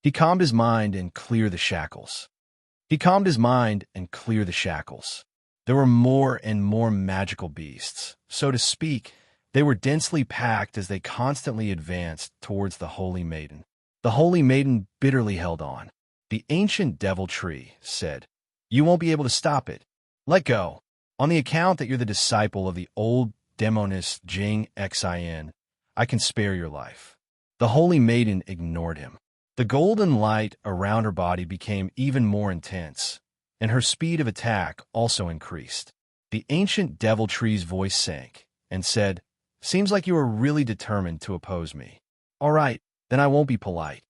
He calmed his mind and cleared the shackles. He calmed his mind and cleared the shackles. There were more and more magical beasts. So to speak, they were densely packed as they constantly advanced towards the Holy Maiden. The Holy Maiden bitterly held on. The ancient devil tree said, "You won't be able to stop it. Let go. On the account that you're the disciple of the old demoness Jing Xin, I can spare your life." The Holy Maiden ignored him. The golden light around her body became even more intense, and her speed of attack also increased. The ancient devil tree's voice sank and said, "Seems like you are really determined to oppose me. All right, then I won't be polite."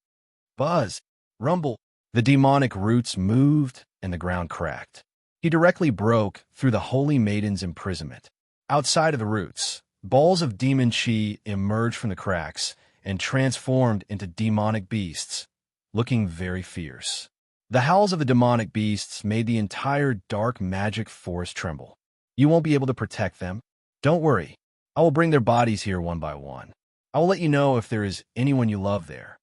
Buzz, rumble. The demonic roots moved and the ground cracked. He directly broke through the Holy Maiden's imprisonment. Outside of the roots, balls of demon chi emerged from the cracks and transformed into demonic beasts, looking very fierce. The howls of the demonic beasts made the entire dark magic forest tremble. "You won't be able to protect them. Don't worry. I will bring their bodies here one by one. I will let you know if there is anyone you love there."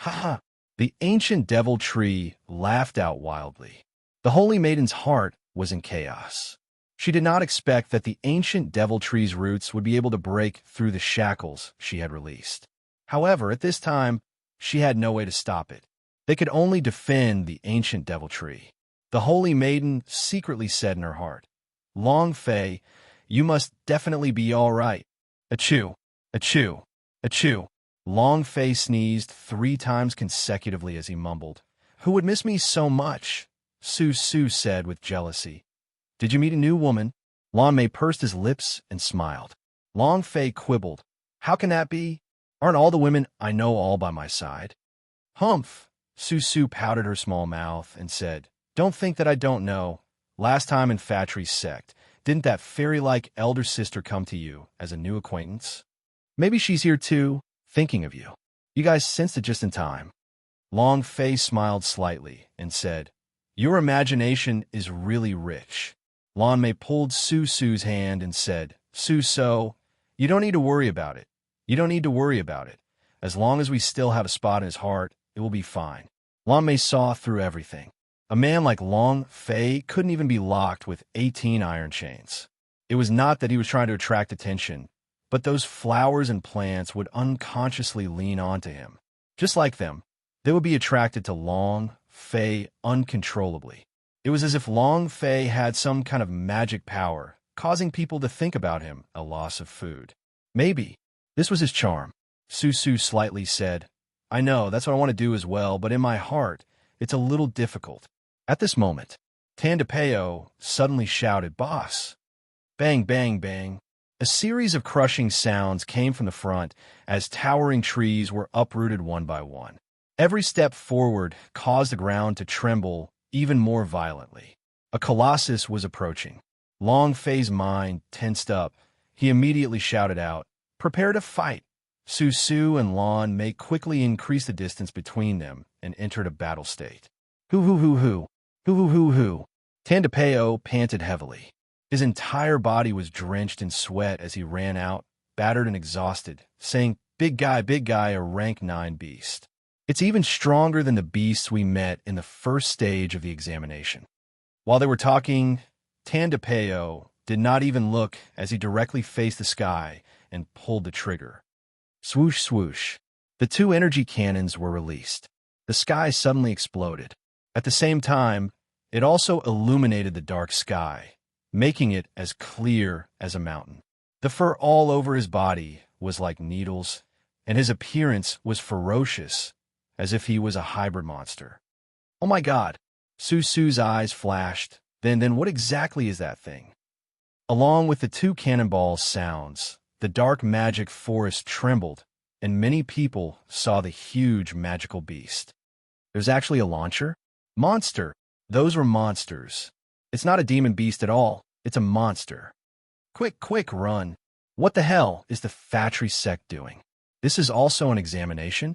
Ha ha! The ancient devil tree laughed out wildly. The Holy Maiden's heart was in chaos. She did not expect that the ancient devil tree's roots would be able to break through the shackles she had released. However, at this time, she had no way to stop it. They could only defend the ancient devil tree. The Holy Maiden secretly said in her heart, "Long Fei, you must definitely be all right." Achoo, achoo, achoo. Long Fei sneezed 3 times consecutively as he mumbled, "Who would miss me so much?" Su Su said with jealousy, "Did you meet a new woman?" Lan Mei pursed his lips and smiled. Long Fei quibbled, "How can that be? Aren't all the women I know all by my side?" "Humph!" Su Su pouted her small mouth and said, "Don't think that I don't know. Last time in Fatry's sect, didn't that fairy-like elder sister come to you as a new acquaintance? Maybe she's here too, thinking of you. You guys sensed it just in time." Long Fei smiled slightly and said, "Your imagination is really rich." Lan Mei pulled Su Su's hand and said, "Su So, you don't need to worry about it. You don't need to worry about it. As long as we still have a spot in his heart, it will be fine." Lan Mei saw through everything. A man like Long Fei couldn't even be locked with 18 iron chains. It was not that he was trying to attract attention, but those flowers and plants would unconsciously lean onto him. Just like them, they would be attracted to Long Fei uncontrollably. It was as if Long Fei had some kind of magic power, causing people to think about him a loss of food. Maybe this was his charm. Su Su slightly said, "I know, that's what I want to do as well, but in my heart, it's a little difficult." At this moment, Tandapeo suddenly shouted, "Boss!" Bang, bang, bang. A series of crushing sounds came from the front as towering trees were uprooted one by one. Every step forward caused the ground to tremble even more violently. A colossus was approaching. Long Fei's mind tensed up. He immediately shouted out, "Prepare to fight!" Su Su and Lan Mei quickly increased the distance between them and entered a battle state. Hoo hoo hoo hoo, hoo hoo hoo hoo. Tandapeo panted heavily. His entire body was drenched in sweat as he ran out, battered and exhausted, saying, big guy, a rank 9 beast. It's even stronger than the beasts we met in the first stage of the examination." While they were talking, Tandapeo did not even look as he directly faced the sky and pulled the trigger. Swoosh, swoosh. The 2 energy cannons were released. The sky suddenly exploded. At the same time, it also illuminated the dark sky, making it as clear as a mountain. The fur all over his body was like needles, and his appearance was ferocious, as if he was a hybrid monster. "Oh my God!" Su Su's eyes flashed. Then what exactly is that thing? Along with the 2 cannonball sounds, the dark magic forest trembled, and many people saw the huge magical beast. There's actually a launcher? Monster! Those were monsters. It's not a demon beast at all. It's a monster. Quick, quick, run. What the hell is the Fatry sect doing? This is also an examination?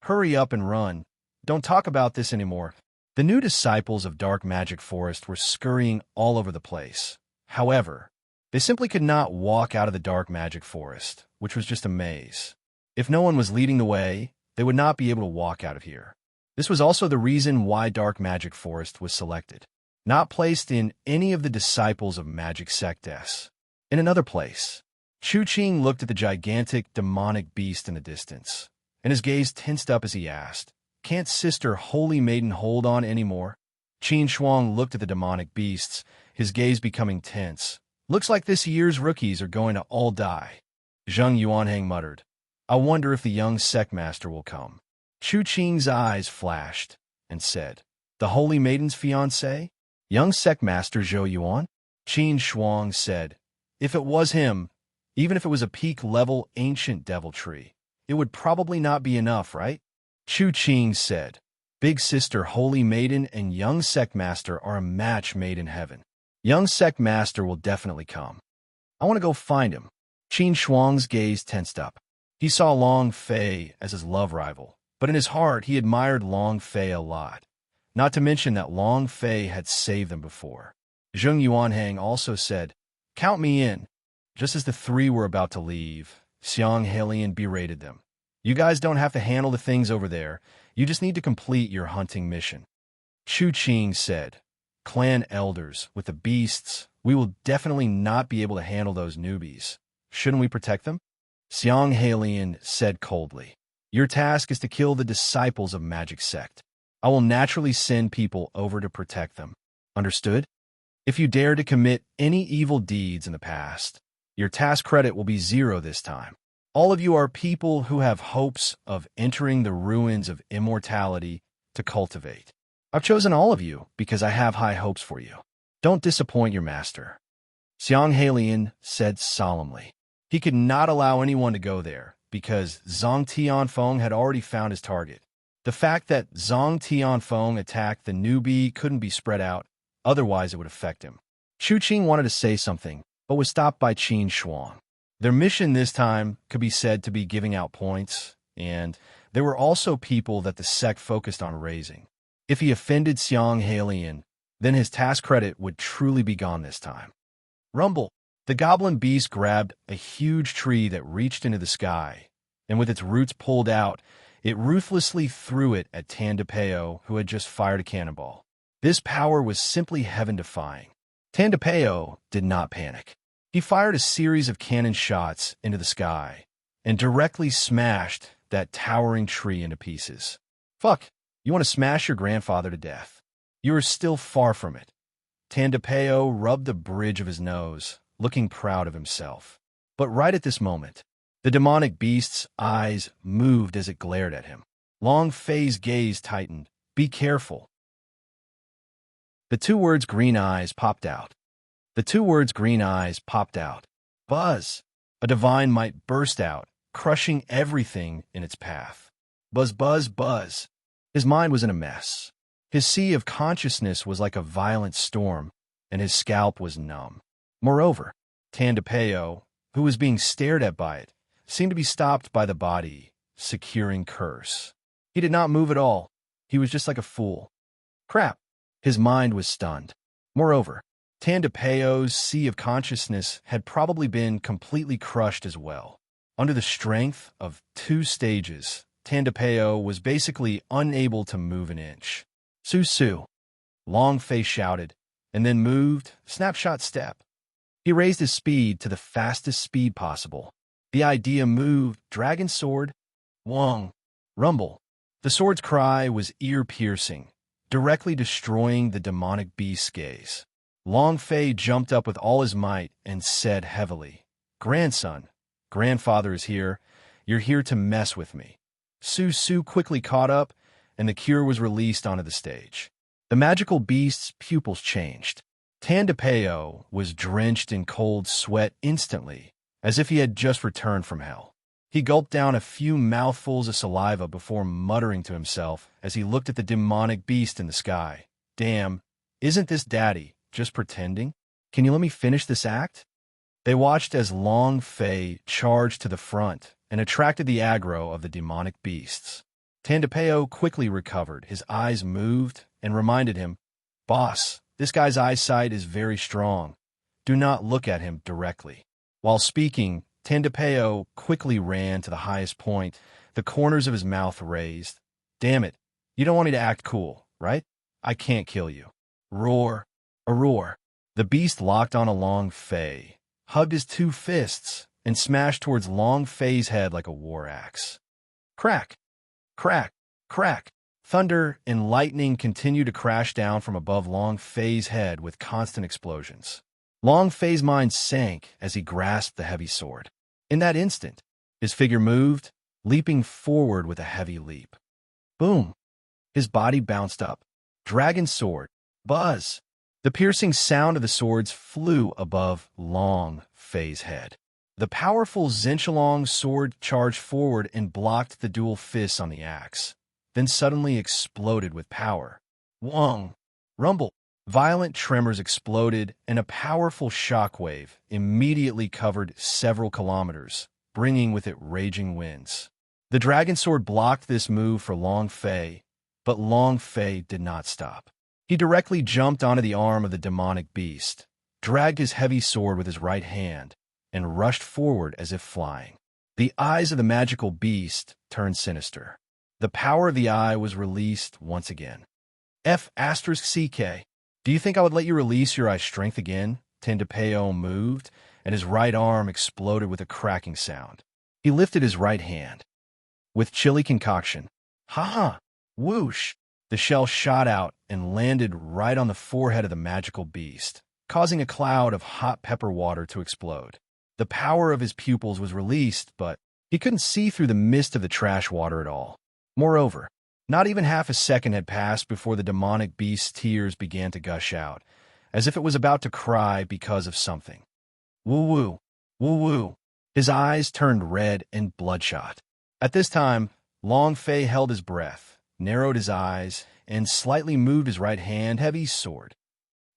Hurry up and run. Don't talk about this anymore. The new disciples of Dark Magic Forest were scurrying all over the place. However, they simply could not walk out of the Dark Magic Forest, which was just a maze. If no one was leading the way, they would not be able to walk out of here. This was also the reason why Dark Magic Forest was selected, not placed in any of the Disciples of Magic sects. In another place, Chu Qing looked at the gigantic demonic beast in the distance, and his gaze tensed up as he asked, "Can't Sister Holy Maiden hold on anymore?" Qin Shuang looked at the demonic beasts, his gaze becoming tense. "Looks like this year's rookies are going to all die." Zheng Yuanhang muttered, "I wonder if the young Sectmaster will come." Chu Qing's eyes flashed and said, "The Holy Maiden's fiancé? Young Sectmaster Zhou Yuan?" Qin Shuang said, "If it was him, even if it was a peak-level ancient deviltry, it would probably not be enough, right?" Chu Qing said, "Big Sister Holy Maiden and Young Sectmaster are a match made in heaven. Young Sectmaster will definitely come. I want to go find him." Qin Shuang's gaze tensed up. He saw Long Fei as his love rival, but in his heart he admired Long Fei a lot, not to mention that Long Fei had saved them before. Zheng Yuanhang also said, "Count me in." Just as the three were about to leave, Xiang Helian berated them. "You guys don't have to handle the things over there. You just need to complete your hunting mission." Chu Qing said, "Clan elders, with the beasts, we will definitely not be able to handle those newbies. Shouldn't we protect them?" Xiang Helian said coldly, "Your task is to kill the Disciples of Magic Sect. I will naturally send people over to protect them. Understood? If you dare to commit any evil deeds in the past, your task credit will be 0 this time. All of you are people who have hopes of entering the ruins of immortality to cultivate. I've chosen all of you because I have high hopes for you. Don't disappoint your master." Xiang Helian said solemnly. He could not allow anyone to go there because Zhang Tianfeng had already found his target. The fact that Zhang Tianfeng attacked the newbie couldn't be spread out, otherwise it would affect him. Chu Qing wanted to say something, but was stopped by Qin Shuang. Their mission this time could be said to be giving out points, and there were also people that the sect focused on raising. If he offended Xiang Helian, then his task credit would truly be gone this time. Rumble! The goblin beast grabbed a huge tree that reached into the sky, and with its roots pulled out, it ruthlessly threw it at Tandapeo, who had just fired a cannonball. This power was simply heaven-defying. Tandapeo did not panic. He fired a series of cannon shots into the sky and directly smashed that towering tree into pieces. "Fuck, you want to smash your grandfather to death? You are still far from it." Tandapeo rubbed the bridge of his nose, looking proud of himself. But right at this moment, the demonic beast's eyes moved as it glared at him. Long Fei's gaze tightened. "Be careful." The two words green eyes popped out. Buzz! A divine might burst out, crushing everything in its path. Buzz, buzz, buzz. His mind was in a mess. His sea of consciousness was like a violent storm, and his scalp was numb. Moreover, Tandapeo, who was being stared at by it, seemed to be stopped by the body, securing curse. He did not move at all. He was just like a fool. Crap. His mind was stunned. Moreover, Tandapeo's sea of consciousness had probably been completely crushed as well. Under the strength of 2 stages, Tandapeo was basically unable to move an inch. "Su-su," Long Fei shouted, and then moved, snapshot step. He raised his speed to the fastest speed possible. The idea moved, dragon sword, Wong, rumble. The sword's cry was ear-piercing, directly destroying the demonic beast's gaze. Long Fei jumped up with all his might and said heavily, "Grandson, grandfather is here. You're here to mess with me." Su-su quickly caught up, and the cure was released onto the stage. The magical beast's pupils changed. Tandapeo was drenched in cold sweat instantly, as if he had just returned from hell. He gulped down a few mouthfuls of saliva before muttering to himself as he looked at the demonic beast in the sky. "Damn, isn't this daddy just pretending? Can you let me finish this act?" They watched as Long Fei charged to the front and attracted the aggro of the demonic beasts. Tandapeo quickly recovered. His eyes moved and reminded him, "Boss, this guy's eyesight is very strong. Do not look at him directly." While speaking, Tandapeo quickly ran to the highest point, the corners of his mouth raised. "Damn it, You don't want me to act cool, right? I can't kill you. Roar. A roar. The beast locked on a Long Fei, hugged his two fists, and smashed towards Long Fei's head like a war axe. Crack. Crack. Crack. Thunder and lightning continued to crash down from above Long Fei's head with constant explosions. Long Fei's mind sank as he grasped the heavy sword. In that instant, his figure moved, leaping forward with a heavy leap. Boom! His body bounced up. Dragon sword. Buzz! The piercing sound of the swords flew above Long Fei's head. The powerful Zhenchulong sword charged forward and blocked the dual fists on the axe, then suddenly exploded with power. Wong! Rumble! Violent tremors exploded, and a powerful shockwave immediately covered several kilometers, bringing with it raging winds. The dragon sword blocked this move for Long Fei, but Long Fei did not stop. He directly jumped onto the arm of the demonic beast, dragged his heavy sword with his right hand, and rushed forward as if flying. The eyes of the magical beast turned sinister. The power of the eye was released once again. F***CK. Do you think I would let you release your eye strength again? Tendapeo moved, and his right arm exploded with a cracking sound. He lifted his right hand. With chilly concoction. Ha-ha! Whoosh! The shell shot out and landed right on the forehead of the magical beast, causing a cloud of hot pepper water to explode. The power of his pupils was released, but he couldn't see through the mist of the trash water at all. Moreover, not even half a second had passed before the demonic beast's tears began to gush out, as if it was about to cry because of something. Woo-woo! Woo-woo! His eyes turned red and bloodshot. At this time, Long Fei held his breath, narrowed his eyes, and slightly moved his right hand heavy sword.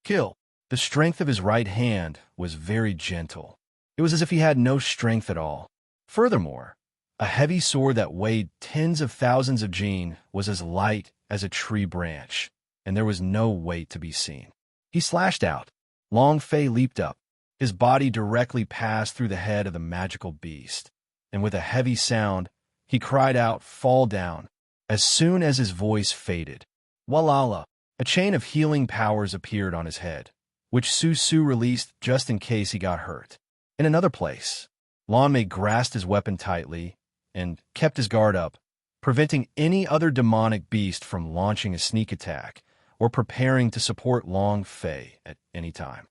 Kill! The strength of his right hand was very gentle. It was as if he had no strength at all. Furthermore, a heavy sword that weighed tens of thousands of jin was as light as a tree branch, and there was no weight to be seen. He slashed out. Long Fei leaped up. His body directly passed through the head of the magical beast, and with a heavy sound, he cried out, "Fall down!" As soon as his voice faded, Walala, a chain of healing powers appeared on his head, which Su Su released just in case he got hurt. In another place, Lan Mei grasped his weapon tightly and kept his guard up, preventing any other demonic beast from launching a sneak attack or preparing to support Long Fei at any time.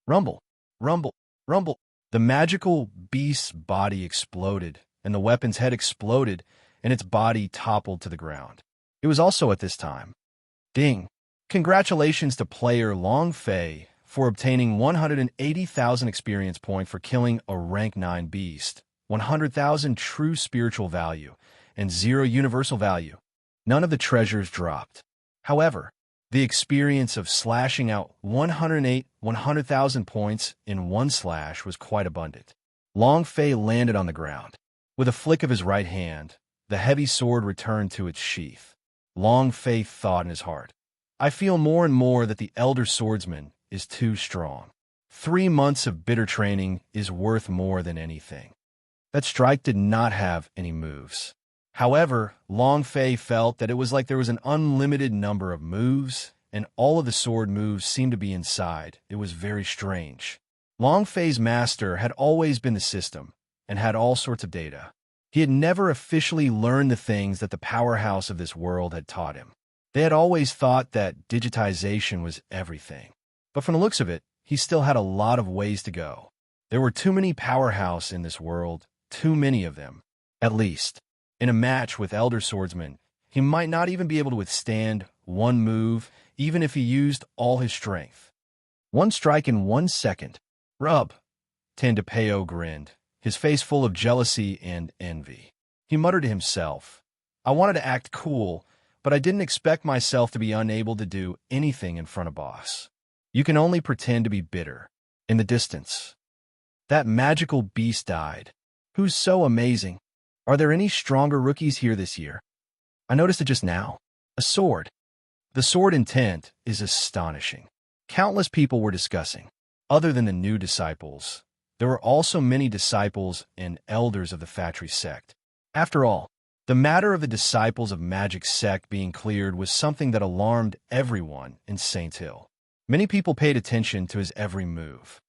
Rumble, rumble, rumble. The magical beast's body exploded, and the weapon's head exploded, and its body toppled to the ground. It was also at this time. Ding! Congratulations to player Long Fei for obtaining 180,000 experience points for killing a rank 9 beast, 100,000 true spiritual value, and 0 universal value. None of the treasures dropped. However, the experience of slashing out 100,000 points in one slash was quite abundant. Long Fei landed on the ground. With a flick of his right hand, the heavy sword returned to its sheath. Long Fei thought in his heart, I feel more and more that the elder swordsman is too strong. 3 months of bitter training is worth more than anything. That strike did not have any moves. However, Long Fei felt that it was like there was an unlimited number of moves, and all of the sword moves seemed to be inside. It was very strange. Long Fei's master had always been the system, and had all sorts of data. He had never officially learned the things that the powerhouse of this world had taught him. They had always thought that digitization was everything. But from the looks of it, he still had a lot of ways to go. There were too many powerhouse in this world, too many of them. At least, in a match with Elder Swordsman, he might not even be able to withstand one move, even if he used all his strength. One strike in 1 second. Rub. Tandapeo grinned, his face full of jealousy and envy. He muttered to himself, I wanted to act cool, but I didn't expect myself to be unable to do anything in front of boss. You can only pretend to be bitter. In the distance, that magical beast died. Who's so amazing? Are there any stronger rookies here this year? I noticed it just now. A sword. The sword intent is astonishing. Countless people were discussing. Other than the new disciples, there were also many disciples and elders of the factory sect. After all, The matter of the disciples of magic sect being cleared was something that alarmed everyone in Saint Hill. Many people paid attention to his every move.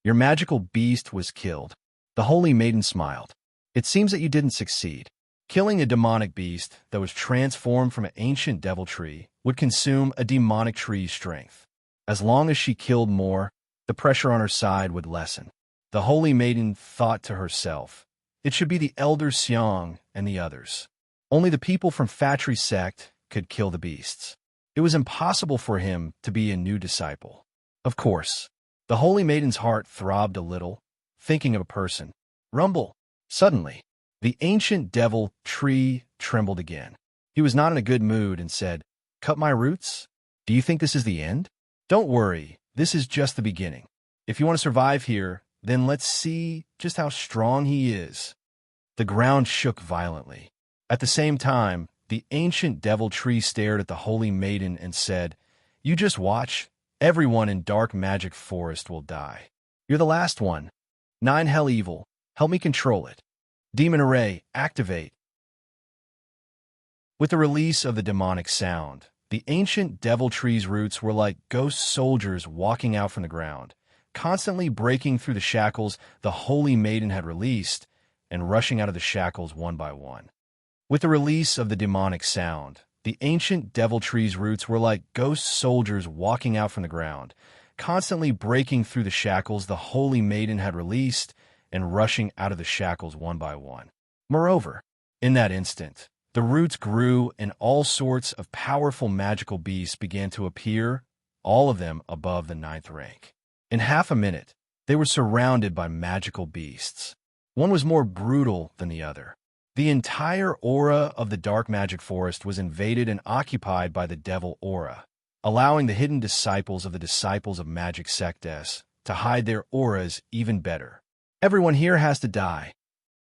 Your magical beast was killed. The holy maiden smiled. It seems that you didn't succeed. Killing a demonic beast that was transformed from an ancient devil tree would consume a demonic tree's strength. As long as she killed more, the pressure on her side would lessen. The holy maiden thought to herself, it should be the elder Xiang and the others. Only the people from Fatri sect could kill the beasts. It was impossible for him to be a new disciple. Of course, the holy maiden's heart throbbed a little, thinking of a person. Rumble. Suddenly, the ancient devil tree trembled again. He was not in a good mood and said, Cut my roots? Do you think this is the end? Don't worry, this is just the beginning. If you want to survive here, then let's see just how strong he is. The ground shook violently. At the same time, the ancient devil tree stared at the holy maiden and said, You just watch. Everyone in dark magic forest will die. You're the last one. 9 hell evil. Help me control it. Demon array, activate. With the release of the demonic sound, the ancient devil tree's roots were like ghost soldiers walking out from the ground, constantly breaking through the shackles the holy maiden had released and rushing out of the shackles one by one. With the release of the demonic sound, the ancient devil tree's roots were like ghost soldiers walking out from the ground, constantly breaking through the shackles the holy maiden had released and rushing out of the shackles one by one. Moreover, in that instant, the roots grew and all sorts of powerful magical beasts began to appear, all of them above the 9th rank. In half a minute, they were surrounded by magical beasts. One was more brutal than the other. The entire aura of the dark magic forest was invaded and occupied by the devil aura, allowing the hidden disciples of the disciples of magic sects to hide their auras even better. Everyone here has to die.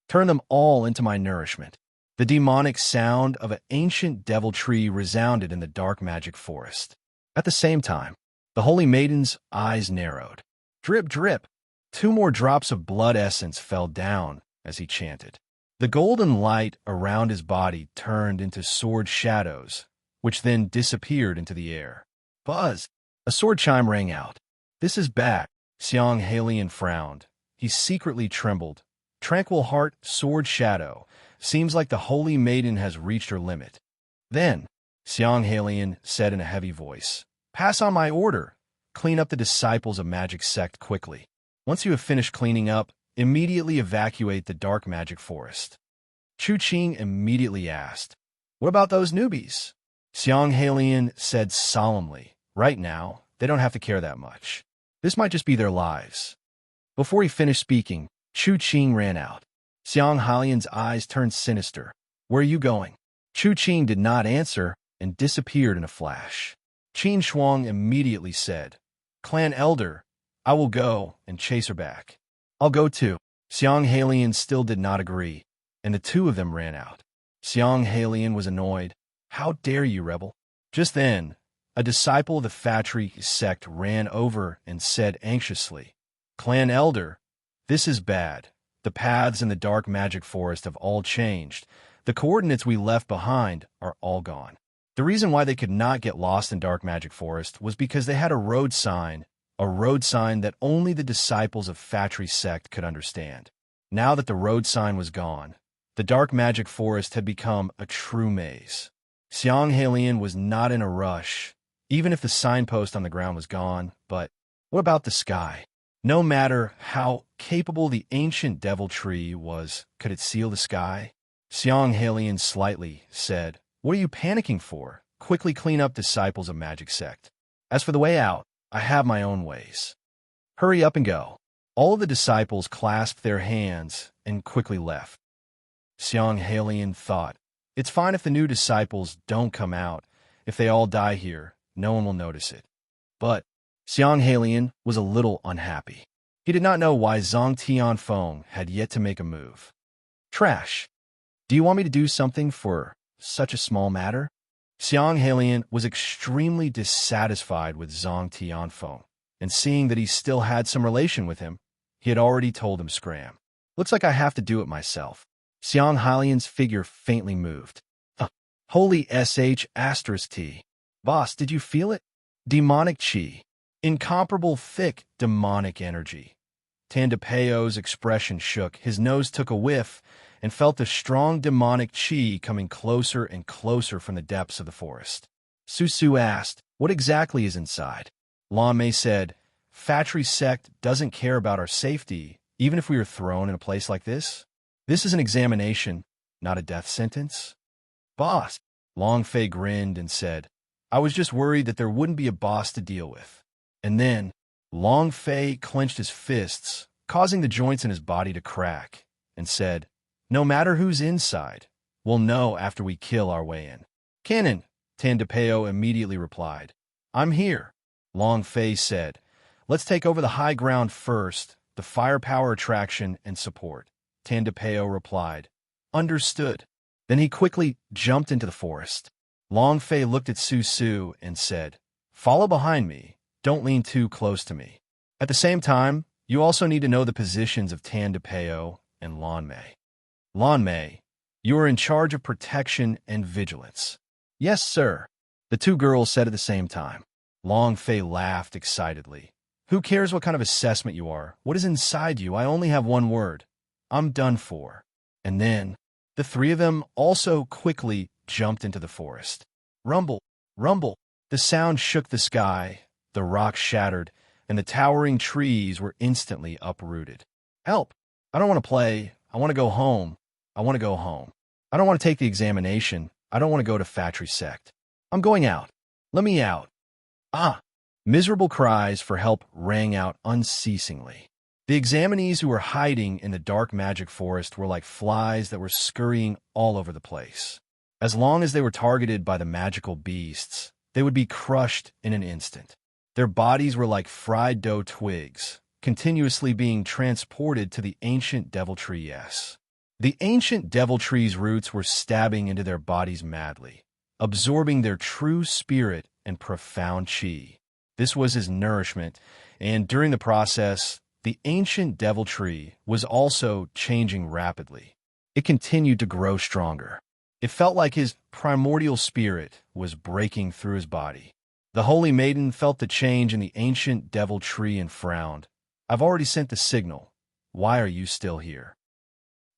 Turn them all into my nourishment. The demonic sound of an ancient devil tree resounded in the dark magic forest. At the same time, the holy maiden's eyes narrowed. Drip, drip. 2 more drops of blood essence fell down as he chanted. The golden light around his body turned into sword shadows, which then disappeared into the air. Buzz! A sword chime rang out. This is bad. Xiang Halian frowned. He secretly trembled. Tranquil heart, sword shadow. Seems like the holy maiden has reached her limit. Then, Xiang Halian said in a heavy voice, Pass on my order. Clean up the disciples of magic sect quickly. Once you have finished cleaning up, immediately evacuate the dark magic forest. Chu Qing immediately asked, What about those newbies? Xiang Halian said solemnly, Right now, they don't have to care that much. This might just be their lives. Before he finished speaking, Chu Qing ran out. Xiang Halian's eyes turned sinister. Where are you going? Chu Qing did not answer and disappeared in a flash. Qin Shuang immediately said, Clan Elder, I will go and chase her back. I'll go too. Xiang Halian still did not agree, and the 2 of them ran out. Xiang Halian was annoyed. How dare you, rebel? Just then, a disciple of the Fatri sect ran over and said anxiously, Clan Elder, this is bad. The paths in the dark magic forest have all changed. The coordinates we left behind are all gone. The reason why they could not get lost in dark magic forest was because they had a road sign that only the disciples of Fatri sect could understand. Now that the road sign was gone, the dark magic forest had become a true maze. Xiang Halian was not in a rush, even if the signpost on the ground was gone, but what about the sky? No matter how capable the ancient devil tree was, could it seal the sky? Xiang Halian slightly said, What are you panicking for? Quickly clean up disciples of magic sect. As for the way out, I have my own ways. Hurry up and go. All of the disciples clasped their hands and quickly left. Xiang Halian thought, It's fine if the new disciples don't come out. If they all die here, no one will notice it. But Xiang Halian was a little unhappy. He did not know why Zhang Tianfeng had yet to make a move. Trash. Do you want me to do something for such a small matter? Xiang Halian was extremely dissatisfied with Zhang Tianfeng, and seeing that he still had some relation with him, he had already told him scram. Looks like I have to do it myself. Xiang Hylian's figure faintly moved. Holy sh*t. Boss, did you feel it? Demonic chi. Incomparable thick demonic energy. Tandapeo's expression shook. His nose took a whiff and felt the strong demonic chi coming closer and closer from the depths of the forest. Susu asked, "What exactly is inside?" Lan Mei said, "Factory sect doesn't care about our safety, even if we are thrown in a place like this. This is an examination, not a death sentence." "Boss," Long Fei grinned and said, "I was just worried that there wouldn't be a boss to deal with." And then, Long Fei clenched his fists, causing the joints in his body to crack, and said, "No matter who's inside, we'll know after we kill our way in." "Cannon," Tandapeo immediately replied. "I'm here." Long Fei said, "Let's take over the high ground first, the firepower attraction and support." Tandapeo replied, "Understood." Then he quickly jumped into the forest. Long Fei looked at Su and said, "Follow behind me. Don't lean too close to me. At the same time, you also need to know the positions of Tandapeo and Lan Mei. Lan Mei, you are in charge of protection and vigilance." "Yes, sir," the two girls said at the same time. Long Fei laughed excitedly. "Who cares what kind of assessment you are? What is inside you? I only have one word. I'm done for." And then, the three of them also quickly jumped into the forest. Rumble, rumble. The sound shook the sky, the rocks shattered, and the towering trees were instantly uprooted. "Help! I don't want to play. I want to go home. I want to go home. I don't want to take the examination. I don't want to go to factory sect. I'm going out. Let me out." Ah! Miserable cries for help rang out unceasingly. The examinees who were hiding in the dark magic forest were like flies that were scurrying all over the place. As long as they were targeted by the magical beasts, they would be crushed in an instant. Their bodies were like fried dough twigs, continuously being transported to the ancient devil tree. Yes. The ancient devil tree's roots were stabbing into their bodies madly, absorbing their true spirit and profound chi. This was his nourishment, and during the process, the ancient devil tree was also changing rapidly. It continued to grow stronger. It felt like his primordial spirit was breaking through his body. The holy maiden felt the change in the ancient devil tree and frowned. "I've already sent the signal. Why are you still here?"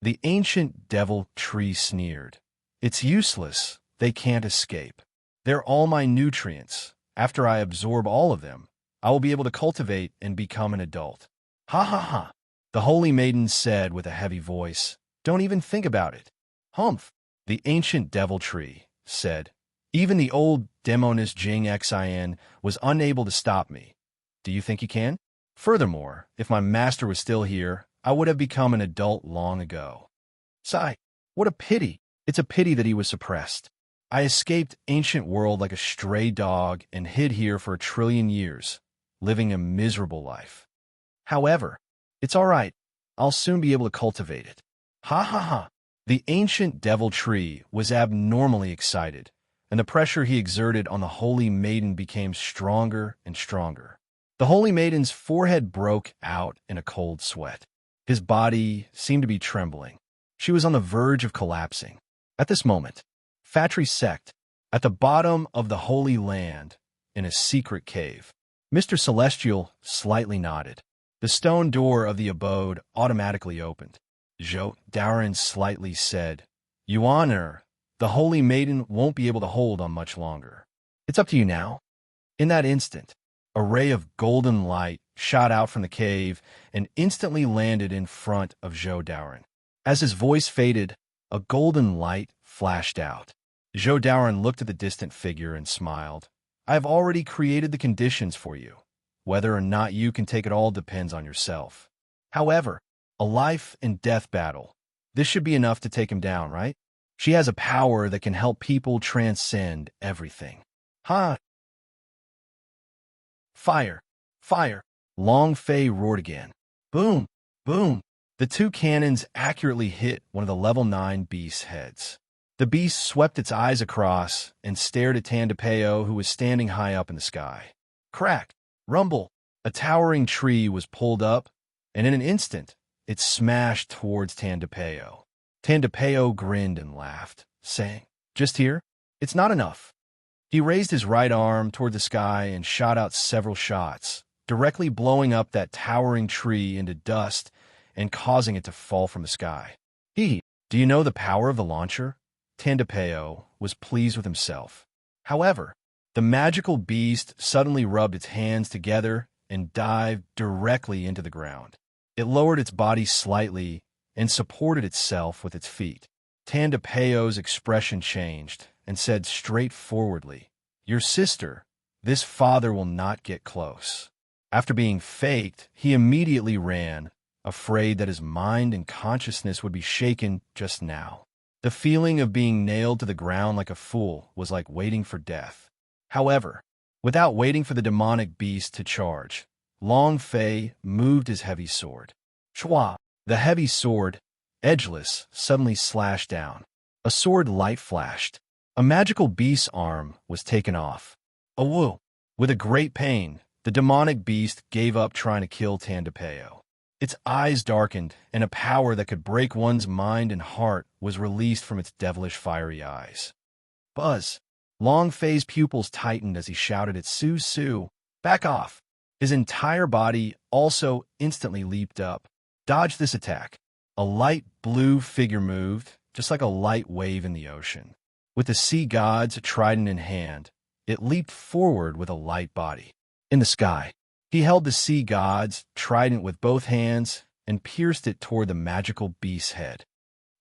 The ancient devil tree sneered. "It's useless. They can't escape. They're all my nutrients. After I absorb all of them, I will be able to cultivate and become an adult." "Ha ha ha," the holy maiden said with a heavy voice. "Don't even think about it." "Humph," the ancient devil tree said. "Even the old demoness Jing Xin was unable to stop me. Do you think he can? Furthermore, if my master was still here, I would have become an adult long ago." "Sigh, what a pity. It's a pity that he was suppressed. I escaped ancient world like a stray dog and hid here for 1,000,000,000 years, living a miserable life. However, it's all right. I'll soon be able to cultivate it." Ha ha ha. The ancient devil tree was abnormally excited, and the pressure he exerted on the holy maiden became stronger and stronger. The holy maiden's forehead broke out in a cold sweat. His body seemed to be trembling. She was on the verge of collapsing. At this moment, Factory sect, at the bottom of the Holy Land, in a secret cave. Mr. Celestial slightly nodded. The stone door of the abode automatically opened. Zhou Daoren slightly said, "You honor, the Holy Maiden won't be able to hold on much longer. It's up to you now." In that instant, a ray of golden light shot out from the cave and instantly landed in front of Zhou Daoren. As his voice faded, a golden light flashed out. Zhou Daoren looked at the distant figure and smiled. "I have already created the conditions for you. Whether or not you can take it all depends on yourself. However, a life and death battle. This should be enough to take him down, right? She has a power that can help people transcend everything." "Ha!" "Fire! Fire!" Long Fei roared again. Boom! Boom! The two cannons accurately hit one of the level 9 beast's heads. The beast swept its eyes across and stared at Tandapeo, who was standing high up in the sky. Crack! Rumble! A towering tree was pulled up, and in an instant, it smashed towards Tandapeo. Tandapeo grinned and laughed, saying, "Just here? It's not enough." He raised his right arm toward the sky and shot out several shots, directly blowing up that towering tree into dust and causing it to fall from the sky. Do you know the power of the launcher?" Tandapeo was pleased with himself. However, the magical beast suddenly rubbed its hands together and dived directly into the ground. It lowered its body slightly and supported itself with its feet. Tandapeo's expression changed and said straightforwardly, "Your sister, this father will not get close." After being faked, he immediately ran, afraid that his mind and consciousness would be shaken just now. The feeling of being nailed to the ground like a fool was like waiting for death. However, without waiting for the demonic beast to charge, Long Fei moved his heavy sword. Chua! The heavy sword, edgeless, suddenly slashed down. A sword light flashed. A magical beast's arm was taken off. Awoo! With a great pain, the demonic beast gave up trying to kill Tandapeo. Its eyes darkened, and a power that could break one's mind and heart was released from its devilish fiery eyes. Buzz! Long Fei's pupils tightened as he shouted at Su Su, "Back off!" His entire body also instantly leaped up. Dodge this attack. A light blue figure moved, just like a light wave in the ocean. With the sea god's trident in hand, it leaped forward with a light body. In the sky, he held the sea god's trident with both hands and pierced it toward the magical beast's head.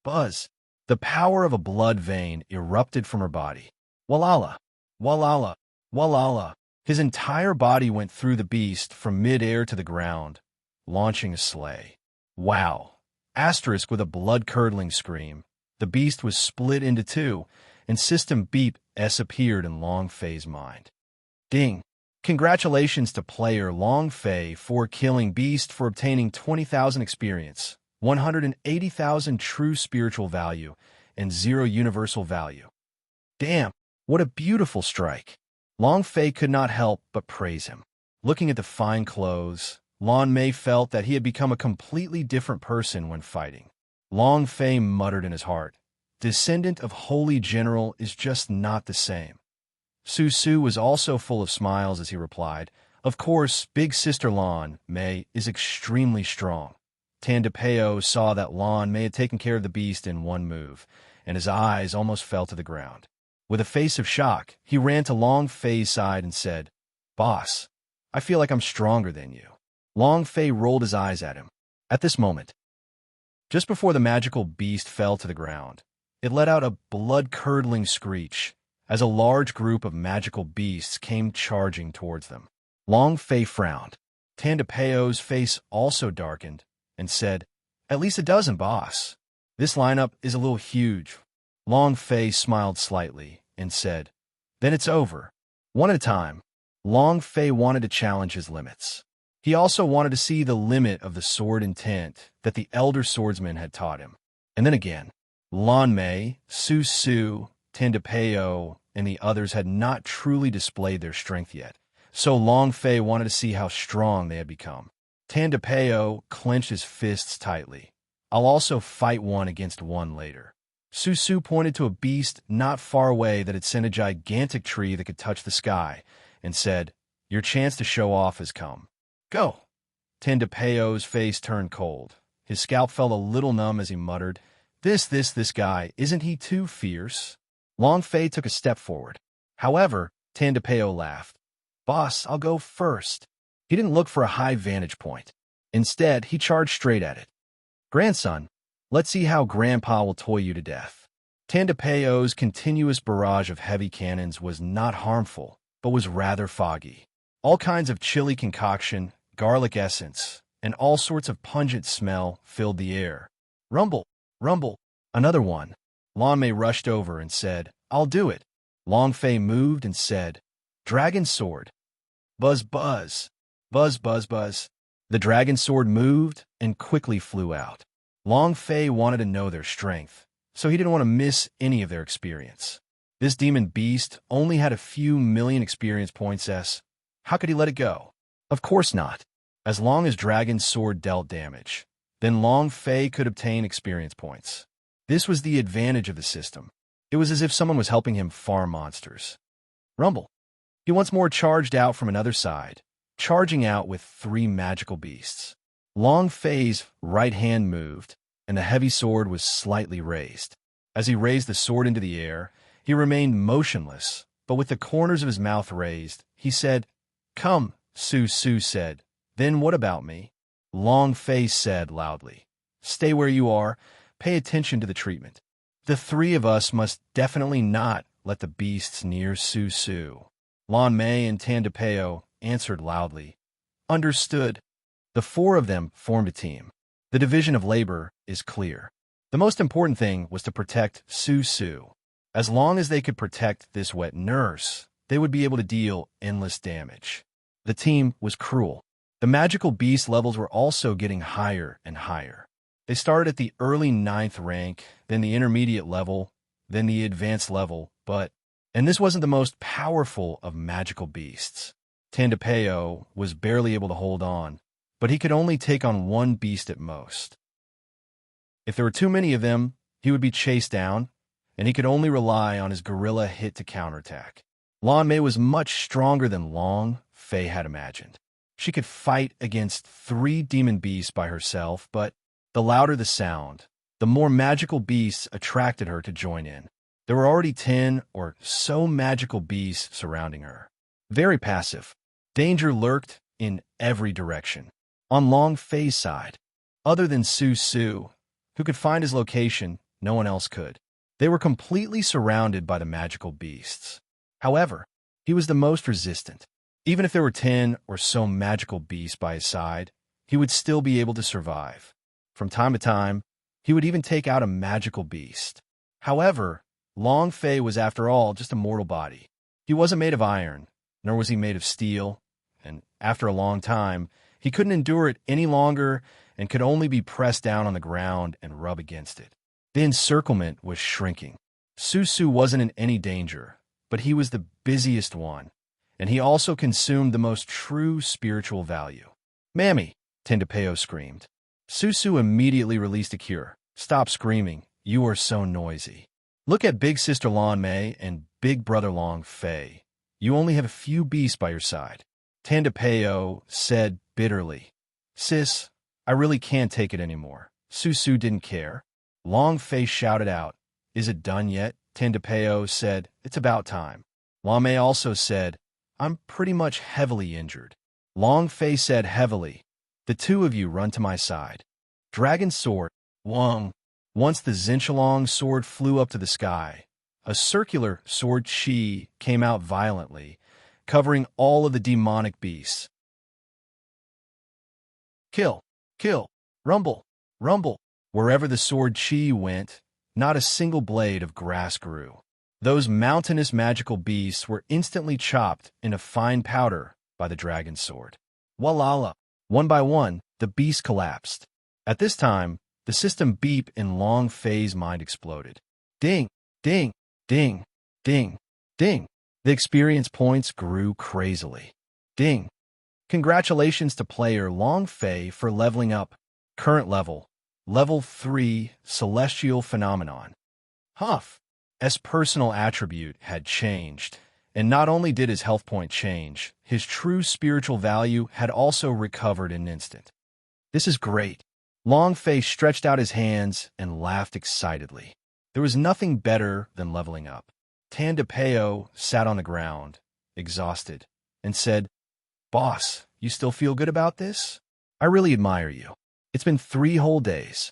Buzz! The power of a blood vein erupted from her body. Walala! Walala! Walala! His entire body went through the beast from mid-air to the ground, launching a sleigh. Wow! Asterisk with a blood-curdling scream. The beast was split into two, and System Beep S appeared in Long Fei's mind. Ding! Congratulations to player Long Fei for killing Beast for obtaining 20,000 experience, 180,000 true spiritual value, and 0 universal value. Damn, what a beautiful strike. Long Fei could not help but praise him. Looking at the fine clothes, Lan Mei felt that he had become a completely different person when fighting. Long Fei muttered in his heart, "Descendant of Holy General is just not the same." Su Su was also full of smiles as he replied, "Of course, Big Sister Lan Mei is extremely strong." Tandapeo saw that Lan Mei had taken care of the beast in one move, and his eyes almost fell to the ground. With a face of shock, he ran to Long Fei's side and said, "Boss, I feel like I'm stronger than you." Long Fei rolled his eyes at him. At this moment, just before the magical beast fell to the ground, it let out a blood-curdling screech as a large group of magical beasts came charging towards them. Long Fei frowned. Tandapeo's face also darkened and said, "At least a dozen, boss. This lineup is a little huge." Long Fei smiled slightly and said, "Then it's over. One at a time." Long Fei wanted to challenge his limits. He also wanted to see the limit of the sword intent that the elder swordsman had taught him. And then again, Lan Mei, Su Su, Tandapeo, and the others had not truly displayed their strength yet, so Long Fei wanted to see how strong they had become. Tandapeo clenched his fists tightly. "I'll also fight one against one later." Su Su pointed to a beast not far away that had sent a gigantic tree that could touch the sky, and said, "Your chance to show off has come. Go." Tandapeo's face turned cold. His scalp felt a little numb as he muttered, This guy, isn't he too fierce?" Long Fei took a step forward. However, Tandapeo laughed. "Boss, I'll go first." He didn't look for a high vantage point. Instead, he charged straight at it. "Grandson, let's see how Grandpa will toy you to death." Tandapeo's continuous barrage of heavy cannons was not harmful, but was rather foggy. All kinds of chili concoction, garlic essence, and all sorts of pungent smell filled the air. "Rumble, rumble." Another one. Lan Mei rushed over and said, "I'll do it." Long Fei moved and said, "Dragon sword." Buzz, buzz. Buzz, buzz, buzz. The dragon sword moved and quickly flew out. Long Fei wanted to know their strength, so he didn't want to miss any of their experience. This demon beast only had a few million experience points. How could he let it go? Of course not. As long as Dragon's sword dealt damage, then Long Fei could obtain experience points. This was the advantage of the system. It was as if someone was helping him farm monsters. Rumble. He once more charged out from another side, charging out with 3 magical beasts. Long Fei's right hand moved, and the heavy sword was slightly raised. As he raised the sword into the air, he remained motionless, but with the corners of his mouth raised. He said, "Come," Su said. "Then what about me?" Long Fei said loudly, "Stay where you are. Pay attention to the treatment. The 3 of us must definitely not let the beasts near Su." Lan Mei and Tandapeo answered loudly, "Understood." The 4 of them formed a team. The division of labor is clear. The most important thing was to protect Su. As long as they could protect this wet nurse, they would be able to deal endless damage. The team was cruel. The magical beast levels were also getting higher and higher. They started at the early 9th rank, then the intermediate level, then the advanced level, and this wasn't the most powerful of magical beasts. Tandapeo was barely able to hold on, but he could only take on 1 beast at most. If there were too many of them, he would be chased down, and he could only rely on his gorilla hit to counterattack. Lan Mei was much stronger than Long Fei had imagined. She could fight against 3 demon beasts by herself, but the louder the sound, the more magical beasts attracted her to join in. There were already 10 or so magical beasts surrounding her. Very passive. Danger lurked in every direction. On Long Fei's side, other than Su, who could find his location, no one else could. They were completely surrounded by the magical beasts. However, he was the most resistant. Even if there were 10 or so magical beasts by his side, he would still be able to survive. From time to time, he would even take out a magical beast. However, Long Fei was, after all, just a mortal body. He wasn't made of iron, nor was he made of steel, and after a long time, he couldn't endure it any longer and could only be pressed down on the ground and rub against it. The encirclement was shrinking. Su wasn't in any danger, but he was the busiest one, and he also consumed the most true spiritual value. "Mammy!" Tandapeo screamed. Su immediately released a cure. "Stop screaming. You are so noisy. Look at big sister Lan Mei and big brother Long Fei. You only have a few beasts by your side." Tandapeo said bitterly, "Sis, I really can't take it anymore." Su didn't care. Long Fei shouted out, "Is it done yet?" Tandapeo said, "It's about time." Lan Mei also said, "I'm pretty much heavily injured." Long Fei said heavily, "The 2 of you run to my side." Dragon sword, Wong. Once the Xinchalong sword flew up to the sky, a circular sword chi came out violently, covering all of the demonic beasts. Kill, kill, rumble, rumble. Wherever the sword chi went, not a single blade of grass grew. Those mountainous magical beasts were instantly chopped into fine powder by the dragon sword. Walala! One by one, the beasts collapsed. At this time, the system beep in Long Fei's mind exploded. Ding, ding, ding, ding, ding. The experience points grew crazily. Ding. Congratulations to player Long Fei for leveling up. Current level, Level 3, Celestial Phenomenon. Huff's personal attribute had changed, and not only did his health point change, his true spiritual value had also recovered in an instant. This is great. Long Fei stretched out his hands and laughed excitedly. There was nothing better than leveling up. Tandapeo sat on the ground, exhausted, and said, "Boss, you still feel good about this? I really admire you. It's been 3 whole days.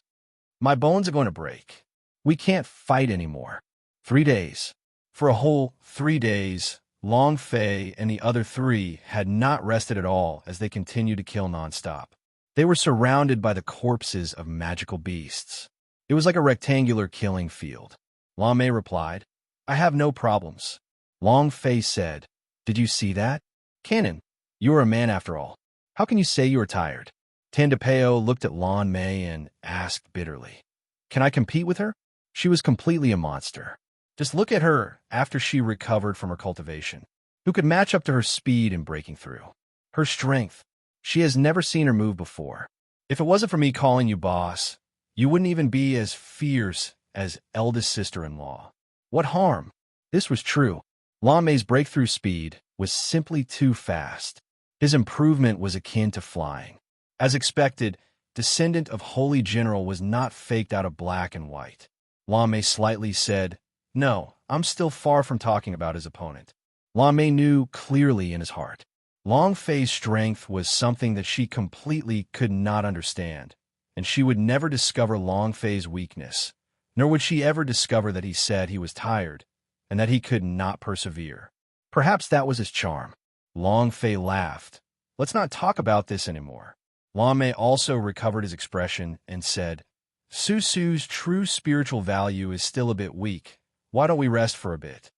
My bones are going to break. We can't fight anymore. 3 days." For a whole 3 days, Long Fei and the other 3 had not rested at all as they continued to kill nonstop. They were surrounded by the corpses of magical beasts. It was like a rectangular killing field. Lan Mei replied, "I have no problems." Long Fei said, "Did you see that? Cannon, you are a man after all. How can you say you are tired?" Tandapeo looked at Lan Mei and asked bitterly, "Can I compete with her? She was completely a monster. Just look at her after she recovered from her cultivation. Who could match up to her speed in breaking through? Her strength. She has never seen her move before. If it wasn't for me calling you boss, you wouldn't even be as fierce as eldest sister-in-law. What harm? This was true. Lan Mei's breakthrough speed was simply too fast. His improvement was akin to flying. As expected, descendant of Holy General was not faked out of black and white. Lan Mei slightly said, "No, I'm still far from talking about his opponent." Lan Mei knew clearly in his heart. Long Fei's strength was something that she completely could not understand, and she would never discover Long Fei's weakness, nor would she ever discover that he said he was tired and that he could not persevere. Perhaps that was his charm. Long Fei laughed. "Let's not talk about this anymore." Lan Mei also recovered his expression and said, "Su Su's true spiritual value is still a bit weak. Why don't we rest for a bit?"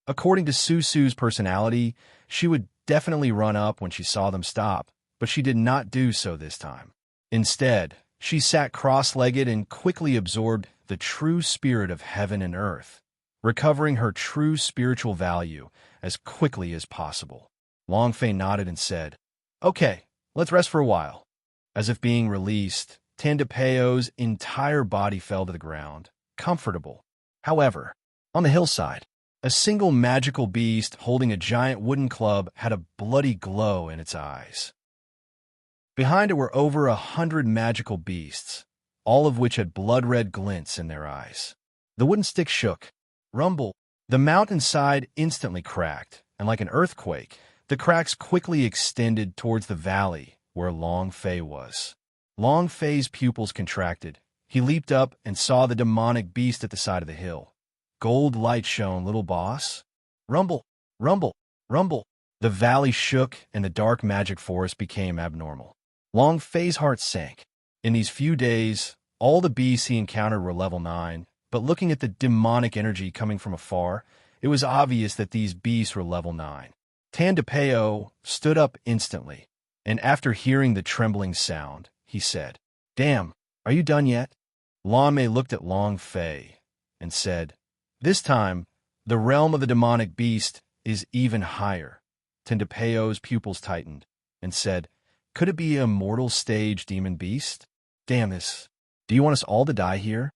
According to Su Su's personality, she would definitely run up when she saw them stop, but she did not do so this time. Instead, she sat cross-legged and quickly absorbed the true spirit of heaven and earth, recovering her true spiritual value as quickly as possible. Long Fei nodded and said, "Okay, let's rest for a while." As if being released, Tandapeo's entire body fell to the ground, comfortable. However, on the hillside, a single magical beast holding a giant wooden club had a bloody glow in its eyes. Behind it were over 100 magical beasts, all of which had blood-red glints in their eyes. The wooden stick shook. Rumble. The mountainside instantly cracked, and like an earthquake, the cracks quickly extended towards the valley where Long Fei was. Long Fei's pupils contracted. He leaped up and saw the demonic beast at the side of the hill. Gold light shone, "Little boss." Rumble, rumble, rumble. The valley shook and the dark magic forest became abnormal. Long Fei's heart sank. In these few days, all the beasts he encountered were level 9, but looking at the demonic energy coming from afar, it was obvious that these beasts were level 9. Tandapeo stood up instantly, and after hearing the trembling sound, he said, "Damn, are you done yet?" Lan Mei looked at Long Fei and said, "This time, the realm of the demonic beast is even higher." Tendapeo's pupils tightened and said, "Could it be a mortal stage demon beast? Damn this. Do you want us all to die here?"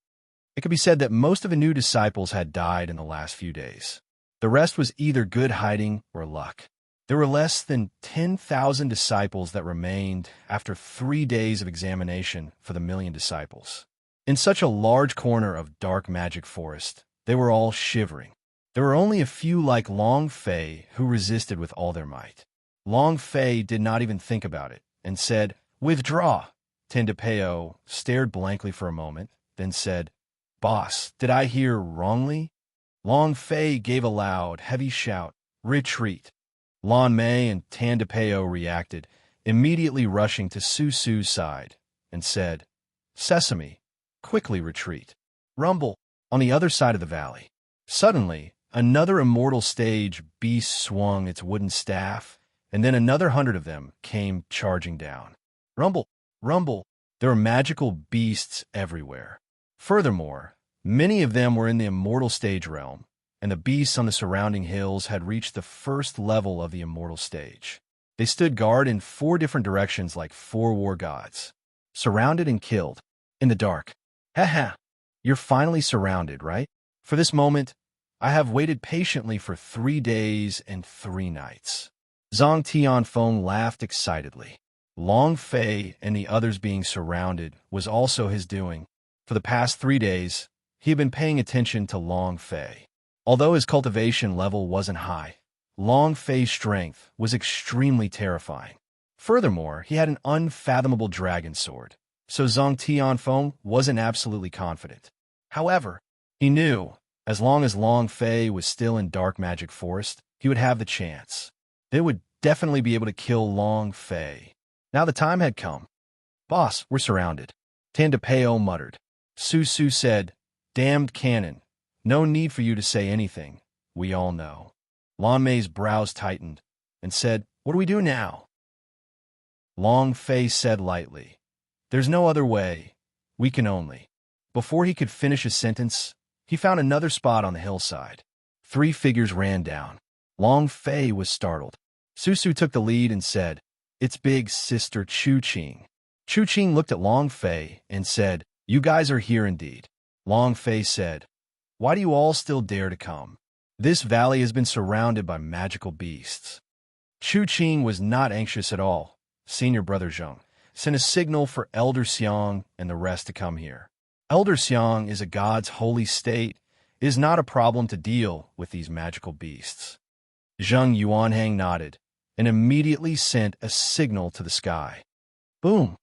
It could be said that most of the new disciples had died in the last few days. The rest was either good hiding or luck. There were less than 10,000 disciples that remained after 3 days of examination for the million disciples. In such a large corner of dark magic forest, they were all shivering. There were only a few like Long Fei who resisted with all their might. Long Fei did not even think about it and said, "Withdraw." Tendapeo stared blankly for a moment, then said, "Boss, did I hear wrongly?" Long Fei gave a loud, heavy shout, "Retreat." Lan Mei and Tandapeo reacted, immediately rushing to Su Su's side, and said, "Sesame, quickly retreat." Rumble, on the other side of the valley. Suddenly, another immortal stage beast swung its wooden staff, and then another 100 of them came charging down. Rumble, rumble, there were magical beasts everywhere. Furthermore, many of them were in the immortal stage realm, and the beasts on the surrounding hills had reached the first level of the immortal stage. They stood guard in 4 different directions like 4 war gods. Surrounded and killed. In the dark. Haha, you're finally surrounded, right? For this moment, I have waited patiently for 3 days and 3 nights. Zhang Tianfeng laughed excitedly. Long Fei and the others being surrounded was also his doing. For the past 3 days, he had been paying attention to Long Fei. Although his cultivation level wasn't high, Long Fei's strength was extremely terrifying. Furthermore, he had an unfathomable dragon sword, so Zhang Tianfeng wasn't absolutely confident. However, he knew, as long as Long Fei was still in Dark Magic Forest, he would have the chance. They would definitely be able to kill Long Fei. Now the time had come. "Boss, we're surrounded," Tandapeo muttered. Su Su said, "Damned cannon. No need for you to say anything. We all know." Lan Mei's brows tightened and said, "What do we do now?" Long Fei said lightly, "There's no other way. We can only." Before he could finish his sentence, he found another spot on the hillside. 3 figures ran down. Long Fei was startled. Su Su took the lead and said, "It's big sister Chu Qing." Chu Qing looked at Long Fei and said, "You guys are here indeed. Long Fei said, "Why do you all still dare to come? This valley has been surrounded by magical beasts." Chu Qing was not anxious at all. Senior brother Zheng sent a signal for Elder Xiang and the rest to come here. Elder Xiang is a god's holy state. It is not a problem to deal with these magical beasts. Zheng Yuanhang nodded and immediately sent a signal to the sky. Boom!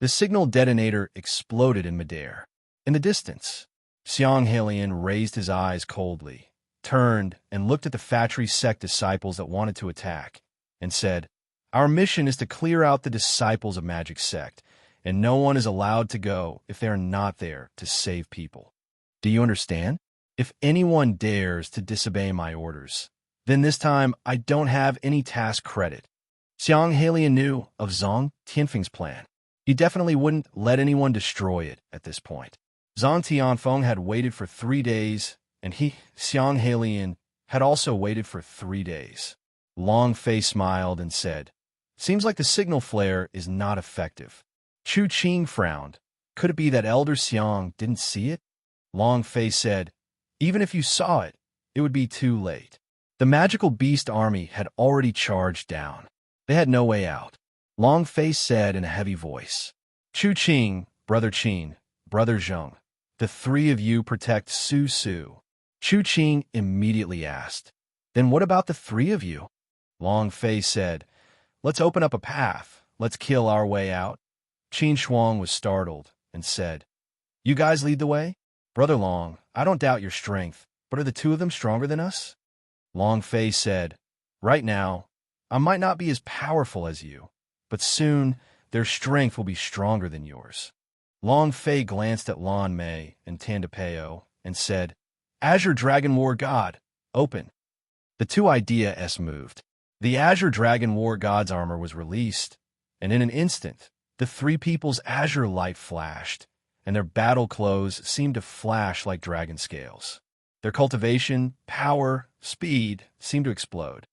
The signal detonator exploded in midair. In the distance, Xiang Helian raised his eyes coldly, turned and looked at the Fatry sect disciples that wanted to attack, and said, "Our mission is to clear out the disciples of Magic Sect, and no one is allowed to go if they are not there to save people. Do you understand? If anyone dares to disobey my orders, then this time I don't have any task credit." Xiang Helian knew of Zhang Tianfeng's plan. He definitely wouldn't let anyone destroy it at this point. Zhang Tianfeng had waited for 3 days, and he, Xiang Helian, had also waited for 3 days. Long Fei smiled and said, "Seems like the signal flare is not effective." Chu Qing frowned. Could it be that Elder Xiang didn't see it? Long Fei said, "Even if you saw it, it would be too late." The magical beast army had already charged down. They had no way out. Long Fei said in a heavy voice, "Chu Qing, Brother Qin, Brother Zheng, the 3 of you protect Su Su." Chu Qing immediately asked, "Then what about the 3 of you?" Long Fei said, "Let's open up a path. Let's kill our way out." Qin Shuang was startled and said, "You guys lead the way?" "Brother Long, I don't doubt your strength, but are the 2 of them stronger than us?" Long Fei said, "Right now, I might not be as powerful as you, but soon their strength will be stronger than yours." Long Fei glanced at Lan Mei and Tandapeo and said, "Azure Dragon War God, open." The 2 ideas moved. The Azure Dragon War God's armor was released, and in an instant, the 3 people's azure light flashed, and their battle clothes seemed to flash like dragon scales. Their cultivation, power, speed seemed to explode.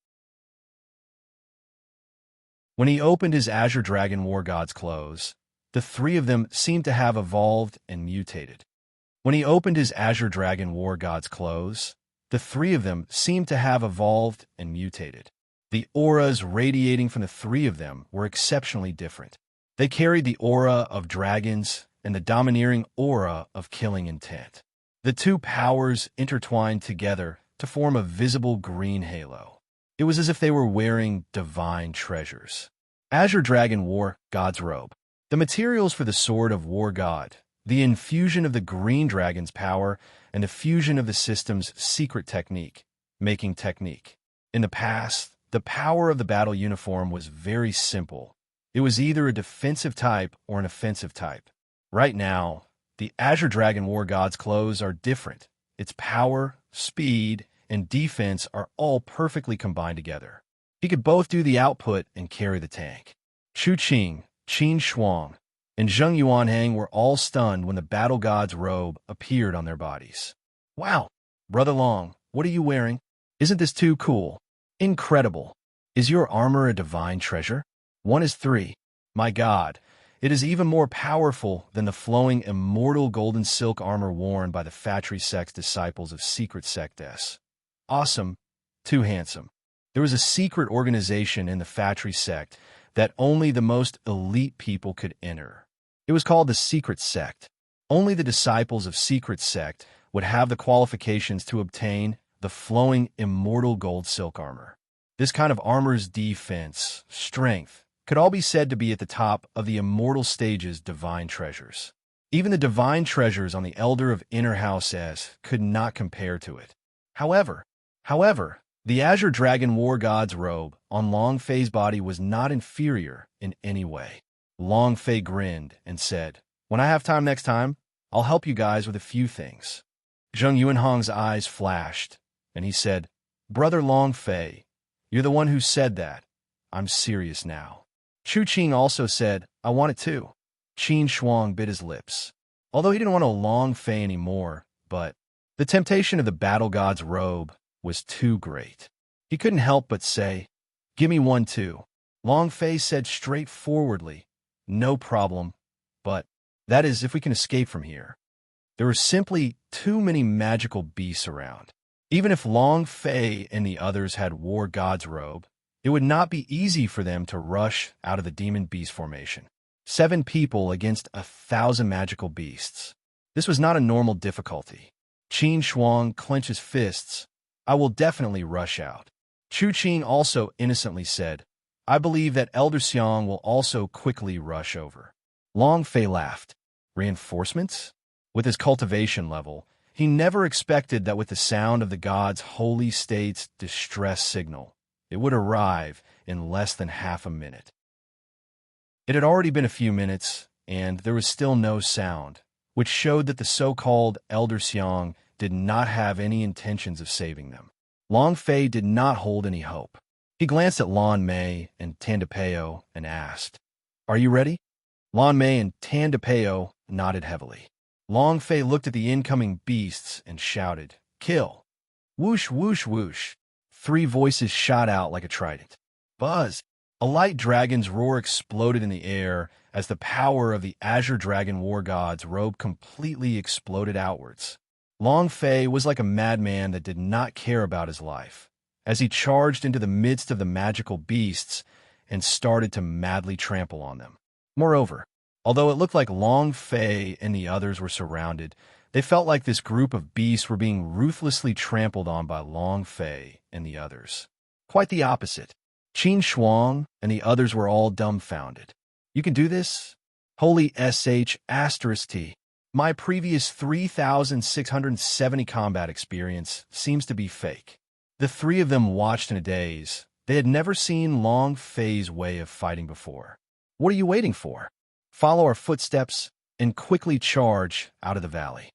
When he opened his Azure Dragon War God's clothes, the 3 of them seemed to have evolved and mutated. When he opened his Azure Dragon War God's clothes, the 3 of them seemed to have evolved and mutated. The auras radiating from the 3 of them were exceptionally different. They carried the aura of dragons and the domineering aura of killing intent. The 2 powers intertwined together to form a visible green halo. It was as if they were wearing divine treasures. Azure Dragon War God's robe. The materials for the Sword of War God, the infusion of the green dragon's power, and the fusion of the system's secret technique, making technique. In the past, the power of the battle uniform was very simple. It was either a defensive type or an offensive type. Right now, the Azure Dragon War God's clothes are different. Its power, speed, and defense are all perfectly combined together. He could both do the output and carry the tank. Chu Qing, Qin Shuang, and Zheng Yuanhang were all stunned when the battle god's robe appeared on their bodies. "Wow, Brother Long, what are you wearing? Isn't this too cool? Incredible. Is your armor a divine treasure? 1 is 3. My God, it is even more powerful than the flowing immortal golden silk armor worn by the Fatry Sect's disciples of Secret Sect S. Awesome, too handsome." There was a secret organization in the Fatry Sect that only the most elite people could enter. It was called the Secret Sect. Only the disciples of Secret Sect would have the qualifications to obtain the flowing immortal gold silk armor. This kind of armor's defense, strength, could all be said to be at the top of the immortal stage's divine treasures. Even the divine treasures on the Elder of Inner House S could not compare to it. However, the Azure Dragon War God's robe on Long Fei's body was not inferior in any way. Long Fei grinned and said, "When I have time next time, I'll help you guys with a few things." Zheng Yuanhang's eyes flashed, and he said, "Brother Long Fei, you're the one who said that. I'm serious now." Chu Qing also said, "I want it too." Qin Shuang bit his lips. Although he didn't want a Long Fei anymore, but the temptation of the battle god's robe was too great. He couldn't help but say, "Give me one too." Long Fei said straightforwardly, "No problem, but that is if we can escape from here." There were simply too many magical beasts around. Even if Long Fei and the others had War God's robe, it would not be easy for them to rush out of the demon beast formation. 7 people against 1,000 magical beasts. This was not a normal difficulty. Qin Shuang clenched his fists. I will definitely rush out. Chu Qing also innocently said, I believe that Elder Xiang will also quickly rush over. Long Fei laughed. Reinforcements? With his cultivation level, he never expected that with the sound of the god's holy state's distress signal, it would arrive in less than half a minute. It had already been a few minutes, and there was still no sound, which showed that the so-called Elder Xiang did not have any intentions of saving them. Long Fei did not hold any hope. He glanced at Lan Mei and Tandapeo and asked, Are you ready? Lan Mei and Tandapeo nodded heavily. Long Fei looked at the incoming beasts and shouted, Kill! Whoosh, whoosh, whoosh. 3 voices shot out like a trident. Buzz! A light dragon's roar exploded in the air as the power of the Azure Dragon War God's robe completely exploded outwards. Long Fei was like a madman that did not care about his life, as he charged into the midst of the magical beasts and started to madly trample on them. Moreover, although it looked like Long Fei and the others were surrounded, they felt like this group of beasts were being ruthlessly trampled on by Long Fei and the others. Quite the opposite. Qin Shuang and the others were all dumbfounded. You can do this? Holy **T. My previous 3,670 combat experience seems to be fake. The 3 of them watched in a daze. They had never seen Long Fei's way of fighting before. What are you waiting for? Follow our footsteps and quickly charge out of the valley.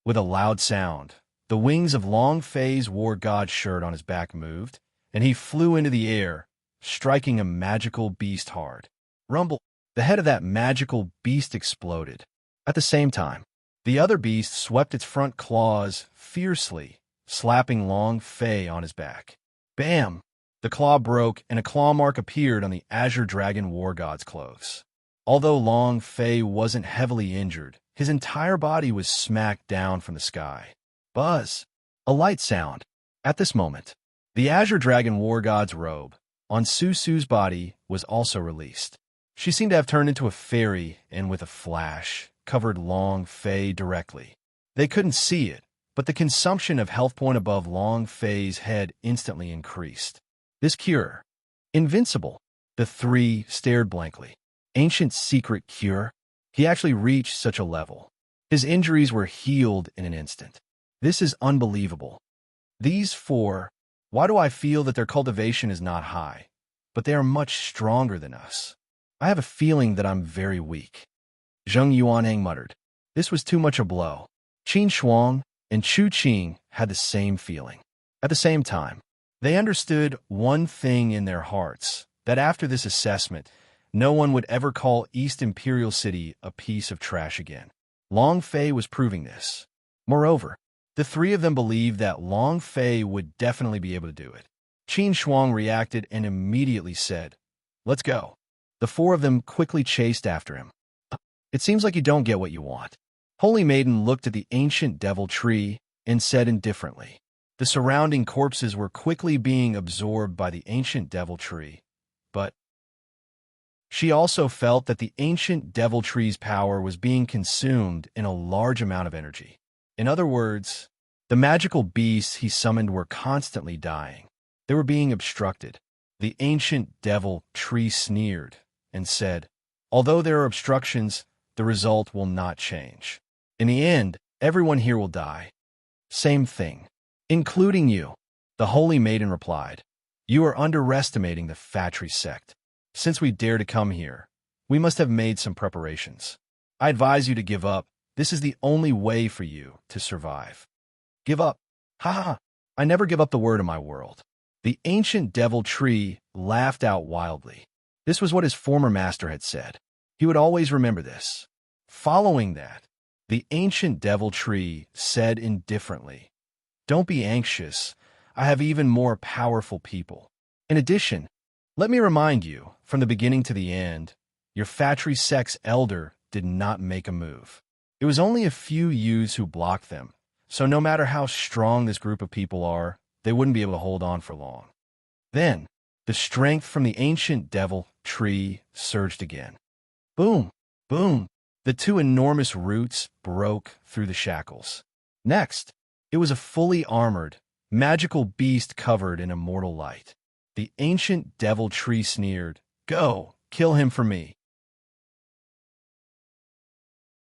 With a loud sound, the wings of Long Fei's war god shirt on his back moved, and he flew into the air, striking a magical beast hard. Rumble! The head of that magical beast exploded. At the same time, the other beast swept its front claws fiercely, slapping Long Fei on his back. Bam! The claw broke, and a claw mark appeared on the Azure Dragon War God's clothes. Although Long Fei wasn't heavily injured, his entire body was smacked down from the sky. Buzz! A light sound. At this moment, the Azure Dragon War God's robe on Susu's body was also released. She seemed to have turned into a fairy and with a flash covered Long Fei directly. They couldn't see it, but the consumption of health point above Long Fei's head instantly increased. This cure. Invincible. The 3 stared blankly. Ancient secret cure? He actually reached such a level. His injuries were healed in an instant. This is unbelievable. These 4, why do I feel that their cultivation is not high, but they are much stronger than us? I have a feeling that I'm very weak. Zheng Yuanhang muttered. This was too much a blow. Qin Shuang and Chu Qing had the same feeling. At the same time, they understood one thing in their hearts, that after this assessment, no one would ever call East Imperial City a piece of trash again. Long Fei was proving this. Moreover, the 3 of them believed that Long Fei would definitely be able to do it. Qin Shuang reacted and immediately said, Let's go. The 4 of them quickly chased after him. It seems like you don't get what you want. Holy Maiden looked at the ancient devil tree and said indifferently. The surrounding corpses were quickly being absorbed by the ancient devil tree, but she also felt that the ancient devil tree's power was being consumed in a large amount of energy. In other words, the magical beasts he summoned were constantly dying. They were being obstructed. The ancient devil tree sneered and said, Although there are obstructions, the result will not change. In the end, everyone here will die. Same thing. Including you. The Holy Maiden replied, You are underestimating the Fatri sect. Since we dare to come here, we must have made some preparations. I advise you to give up. This is the only way for you to survive. Give up. Ha ha. I never give up the word in my world. The ancient devil tree laughed out wildly. This was what his former master had said. He would always remember this. Following that, the ancient devil tree said indifferently, Don't be anxious. I have even more powerful people. In addition, let me remind you, from the beginning to the end, your Fatri sect's elder did not make a move. It was only a few youths who blocked them, so no matter how strong this group of people are, they wouldn't be able to hold on for long. Then, the strength from the ancient devil tree surged again. Boom! Boom! The two enormous roots broke through the shackles. Next, it was a fully armored, magical beast covered in immortal light. The ancient devil tree sneered, "Go, kill him for me."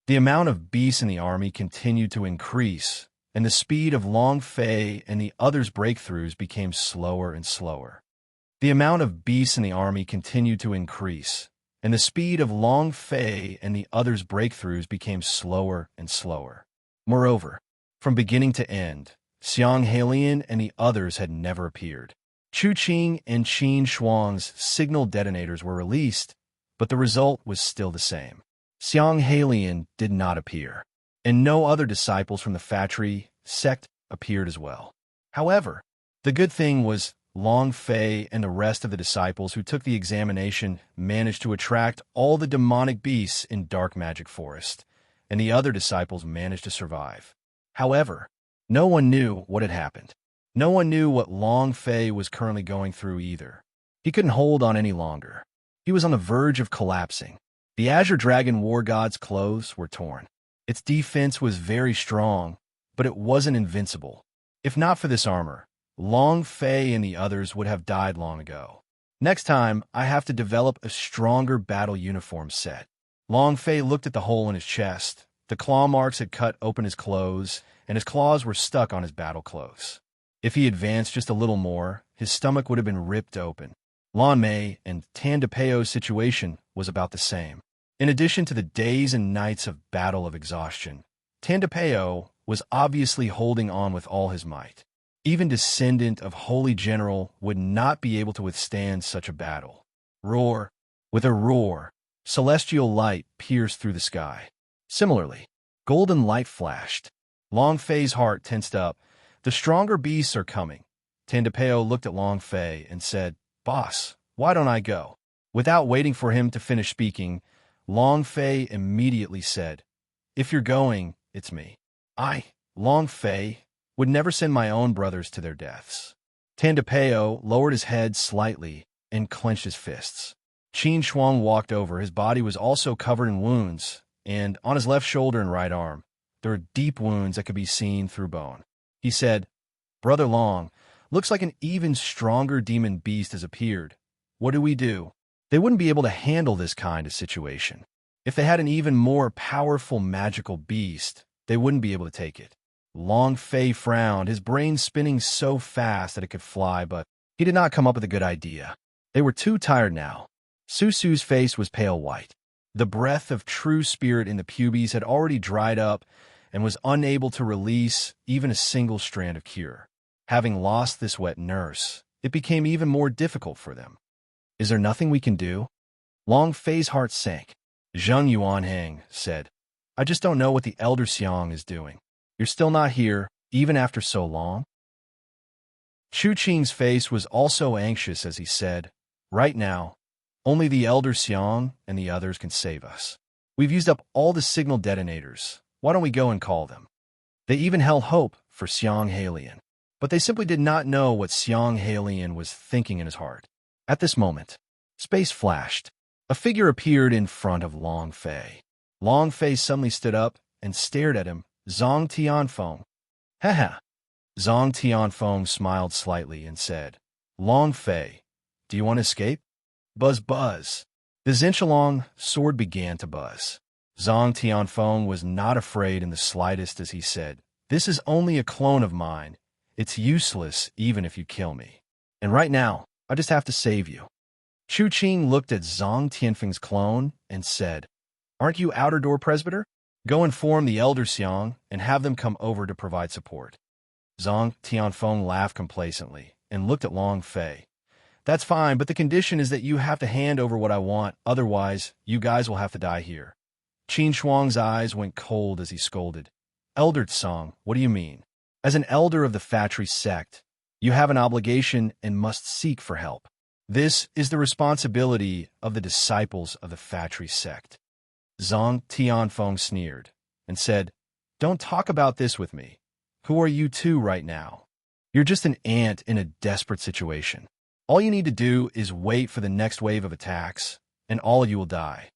The amount of beasts in the army continued to increase, and the speed of Long Fei and the others' breakthroughs became slower and slower. The amount of beasts in the army continued to increase, and the speed of Long Fei and the others' breakthroughs became slower and slower. Moreover, from beginning to end, Xiang Halian and the others had never appeared. Chu Qing and Qin Shuang's signal detonators were released, but the result was still the same. Xiang Halian did not appear, and no other disciples from the Fatri sect appeared as well. However, the good thing was Long Fei and the rest of the disciples who took the examination managed to attract all the demonic beasts in Dark Magic Forest, and the other disciples managed to survive. However, no one knew what had happened. No one knew what Long Fei was currently going through either. He couldn't hold on any longer. He was on the verge of collapsing. The Azure Dragon War God's clothes were torn. Its defense was very strong, but it wasn't invincible. If not for this armor, Long Fei and the others would have died long ago. Next time, I have to develop a stronger battle uniform set. Long Fei looked at the hole in his chest. The claw marks had cut open his clothes, and his claws were stuck on his battle clothes. If he advanced just a little more, his stomach would have been ripped open. Lan Mei and Tan DePeo's situation was about the same. In addition to the days and nights of battle of exhaustion, Tan DePeo was obviously holding on with all his might. Even descendant of Holy General would not be able to withstand such a battle. Roar! With a roar, celestial light pierced through the sky. Similarly, golden light flashed. Long Fei's heart tensed up. The stronger beasts are coming. Tan DePeo looked at Long Fei and said, "Boss, why don't I go?" Without waiting for him to finish speaking, Long Fei immediately said, "If you're going, it's me. I, Long Fei, would never send my own brothers to their deaths." Tan DePeo lowered his head slightly and clenched his fists. Qin Shuang walked over. His body was also covered in wounds, and on his left shoulder and right arm, there were deep wounds that could be seen through bone. He said, "Brother Long, looks like an even stronger demon beast has appeared. What do we do?" They wouldn't be able to handle this kind of situation. If they had an even more powerful magical beast, they wouldn't be able to take it. Long Fei frowned, his brain spinning so fast that it could fly, but he did not come up with a good idea. They were too tired now. Susu's face was pale white. The breath of true spirit in the pubes had already dried up and was unable to release even a single strand of cure. Having lost this wet nurse, it became even more difficult for them. "Is there nothing we can do?" Long Fei's heart sank. Zheng Yuanheng said, "I just don't know what the Elder Xiang is doing. You're still not here, even after so long?" Chu Qing's face was also anxious as he said, "Right now, only the Elder Xiang and the others can save us. We've used up all the signal detonators. Why don't we go and call them?" They even held hope for Xiang Halian, but they simply did not know what Xiang Halian was thinking in his heart. At this moment, space flashed. A figure appeared in front of Long Fei. Long Fei suddenly stood up and stared at him. Zhang Tianfeng. "Haha." Zhang Tianfeng smiled slightly and said, "Long Fei, do you want to escape?" Buzz buzz. The Xinchalong sword began to buzz. Zhang Tianfeng was not afraid in the slightest as he said, "This is only a clone of mine. It's useless even if you kill me. And right now, I just have to save you." Chu Qing looked at Zhang Tianfeng's clone and said, "Aren't you Outer Door Presbyter? Go inform the Elder Xiang and have them come over to provide support." Zhang Tianfeng laughed complacently and looked at Long Fei. "That's fine, but the condition is that you have to hand over what I want, otherwise you guys will have to die here." Qin Shuang's eyes went cold as he scolded, "Elder Tsang, what do you mean? As an elder of the Fatri sect, you have an obligation and must seek for help. This is the responsibility of the disciples of the Fatri sect." Zhang Tianfeng sneered, and said, "Don't talk about this with me. Who are you two right now? You're just an ant in a desperate situation. All you need to do is wait for the next wave of attacks, and all of you will die.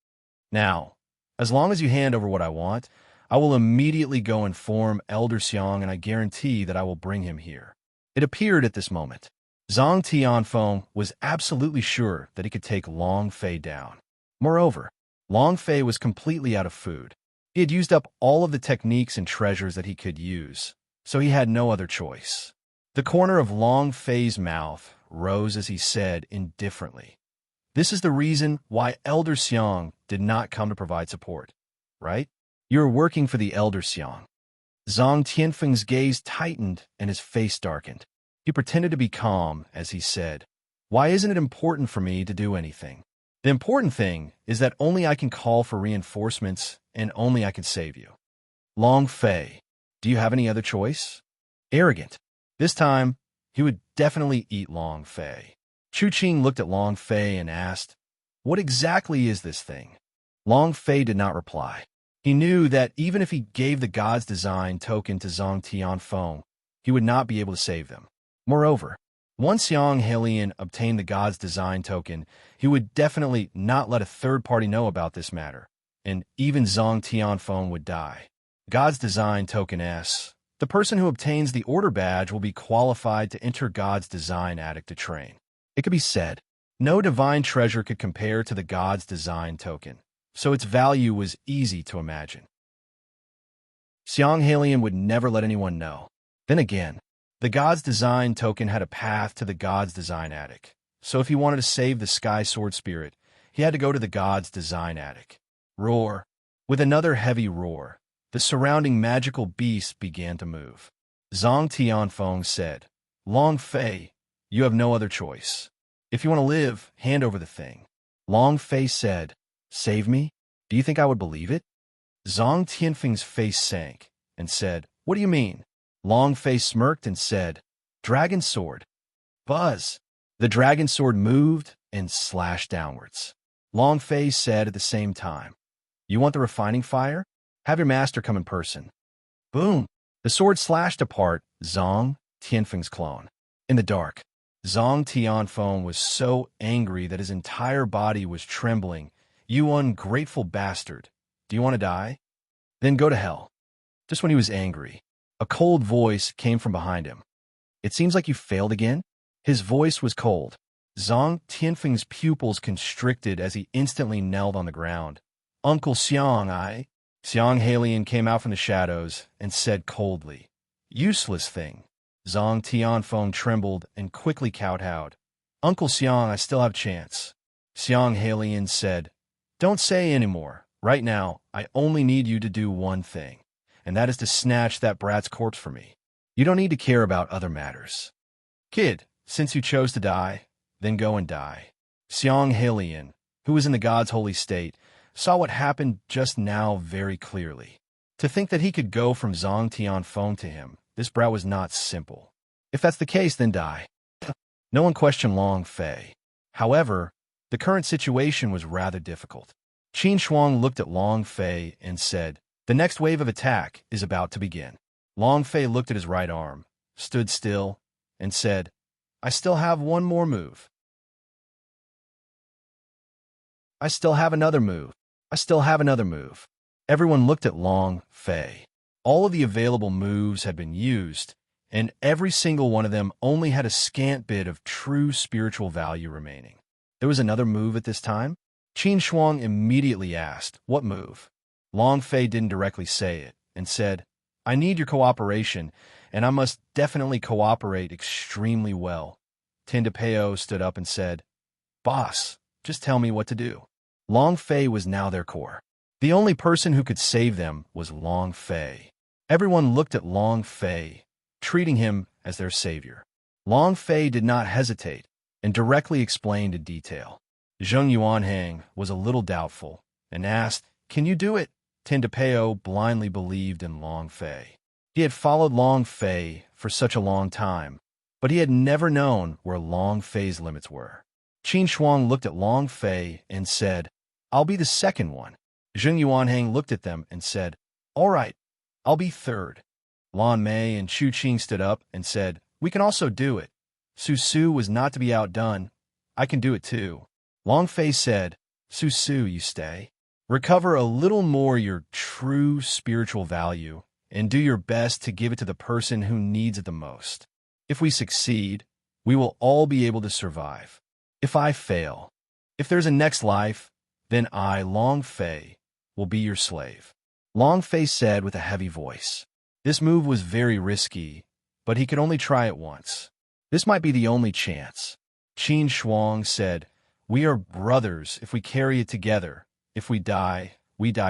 Now, as long as you hand over what I want, I will immediately go inform Elder Xiang, and I guarantee that I will bring him here." It appeared at this moment. Zhang Tianfeng was absolutely sure that he could take Long Fei down. Moreover, Long Fei was completely out of food. He had used up all of the techniques and treasures that he could use, so he had no other choice. The corner of Long Fei's mouth rose as he said indifferently, "This is the reason why Elder Xiang did not come to provide support, right? You're working for the Elder Xiang." Zhang Tianfeng's gaze tightened and his face darkened. He pretended to be calm as he said, "Why isn't it important for me to do anything? The important thing is that only I can call for reinforcements and only I can save you. Long Fei, do you have any other choice?" Arrogant. This time, he would definitely eat Long Fei. Chu Qing looked at Long Fei and asked, "What exactly is this thing?" Long Fei did not reply. He knew that even if he gave the God's Design token to Zhang Tianfeng, he would not be able to save them. Moreover, once Xiang Helian obtained the God's Design token, he would definitely not let a third party know about this matter, and even Zhang Tianfeng would die. God's Design token S. The person who obtains the Order Badge will be qualified to enter God's Design Attic to train. It could be said, no divine treasure could compare to the God's Design token, so its value was easy to imagine. Xiang Helian would never let anyone know. Then again, the God's Design token had a path to the God's Design Attic, so if he wanted to save the Sky Sword Spirit, he had to go to the God's Design Attic. Roar. With another heavy roar, the surrounding magical beasts began to move. Zhang Tianfeng said, "Long Fei, you have no other choice. If you want to live, hand over the thing." Long Fei said, "Save me? Do you think I would believe it?" Zhang Tianfeng's face sank and said, "What do you mean?" Long Fei smirked and said, "Dragon sword." Buzz! The dragon sword moved and slashed downwards. Long Fei said at the same time, "You want the refining fire? Have your master come in person." Boom! The sword slashed apart Zhang Tianfeng's clone. In the dark, Zhang Tianfeng was so angry that his entire body was trembling. "You ungrateful bastard! Do you want to die? Then go to hell." Just when he was angry, a cold voice came from behind him. "It seems like you failed again?" His voice was cold. Zhang Tianfeng's pupils constricted as he instantly knelt on the ground. "Uncle Xiang, Xiang Helian came out from the shadows and said coldly, "Useless thing." Zhang Tianfeng trembled and quickly kowtowed. "Uncle Xiang, I still have a chance." Xiang Helian said, "Don't say any more. Right now, I only need you to do one thing, and that is to snatch that brat's corpse for me. You don't need to care about other matters. Kid, since you chose to die, then go and die." Xiang Helian, who was in the God's holy state, saw what happened just now very clearly. To think that he could go from Zhang Tianfeng to him, this brat was not simple. If that's the case, then die. No one questioned Long Fei. However, the current situation was rather difficult. Qin Shuang looked at Long Fei and said, "The next wave of attack is about to begin." Long Fei looked at his right arm, stood still, and said, "I still have one more move. I still have another move. I still have another move." Everyone looked at Long Fei. All of the available moves had been used, and every single one of them only had a scant bit of true spiritual value remaining. There was another move at this time? Qin Shuang immediately asked, "What move?" Long Fei didn't directly say it, and said, "I need your cooperation, and I must definitely cooperate extremely well." Tindapeo stood up and said, "Boss, just tell me what to do." Long Fei was now their core. The only person who could save them was Long Fei. Everyone looked at Long Fei, treating him as their savior. Long Fei did not hesitate and directly explained in detail. Zheng Yuanhang was a little doubtful and asked, "Can you do it?" Tindapeo blindly believed in Long Fei. He had followed Long Fei for such a long time, but he had never known where Long Fei's limits were. Qin Shuang looked at Long Fei and said, "I'll be the second one." Zheng Yuanhang looked at them and said, All right, I'll be third. Lan Mei and Chu Qing stood up and said, we can also do it. Su Su was not to be outdone. I can do it too. Long Fei said, Su Su, you stay. Recover a little more your true spiritual value and do your best to give it to the person who needs it the most. If we succeed, we will all be able to survive. If I fail, if there's a next life, then I, Long Fei, will be your slave. Long Fei said with a heavy voice. This move was very risky, but he could only try it once. This might be the only chance. Qin Shuang said, we are brothers if we carry it together. If we die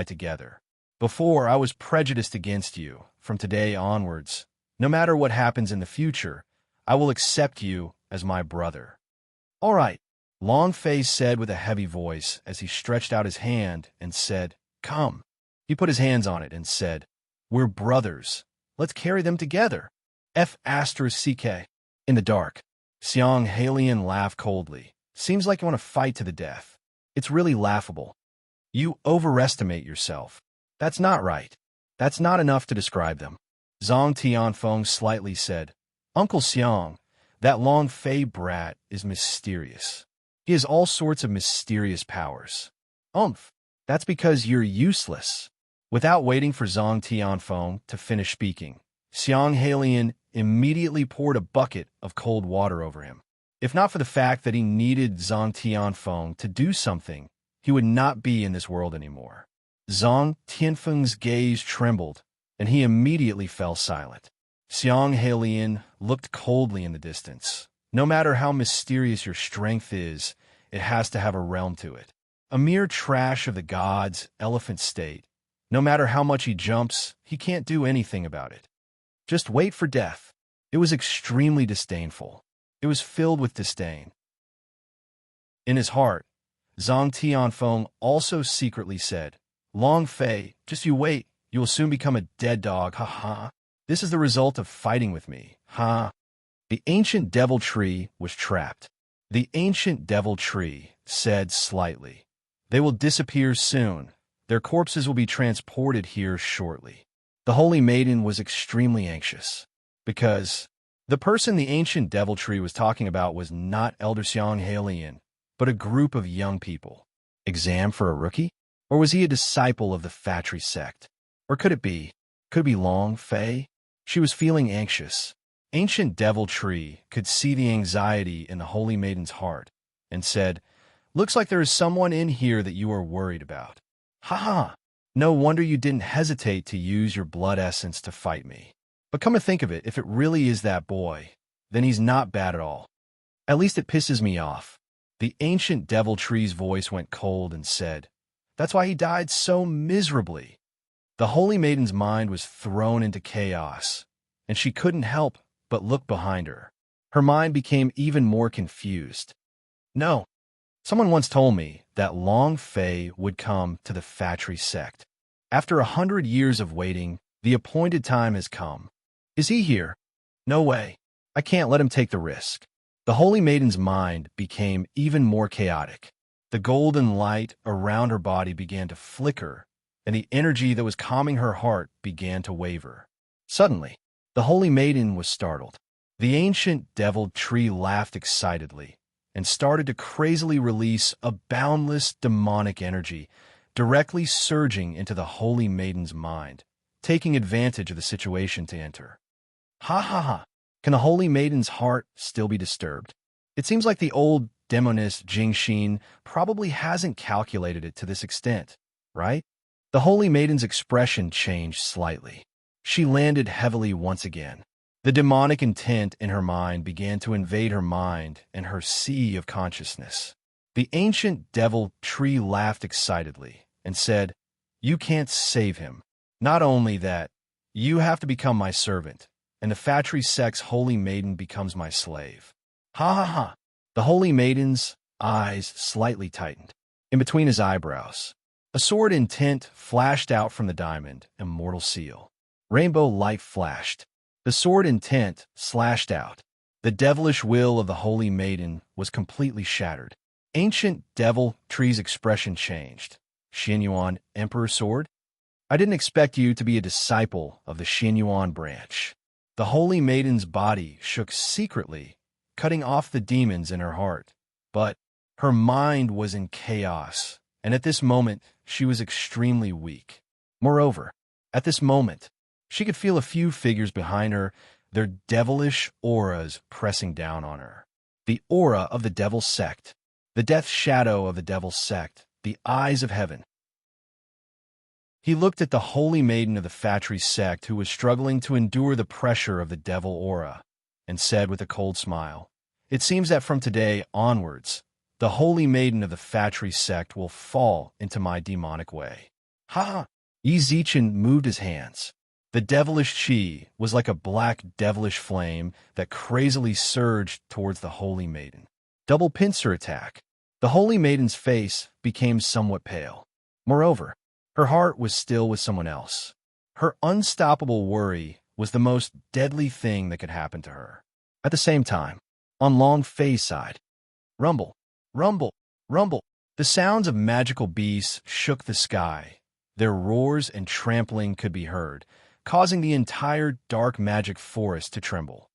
together. Before, I was prejudiced against you. From today onwards, no matter what happens in the future, I will accept you as my brother. All right, Long Fei said with a heavy voice as he stretched out his hand and said, come. He put his hands on it and said, we're brothers. Let's carry them together. F***CK. In the dark, Xiang Halian laughed coldly. Seems like you want to fight to the death. It's really laughable. You overestimate yourself. That's not right. That's not enough to describe them. Zhang Tianfeng slightly said, Uncle Xiang, that Long Fei brat is mysterious. He has all sorts of mysterious powers. That's because you're useless. Without waiting for Zhang Tianfeng to finish speaking, Xiang Halian immediately poured a bucket of cold water over him. If not for the fact that he needed Zhang Tianfeng to do something, he would not be in this world anymore. Zhang Tianfeng's gaze trembled, and he immediately fell silent. Xiang Halian looked coldly in the distance. No matter how mysterious your strength is, it has to have a realm to it. A mere trash of the gods, elephant state. No matter how much he jumps, he can't do anything about it. Just wait for death. It was extremely disdainful. It was filled with disdain. In his heart, Zhang Tianfeng also secretly said, Long Fei, just you wait, you will soon become a dead dog, ha. This is the result of fighting with me, ha. The ancient devil tree was trapped. The ancient devil tree said slightly, they will disappear soon. Their corpses will be transported here shortly. The holy maiden was extremely anxious, because the person the ancient devil tree was talking about was not Elder Xiang Halian, but a group of young people. Exam for a rookie? Or was he a disciple of the Fatry sect? Or could it be Long Fei? She was feeling anxious. Ancient devil tree could see the anxiety in the holy maiden's heart and said, looks like there is someone in here that you are worried about. Ha. No wonder you didn't hesitate to use your blood essence to fight me. But come to think of it, if it really is that boy, then he's not bad at all. At least it pisses me off. The ancient devil tree's voice went cold and said, that's why he died so miserably. The holy maiden's mind was thrown into chaos, and she couldn't help but look behind her. Her mind became even more confused. No. Someone once told me that Long Fei would come to the Fatry sect. After 100 years of waiting, the appointed time has come. Is he here? No way. I can't let him take the risk. The holy maiden's mind became even more chaotic. The golden light around her body began to flicker, and the energy that was calming her heart began to waver. Suddenly, the holy maiden was startled. The ancient devil tree laughed excitedly and started to crazily release a boundless demonic energy directly surging into the holy maiden's mind, taking advantage of the situation to enter. Ha. Can the holy maiden's heart still be disturbed? It seems like the old demoness Jingxin probably hasn't calculated it to this extent, right? The holy maiden's expression changed slightly. She landed heavily once again. The demonic intent in her mind began to invade her mind and her sea of consciousness. The ancient devil tree laughed excitedly and said, you can't save him. Not only that, you have to become my servant, and the Fatry sect's holy maiden becomes my slave. Ha. The holy maiden's eyes slightly tightened. In between his eyebrows, a sword intent flashed out from the diamond, immortal seal. Rainbow light flashed. The sword intent slashed out. The devilish will of the holy maiden was completely shattered. Ancient devil tree's expression changed. Xinyuan Emperor sword? I didn't expect you to be a disciple of the Xinyuan branch. The holy maiden's body shook secretly, cutting off the demons in her heart. But her mind was in chaos, and at this moment she was extremely weak. Moreover, at this moment, she could feel a few figures behind her, their devilish auras pressing down on her. The aura of the devil's sect, the death shadow of the devil's sect, the eyes of heaven. He looked at the holy maiden of the Fatri sect who was struggling to endure the pressure of the devil aura, and said with a cold smile, "It seems that from today onwards, the holy maiden of the Fatri sect will fall into my demonic way." Ha! Yi Zichen moved his hands. The devilish chi was like a black devilish flame that crazily surged towards the holy maiden. Double pincer attack. The holy maiden's face became somewhat pale. Moreover, her heart was still with someone else. Her unstoppable worry was the most deadly thing that could happen to her. At the same time, on Long Fei's side, rumble, rumble, rumble. The sounds of magical beasts shook the sky. Their roars and trampling could be heard, causing the entire dark magic forest to tremble.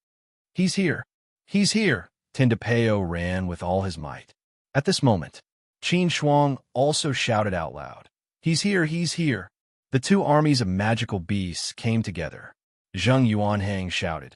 "He's here! He's here!" Tindapeo ran with all his might. At this moment, Qin Shuang also shouted out loud, "He's here! He's here!" The two armies of magical beasts came together. Zheng Yuanhang shouted,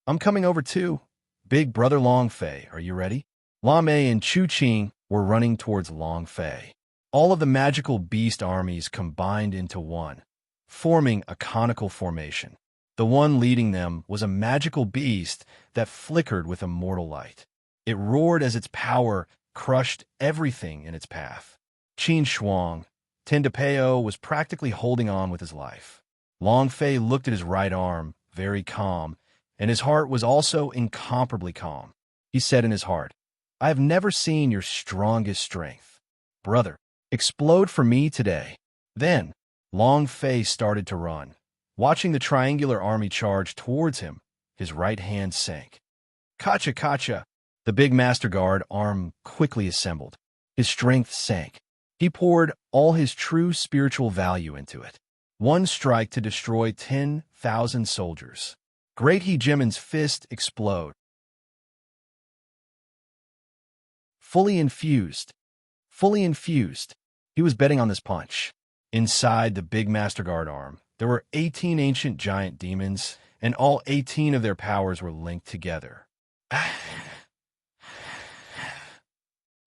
"I'm coming over too. Big brother Long Fei, are you ready?" Lame and Chu Qing were running towards Long Fei. All of the magical beast armies combined into one, forming a conical formation. The one leading them was a magical beast that flickered with immortal light. It roared as its power crushed everything in its path. Qin Shuang, Tindapeo, was practically holding on with his life. Long Fei looked at his right arm, very calm, and his heart was also incomparably calm. He said in his heart, "I have never seen your strongest strength. Brother, explode for me today." Then, Long Fei started to run. Watching the triangular army charge towards him, his right hand sank. "Kacha, kacha!" The big Master Guard arm quickly assembled. His strength sank. He poured all his true spiritual value into it. One strike to destroy 10,000 soldiers. Great Hegemon's fist explode. Fully infused. Fully infused. He was betting on this punch. Inside the big Master Guard arm, there were 18 ancient giant demons, and all 18 of their powers were linked together.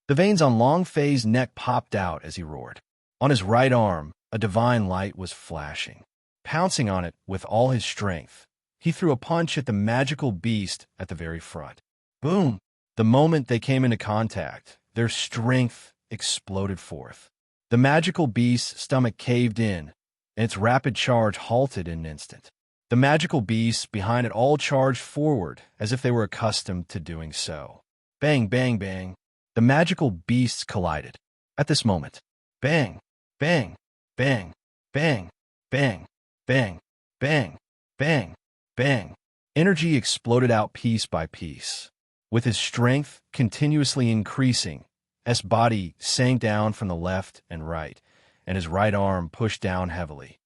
The veins on Long Fei's neck popped out as he roared. On his right arm, a divine light was flashing. Pouncing on it with all his strength, he threw a punch at the magical beast at the very front. Boom! The moment they came into contact, their strength exploded forth. The magical beast's stomach caved in, and its rapid charge halted in an instant. The magical beasts behind it all charged forward as if they were accustomed to doing so. Bang, bang, bang. The magical beasts collided. At this moment, bang, bang, bang, bang, bang, bang, bang, bang, bang. Energy exploded out piece by piece. With his strength continuously increasing, S' body sank down from the left and right, and his right arm pushed down heavily.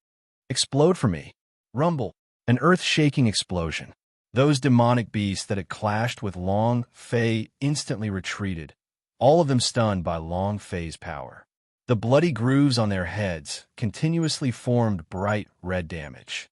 Explode for me. Rumble. An earth-shaking explosion. Those demonic beasts that had clashed with Long Fei instantly retreated, all of them stunned by Long Fei's power. The bloody grooves on their heads continuously formed bright red damage.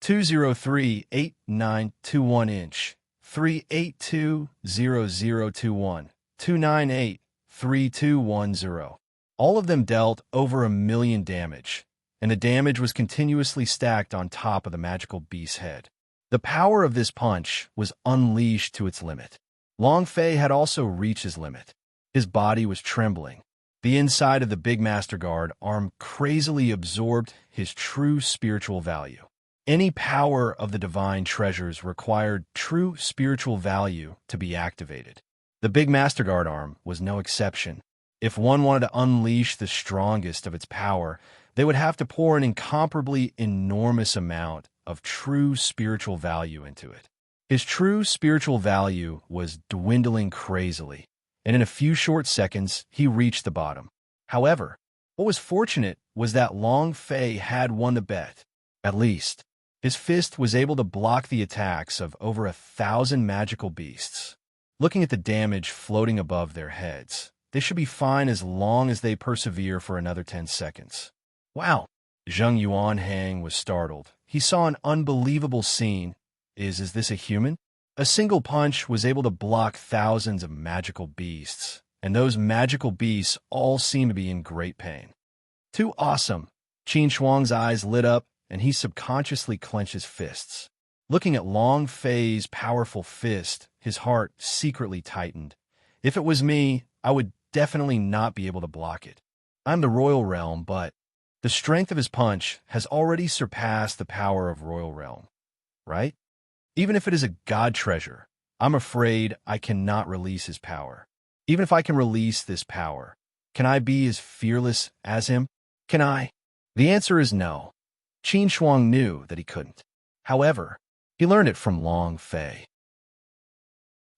203-8921 inch, 382-0021, 298-3210. All of them dealt over 1,000,000 damage, and the damage was continuously stacked on top of the magical beast's head. The power of this punch was unleashed to its limit. Long Fei had also reached his limit. His body was trembling. The inside of the big Master Guard arm crazily absorbed his true spiritual value. Any power of the divine treasures required true spiritual value to be activated. The big Master Guard arm was no exception. If one wanted to unleash the strongest of its power, they would have to pour an incomparably enormous amount of true spiritual value into it. His true spiritual value was dwindling crazily, and in a few short seconds, he reached the bottom. However, What was fortunate was that Long Fei had won the bet. At least, his fist was able to block the attacks of over 1,000 magical beasts. Looking at the damage floating above their heads, they should be fine as long as they persevere for another 10 seconds. Wow! Zheng Yuanhang was startled. He saw an unbelievable scene. Is this a human? A single punch was able to block thousands of magical beasts, and those magical beasts all seemed to be in great pain. Too awesome! Qin Shuang's eyes lit up, and he subconsciously clenched his fists. Looking at Long Fei's powerful fist, his heart secretly tightened. If it was me, I would definitely not be able to block it. I'm the royal realm, but the strength of his punch has already surpassed the power of royal realm, right? Even if it is a god treasure, I'm afraid I cannot release his power. Even if I can release this power, can I be as fearless as him? Can I? The answer is no. Qin Shuang knew that he couldn't. However, he learned it from Long Fei.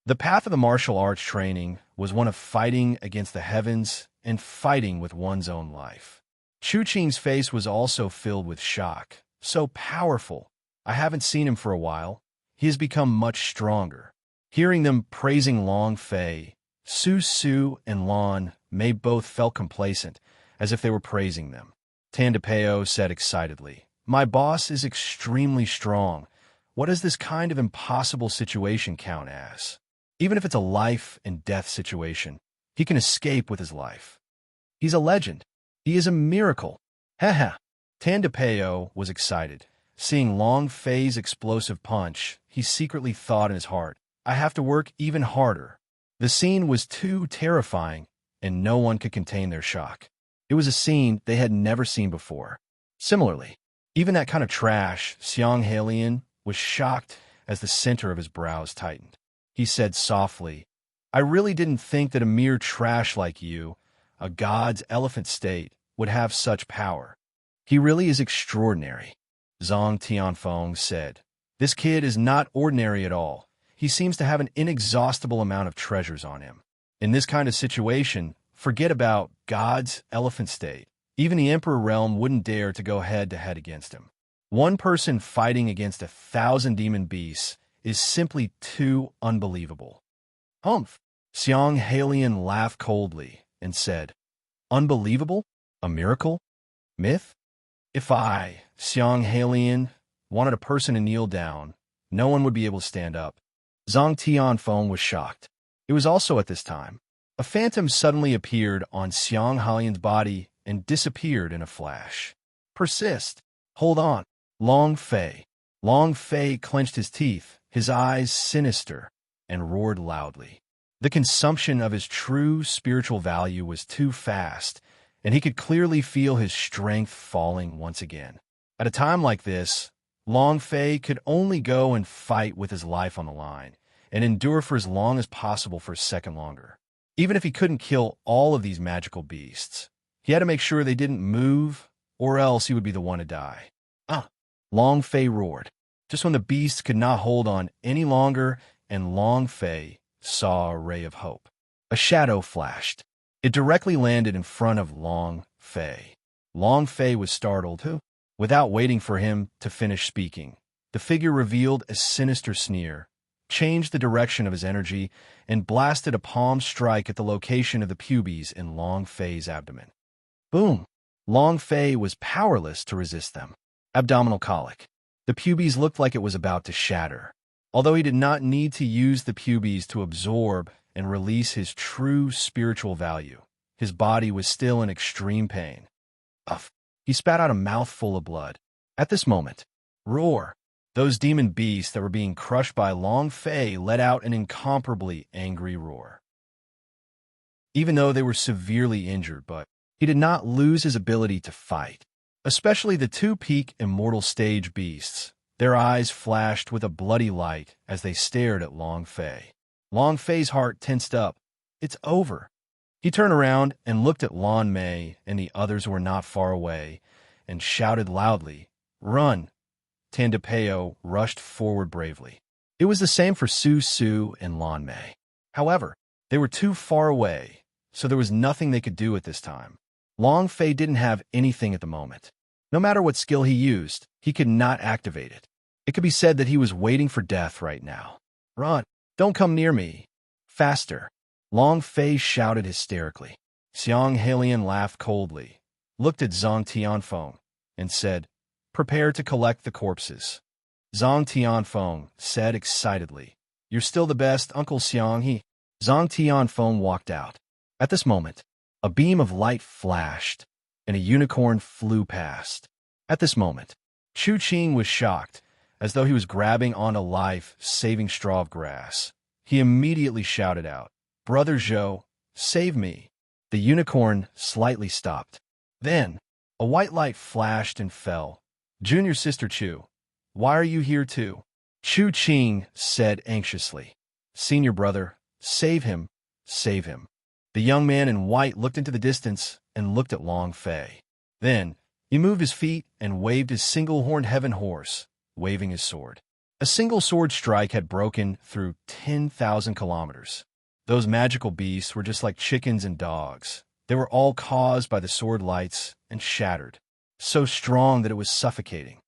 The path of the martial arts training was one of fighting against the heavens and fighting with one's own life. Chu Qing's face was also filled with shock. So powerful. I haven't seen him for a while. He has become much stronger. Hearing them praising Long Fei, Su Su and Lan Mei both felt complacent, as if they were praising them. Tandapeo said excitedly, "My boss is extremely strong. What does this kind of impossible situation count as? Even if it's a life and death situation, he can escape with his life. He's a legend. He is a miracle." Haha. Tandapeo was excited. Seeing Long Fei's explosive punch, he secretly thought in his heart, "I have to work even harder." The scene was too terrifying, and no one could contain their shock. It was a scene they had never seen before. Similarly, even that kind of trash, Xiang Halian, was shocked as the center of his brows tightened. He said softly, "I really didn't think that a mere trash like you, a god's elephant state, would have such power. He really is extraordinary." Zhang Tianfeng said, "This kid is not ordinary at all. He seems to have an inexhaustible amount of treasures on him. In this kind of situation, forget about God's elephant state. Even the Emperor realm wouldn't dare to go head-to-head against him. One person fighting against 1,000 demon beasts is simply too unbelievable." Humph! Xiang Halian laughed coldly and said, "Unbelievable? A miracle? Myth? If I, Xiang Halian, wanted a person to kneel down, no one would be able to stand up." Zhang Tianfeng was shocked. It was also at this time. A phantom suddenly appeared on Xiang Halian's body and disappeared in a flash. "Persist. Hold on." Long Fei. Long Fei clenched his teeth, his eyes sinister, and roared loudly. The consumption of his true spiritual value was too fast, and he could clearly feel his strength falling once again. At a time like this, Long Fei could only go and fight with his life on the line, and endure for as long as possible for a second longer. Even if he couldn't kill all of these magical beasts, he had to make sure they didn't move, or else he would be the one to die. "Ah!" Long Fei roared, just when the beasts could not hold on any longer, and Long Fei saw a ray of hope. A shadow flashed. It directly landed in front of Long Fei. Long Fei was startled, too. Without waiting for him to finish speaking, the figure revealed a sinister sneer, changed the direction of his energy, and blasted a palm strike at the location of the pubes in Long Fei's abdomen. Boom! Long Fei was powerless to resist them. Abdominal colic. The pubes looked like it was about to shatter. Although he did not need to use the pubes to absorb and release his true spiritual value, his body was still in extreme pain. Uff! He spat out a mouthful of blood. At this moment, roar! Those demon beasts that were being crushed by Long Fei let out an incomparably angry roar. Even though they were severely injured, but he did not lose his ability to fight. Especially the two peak immortal stage beasts. Their eyes flashed with a bloody light as they stared at Long Fei. Long Fei's heart tensed up. It's over. He turned around and looked at Lan Mei and the others who were not far away, and shouted loudly, "Run!" Tandapeo rushed forward bravely. It was the same for Su Su and Lan Mei. However, they were too far away, so there was nothing they could do at this time. Long Fei didn't have anything at the moment. No matter what skill he used, he could not activate it. It could be said that he was waiting for death right now. Run! Don't come near me! Faster! Long Fei shouted hysterically. Xiang Helian laughed coldly, looked at Zhang Tianfeng, and said, "Prepare to collect the corpses." Zhang Tianfeng said excitedly, "You're still the best, Uncle Xiang He." Zhang Tianfeng walked out. At this moment, a beam of light flashed, and a unicorn flew past. At this moment, Chu Qing was shocked, as though he was grabbing on a life-saving straw of grass. He immediately shouted out, "Brother Zhou, save me." The unicorn slightly stopped. Then, a white light flashed and fell. "Junior sister Chu, why are you here too?" Chu Qing said anxiously. "Senior brother, save him, save him." The young man in white looked into the distance and looked at Long Fei. Then, he moved his feet and waved his single-horned heaven horse, waving his sword. A single sword strike had broken through 10,000 kilometers. Those magical beasts were just like chickens and dogs. They were all caused by the sword lights and shattered, so strong that it was suffocating.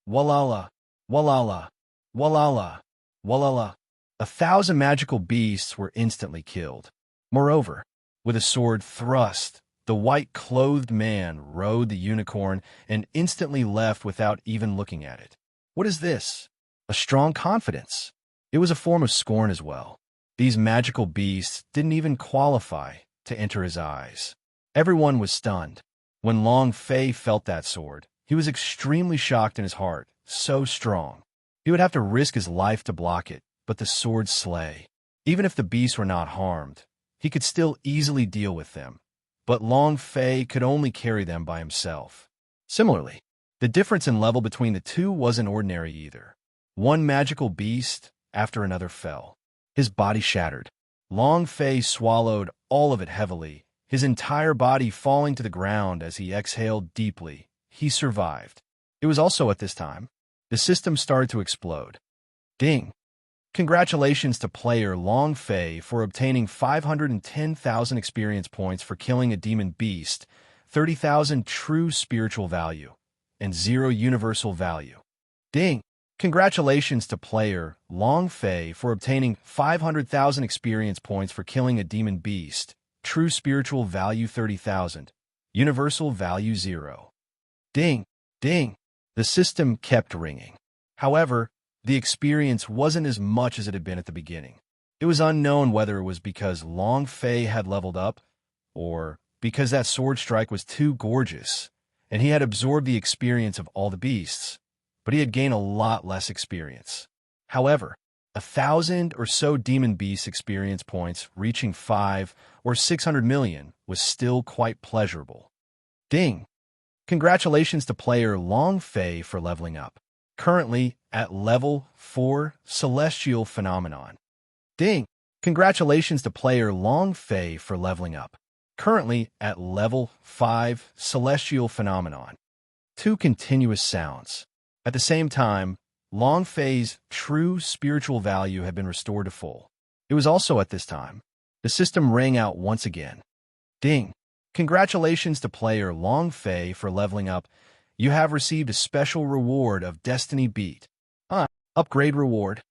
Walala, walala, walala, walala. 1,000 magical beasts were instantly killed. Moreover, with a sword thrust, the white-clothed man rode the unicorn and instantly left without even looking at it. What is this? A strong confidence. It was a form of scorn as well. These magical beasts didn't even qualify to enter his eyes. Everyone was stunned. When Long Fei felt that sword, he was extremely shocked in his heart, so strong. He would have to risk his life to block it, but the sword slay. Even if the beasts were not harmed, he could still easily deal with them. But Long Fei could only carry them by himself. Similarly, the difference in level between the two wasn't ordinary either. One magical beast after another fell. His body shattered. Long Fei swallowed all of it heavily, his entire body falling to the ground as he exhaled deeply. He survived. It was also at this time the system started to explode. Ding! Congratulations to player Long Fei for obtaining 510,000 experience points for killing a demon beast, 30,000 true spiritual value, and 0 universal value. Ding! Congratulations to player Long Fei for obtaining 500,000 experience points for killing a demon beast, true spiritual value 30,000, universal value 0. Ding! Ding! The system kept ringing. However, the experience wasn't as much as it had been at the beginning. It was unknown whether it was because Long Fei had leveled up, or because that sword strike was too gorgeous, and he had absorbed the experience of all the beasts, but he had gained a lot less experience. However, 1,000 or so demon beast experience points reaching 5 or 600 million was still quite pleasurable. Ding! Congratulations to player Long Fei for leveling up. Currently at level 4 Celestial Phenomenon. Ding! Congratulations to player Long Fei for leveling up. Currently at level 5 Celestial Phenomenon. 2 continuous sounds. At the same time, Long Fei's true spiritual value had been restored to full. It was also at this time the system rang out once again. Ding! Congratulations to player Long Fei for leveling up. You have received a special reward of Destiny Beat. Upgrade reward.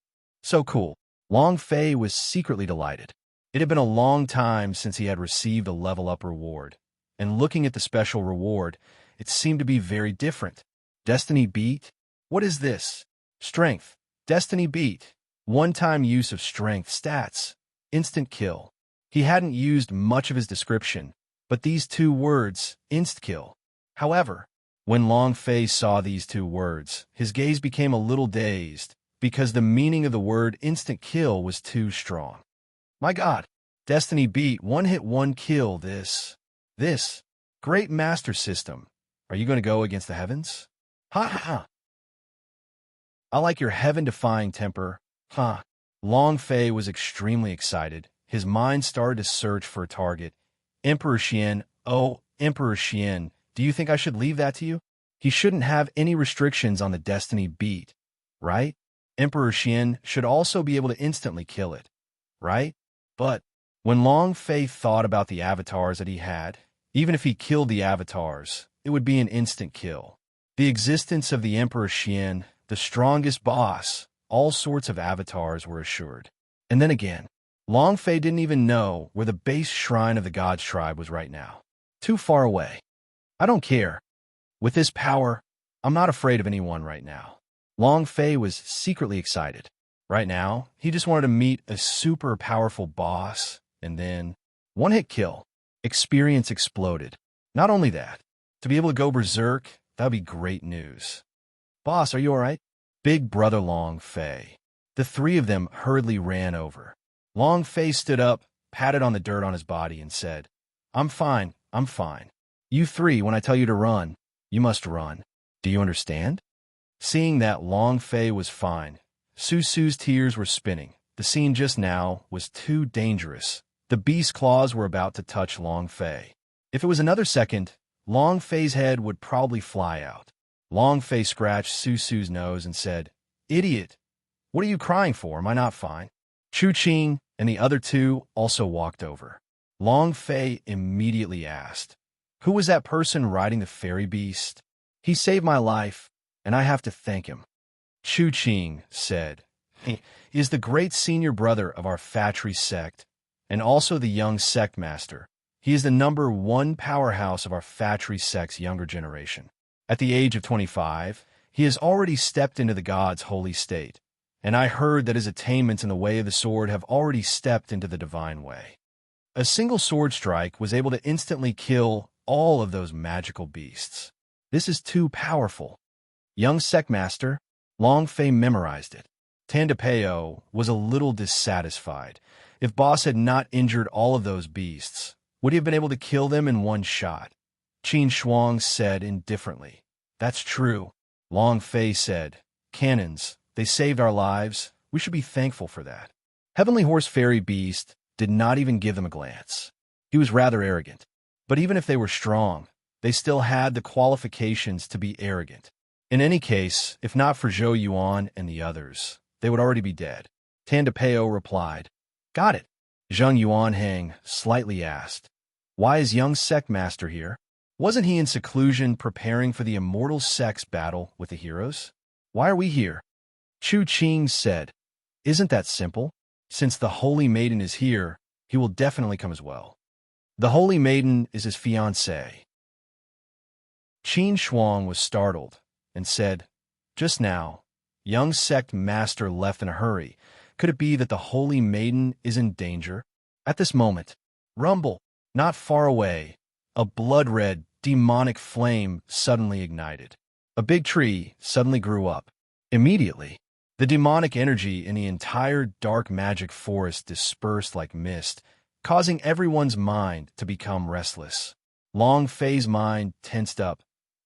So cool. Long Fei was secretly delighted. It had been a long time since he had received a level up reward, and looking at the special reward, it seemed to be very different. Destiny Beat? What is this? Strength. Destiny Beat. One-time use of strength stats. Instant kill. He hadn't used much of his description, but these 2 words, inst-kill. However, when Long Fei saw these 2 words, his gaze became a little dazed, because the meaning of the word instant kill was too strong. My God! Destiny Beat, 1-hit 1-kill, this. Great master system. Are you going to go against the heavens? Ha ha ha! I like your heaven-defying temper. Ha! Long Fei was extremely excited. His mind started to search for a target. Emperor Xian, oh, Emperor Xian, do you think I should leave that to you? He shouldn't have any restrictions on the Destiny Beat, right? Emperor Xian should also be able to instantly kill it, right? But When Long Fei thought about the avatars that he had, even if he killed the avatars, it would be an instant kill. The existence of the Emperor Xian, the strongest boss, all sorts of avatars were assured. And then again, Long Fei didn't even know where the base shrine of the God's tribe was right now. Too far away. I don't care. With this power, I'm not afraid of anyone right now. Long Fei was secretly excited. Right now, he just wanted to meet a super powerful boss, and then one-hit kill. Experience exploded. Not only that, to be able to go berserk, that would be great news. Boss, are you all right? Big brother Long Fei. The three of them hurriedly ran over. Long Fei stood up, patted on the dirt on his body, and said, I'm fine, I'm fine. You three, when I tell you to run, you must run. Do you understand? Seeing that Long Fei was fine, Susu's tears were spinning. The scene just now was too dangerous. The beast's claws were about to touch Long Fei. If it was another second, Long Fei's head would probably fly out. Long Fei scratched Susu's nose and said, Idiot! What are you crying for? Am I not fine? Chu Qing and the other two also walked over. Long Fei immediately asked, Who was that person riding the fairy beast? He saved my life, and I have to thank him. Chu Qing said, He is the great senior brother of our factory sect, and also the young sect master. He is the #1 powerhouse of our factory sect's younger generation. At the age of 25, he has already stepped into the God's holy state, and I heard that his attainments in the way of the sword have already stepped into the divine way. A single sword strike was able to instantly kill all of those magical beasts. This is too powerful. Young sect master, Long Fei memorized it. Tandapeo was a little dissatisfied. If Boss had not injured all of those beasts, would he have been able to kill them in one shot? Qin Shuang said indifferently. That's true. Long Fei said, Cannons, they saved our lives. We should be thankful for that. Heavenly Horse Fairy Beast did not even give them a glance. He was rather arrogant. But even if they were strong, they still had the qualifications to be arrogant. In any case, if not for Zhou Yuan and the others, they would already be dead. Tandapeo replied, Got it. Zheng Yuanhang slightly asked, Why is young sect master here? Wasn't he in seclusion preparing for the immortal sect's battle with the heroes? Why are we here? Chu Qing said, Isn't that simple? Since the Holy Maiden is here, he will definitely come as well. The Holy Maiden is his fiancée. Qin Shuang was startled and said, Just now, young sect master left in a hurry. Could it be that the Holy Maiden is in danger? At this moment, rumble, not far away, a blood-red, demonic flame suddenly ignited. A big tree suddenly grew up. Immediately, the demonic energy in the entire dark magic forest dispersed like mist, causing everyone's mind to become restless. Long Fei's mind tensed up.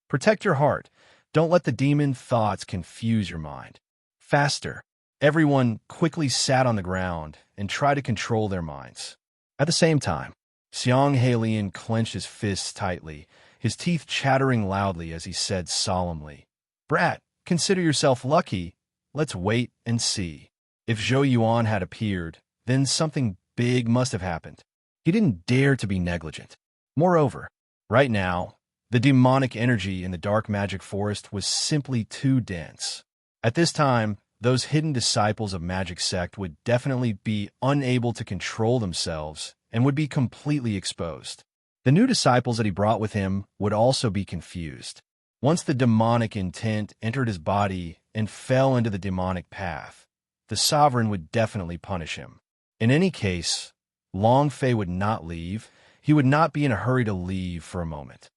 Protect your heart. Don't let the demon thoughts confuse your mind. Faster. Everyone quickly sat on the ground and tried to control their minds. At the same time, Xiang Heilian clenched his fists tightly, his teeth chattering loudly as he said solemnly, Brat, consider yourself lucky. Let's wait and see. If Zhou Yuan had appeared, then something big must have happened. He didn't dare to be negligent. Moreover, right now, the demonic energy in the dark magic forest was simply too dense. At this time, those hidden disciples of magic sect would definitely be unable to control themselves and would be completely exposed. The new disciples that he brought with him would also be confused. Once the demonic intent entered his body and fell into the demonic path, the sovereign would definitely punish him. In any case, Long Fei would not leave. He would not be in a hurry to leave for a moment.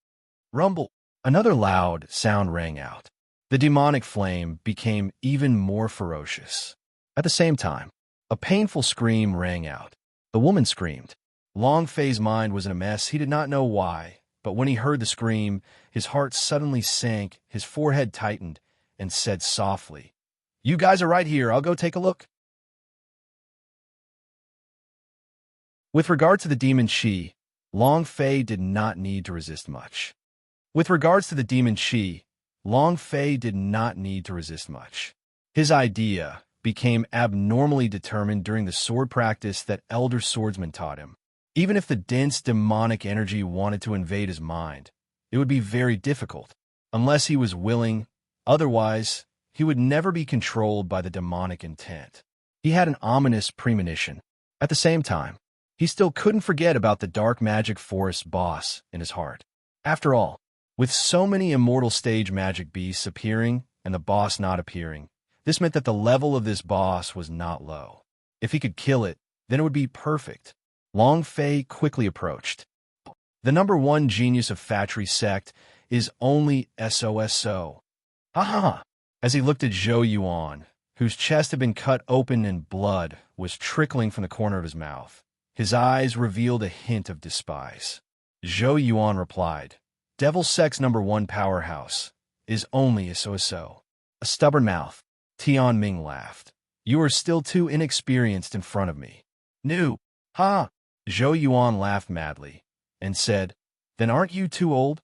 Rumble! Another loud sound rang out. The demonic flame became even more ferocious. At the same time, a painful scream rang out. The woman screamed. Long Fei's mind was in a mess. He did not know why, but when he heard the scream, his heart suddenly sank, his forehead tightened, and said softly, You guys are right here. I'll go take a look. With regard to the demon Shi, Long Fei did not need to resist much. His idea became abnormally determined during the sword practice that elder swordsmen taught him. Even if the dense demonic energy wanted to invade his mind, it would be very difficult, unless he was willing. Otherwise, he would never be controlled by the demonic intent. He had an ominous premonition. At the same time, he still couldn't forget about the dark magic forest boss in his heart. After all, with so many immortal stage magic beasts appearing and the boss not appearing, this meant that the level of this boss was not low. If he could kill it, then it would be perfect. Long Fei quickly approached. The #1 genius of Fatry sect is only SOSO. Ha ha ha. As he looked at Zhou Yuan, whose chest had been cut open and blood was trickling from the corner of his mouth, his eyes revealed a hint of despise. Zhou Yuan replied, Devil Sect's #1 powerhouse is only SOSO. A stubborn mouth. Tian Ming laughed. You are still too inexperienced in front of me. New. Ha! Zhou Yuan laughed madly and said, Then aren't you too old?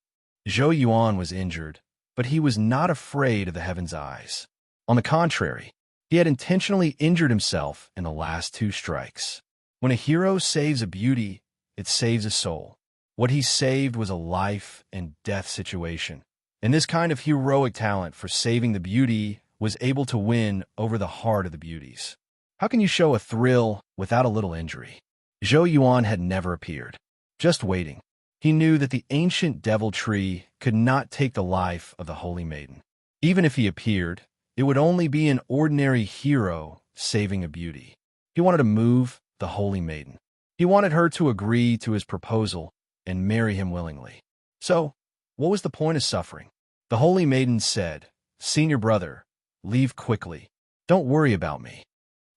Zhou Yuan was injured, but he was not afraid of the Heaven's eyes. On the contrary, he had intentionally injured himself in the last 2 strikes. When a hero saves a beauty, it saves a soul. What he saved was a life and death situation. And this kind of heroic talent for saving the beauty was able to win over the heart of the beauties. How can you show a thrill without a little injury? Zhou Yuan had never appeared, just waiting. He knew that the ancient devil tree could not take the life of the holy maiden. Even if he appeared, it would only be an ordinary hero saving a beauty. He wanted to move the holy maiden. He wanted her to agree to his proposal and marry him willingly. So, what was the point of suffering? The holy maiden said, Senior brother, leave quickly. Don't worry about me.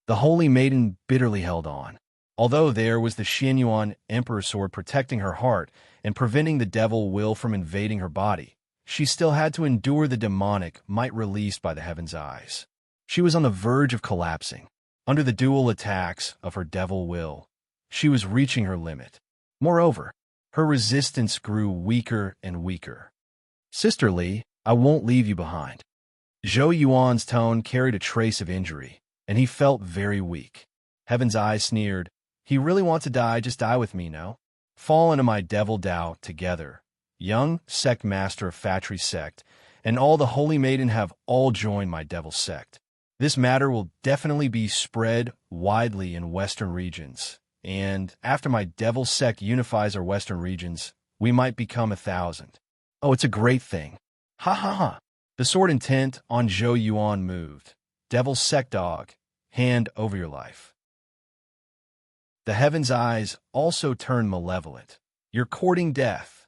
The holy maiden bitterly held on. Although there was the Xianyuan Emperor sword protecting her heart and preventing the devil will from invading her body, she still had to endure the demonic might released by the Heaven's eyes. She was on the verge of collapsing. Under the dual attacks of her devil will, she was reaching her limit. Moreover, her resistance grew weaker and weaker. Sisterly, I won't leave you behind. Zhou Yuan's tone carried a trace of injury, and he felt very weak. Heaven's eyes sneered, He really wants to die, just die with me, no? Fall into my devil Tao together. Young sect master of Fatry sect, and all the holy maiden have all joined my devil sect. This matter will definitely be spread widely in western regions, and after my devil sect unifies our western regions, we might become 1,000. Oh, it's a great thing. Ha ha ha. The sword intent on Zhou Yuan moved. Devil sect dog, hand over your life. The Heaven's eyes also turned malevolent. You're courting death.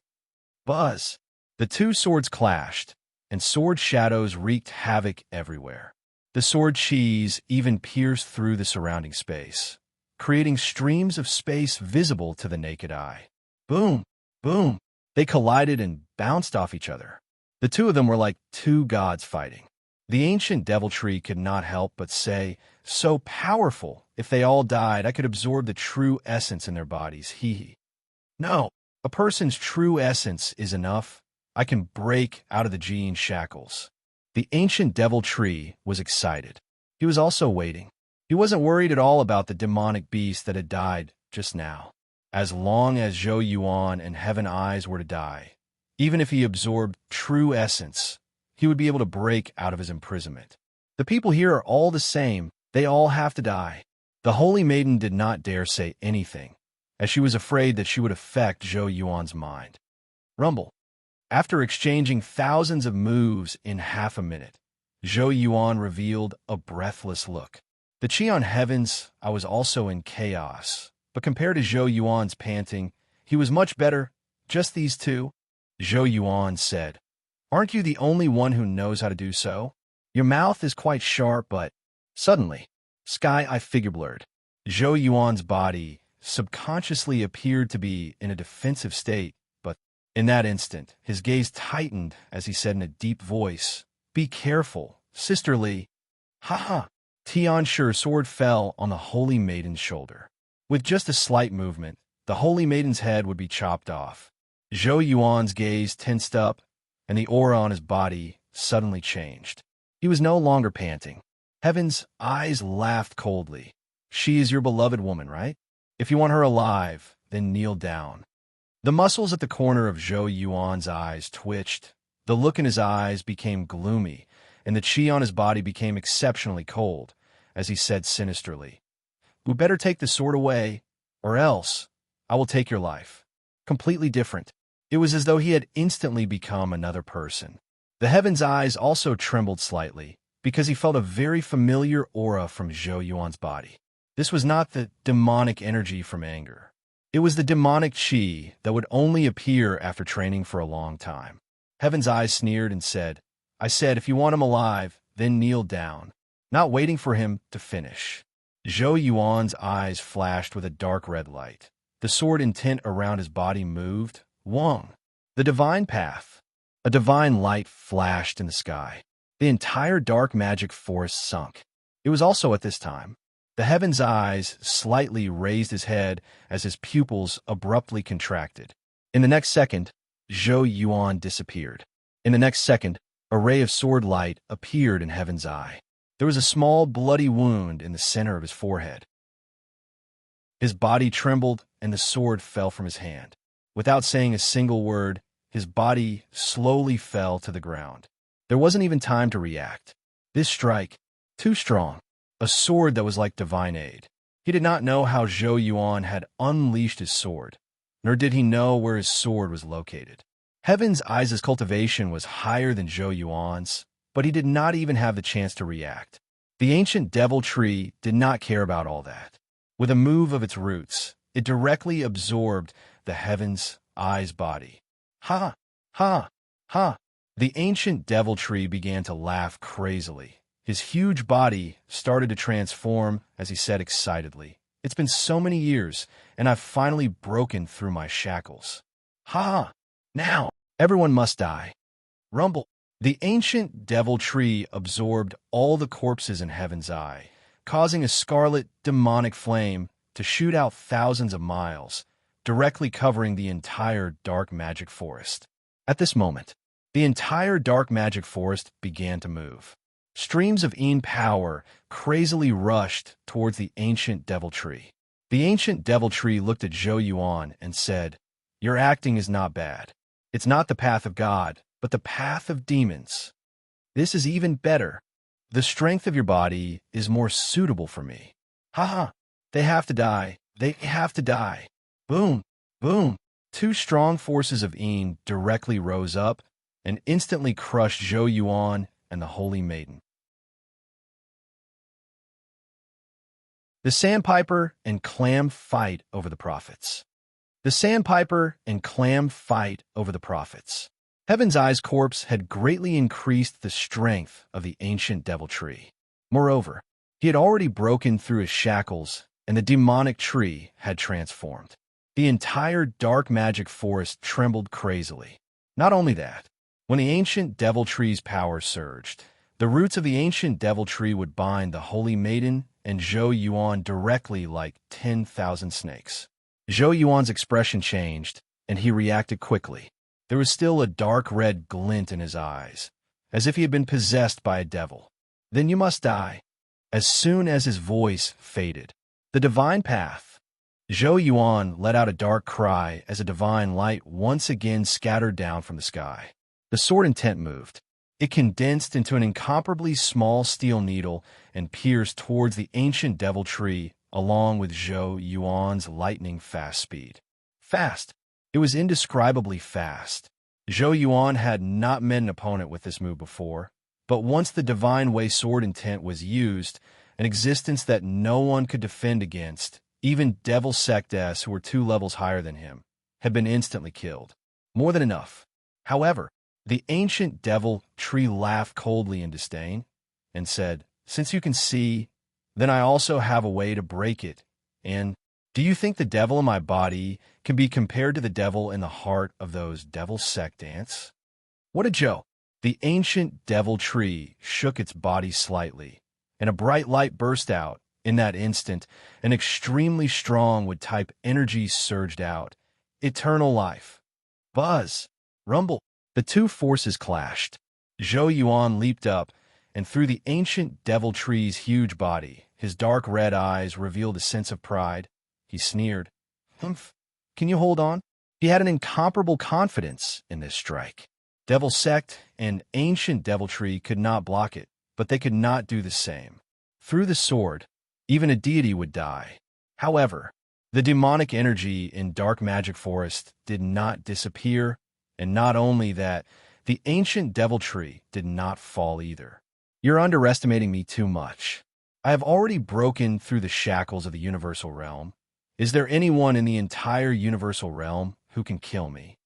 Buzz. The 2 swords clashed, and sword shadows wreaked havoc everywhere. The sword cheese even pierced through the surrounding space, creating streams of space visible to the naked eye. Boom, boom. They collided and bounced off each other. The 2 of them were like 2 gods fighting. The ancient devil tree could not help but say, so powerful, if they all died, I could absorb the true essence in their bodies. Hee. No, a person's true essence is enough. I can break out of the gene shackles. The ancient devil tree was excited. He was also waiting. He wasn't worried at all about the demonic beast that had died just now. As long as Zhou Yuan and Heaven Eyes were to die, even if he absorbed true essence, he would be able to break out of his imprisonment. The people here are all the same. They all have to die. The holy maiden did not dare say anything, as she was afraid that she would affect Zhou Yuan's mind. Rumble. After exchanging thousands of moves in half a minute, Zhou Yuan revealed a breathless look. The Qian heavens, I was also in chaos, but compared to Zhou Yuan's panting, he was much better. Just these 2? Zhou Yuan said, Aren't you the only one who knows how to do so? Your mouth is quite sharp, but... Suddenly, Sky Eye figure blurred. Zhou Yuan's body subconsciously appeared to be in a defensive state, but in that instant, his gaze tightened as he said in a deep voice, Be careful, sisterly. Ha ha. Tian Shi's sword fell on the holy maiden's shoulder. With just a slight movement, the holy maiden's head would be chopped off. Zhou Yuan's gaze tensed up, and the aura on his body suddenly changed. He was no longer panting. Heaven's eyes laughed coldly. She is your beloved woman, right? If you want her alive, then kneel down. The muscles at the corner of Zhou Yuan's eyes twitched. The look in his eyes became gloomy, and the qi on his body became exceptionally cold, as he said sinisterly, "We better take the sword away, or else I will take your life." Completely different. It was as though he had instantly become another person. The Heaven's eyes also trembled slightly, because he felt a very familiar aura from Zhou Yuan's body. This was not the demonic energy from anger. It was the demonic qi that would only appear after training for a long time. Heaven's eyes sneered and said, "I said, if you want him alive, then kneel down," not waiting for him to finish. Zhou Yuan's eyes flashed with a dark red light. The sword intent around his body moved. Wong. The divine path. A divine light flashed in the sky. The entire dark magic forest sunk. It was also at this time. The Heaven's eyes slightly raised his head as his pupils abruptly contracted. In the next second, Zhou Yuan disappeared. In the next second, a ray of sword light appeared in Heaven's eye. There was a small bloody wound in the center of his forehead. His body trembled and the sword fell from his hand. Without saying a single word, his body slowly fell to the ground. There wasn't even time to react. This strike, too strong. A sword that was like divine aid. He did not know how Zhou Yuan had unleashed his sword, nor did he know where his sword was located. Heaven's eyes' cultivation was higher than Zhou Yuan's, but he did not even have the chance to react. The ancient devil tree did not care about all that. With a move of its roots, it directly absorbed the Heaven's eyes' body. Ha! Ha! Ha! The ancient devil tree began to laugh crazily. His huge body started to transform as he said excitedly, "It's been so many years, and I've finally broken through my shackles. Ha! Now, everyone must die." Rumble. The ancient devil tree absorbed all the corpses in Heaven's eye, causing a scarlet demonic flame to shoot out thousands of miles, directly covering the entire dark magic forest. At this moment, the entire dark magic forest began to move. Streams of Yin power crazily rushed towards the ancient devil tree. The ancient devil tree looked at Zhou Yuan and said, "Your acting is not bad. It's not the path of God, but the path of demons. This is even better. The strength of your body is more suitable for me." Ha ha! They have to die. They have to die. Boom! Boom! Two strong forces of Yin directly rose up and instantly crushed Zhou Yuan and the Holy Maiden. The Sandpiper and Clam Fight Over the Prophets. The Sandpiper and Clam Fight Over the Prophets. Heaven's Eye's corpse had greatly increased the strength of the ancient devil tree. Moreover, he had already broken through his shackles, and the demonic tree had transformed. The entire dark magic forest trembled crazily. Not only that, when the ancient devil tree's power surged, the roots of the ancient devil tree would bind the Holy Maiden and Zhou Yuan directly like 10,000 snakes. Zhou Yuan's expression changed, and he reacted quickly. There was still a dark red glint in his eyes, as if he had been possessed by a devil. "Then you must die." As soon as his voice faded, the divine path. Zhou Yuan let out a dark cry as a divine light once again scattered down from the sky. The sword intent moved. It condensed into an incomparably small steel needle and pierced towards the ancient devil tree along with Zhou Yuan's lightning-fast speed. Fast. It was indescribably fast. Zhou Yuan had not met an opponent with this move before, but once the divine way sword intent was used, an existence that no one could defend against, even devil sectas who were 2 levels higher than him, had been instantly killed. More than enough. However, the ancient devil tree laughed coldly in disdain and said, "Since you can see, then I also have a way to break it. And do you think the devil in my body can be compared to the devil in the heart of those devil sect ants?" What a joke! The ancient devil tree shook its body slightly, and a bright light burst out. In that instant, an extremely strong wood-type energy surged out. Eternal life. Buzz. Rumble. The two forces clashed. Zhou Yuan leaped up, and through the ancient devil tree's huge body, his dark red eyes revealed a sense of pride. He sneered. Humph, can you hold on? He had an incomparable confidence in this strike. Devil Sect and ancient devil tree could not block it, but they could not do the same. Through the sword, even a deity would die. However, the demonic energy in dark magic forest did not disappear, and not only that, the ancient devil tree did not fall either. You're underestimating me too much. I have already broken through the shackles of the universal realm. Is there anyone in the entire universal realm who can kill me?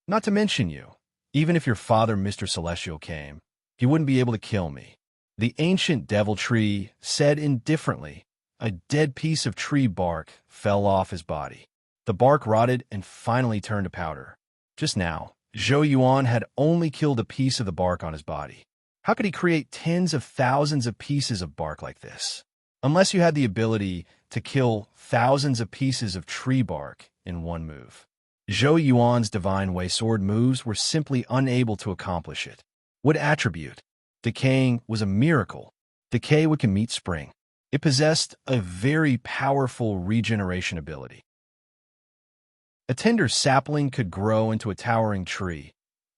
Not to mention you. Even if your father, Mr. Celestial, came, he wouldn't be able to kill me. The ancient devil tree said indifferently. A dead piece of tree bark fell off his body. The bark rotted and finally turned to powder. Just now, Zhou Yuan had only killed a piece of the bark on his body. How could he create tens of thousands of pieces of bark like this? Unless you had the ability to kill thousands of pieces of tree bark in one move. Zhou Yuan's Divine Way sword moves were simply unable to accomplish it. What attribute? Decaying was a miracle. Decay would can meet spring. It possessed a very powerful regeneration ability. A tender sapling could grow into a towering tree,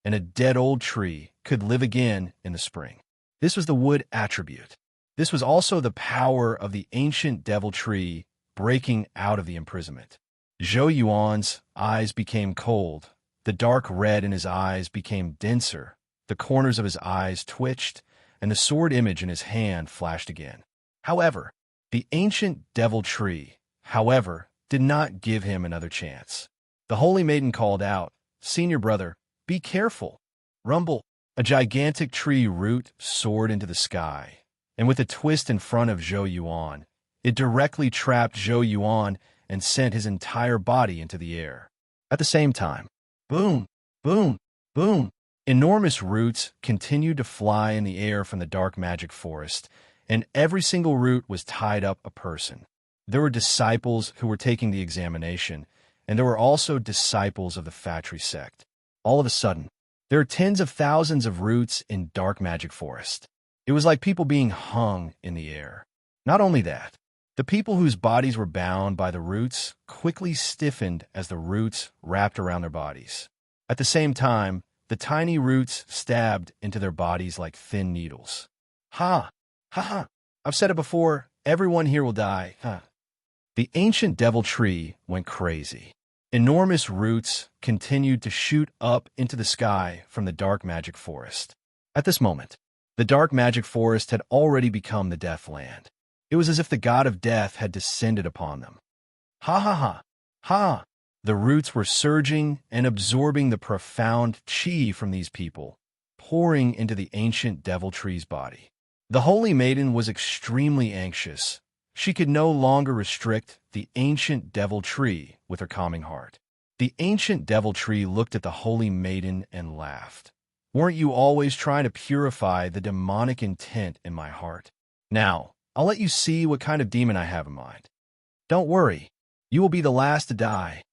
and a dead old tree could live again in the spring. This was the wood attribute. This was also the power of the ancient devil tree breaking out of the imprisonment. Zhou Yuan's eyes became cold. The dark red in his eyes became denser. The corners of his eyes twitched, and the sword image in his hand flashed again. However, the ancient devil tree, did not give him another chance. The holy maiden called out, "Senior brother, be careful." Rumble. A gigantic tree root soared into the sky, and with a twist in front of Zhou Yuan, it directly trapped Zhou Yuan and sent his entire body into the air. At the same time, boom, boom, boom, enormous roots continued to fly in the air from the dark magic forest, and every single root was tied up a person. There were disciples who were taking the examination, and there were also disciples of the Fatri sect. All of a sudden, there are tens of thousands of roots in dark magic forest. It was like people being hung in the air. Not only that, the people whose bodies were bound by the roots quickly stiffened as the roots wrapped around their bodies. At the same time, the tiny roots stabbed into their bodies like thin needles. Ha! Ha ha! I've said it before, everyone here will die. Ha! The ancient devil tree went crazy. Enormous roots continued to shoot up into the sky from the dark magic forest. At this moment, the dark magic forest had already become the death land. It was as if the god of death had descended upon them. Ha ha ha! Ha! The roots were surging and absorbing the profound chi from these people, pouring into the ancient devil tree's body. The holy maiden was extremely anxious. She could no longer restrict the ancient devil tree with her calming heart. The ancient devil tree looked at the holy maiden and laughed. Weren't you always trying to purify the demonic intent in my heart? Now, I'll let you see what kind of demon I have in mind. Don't worry, you will be the last to die.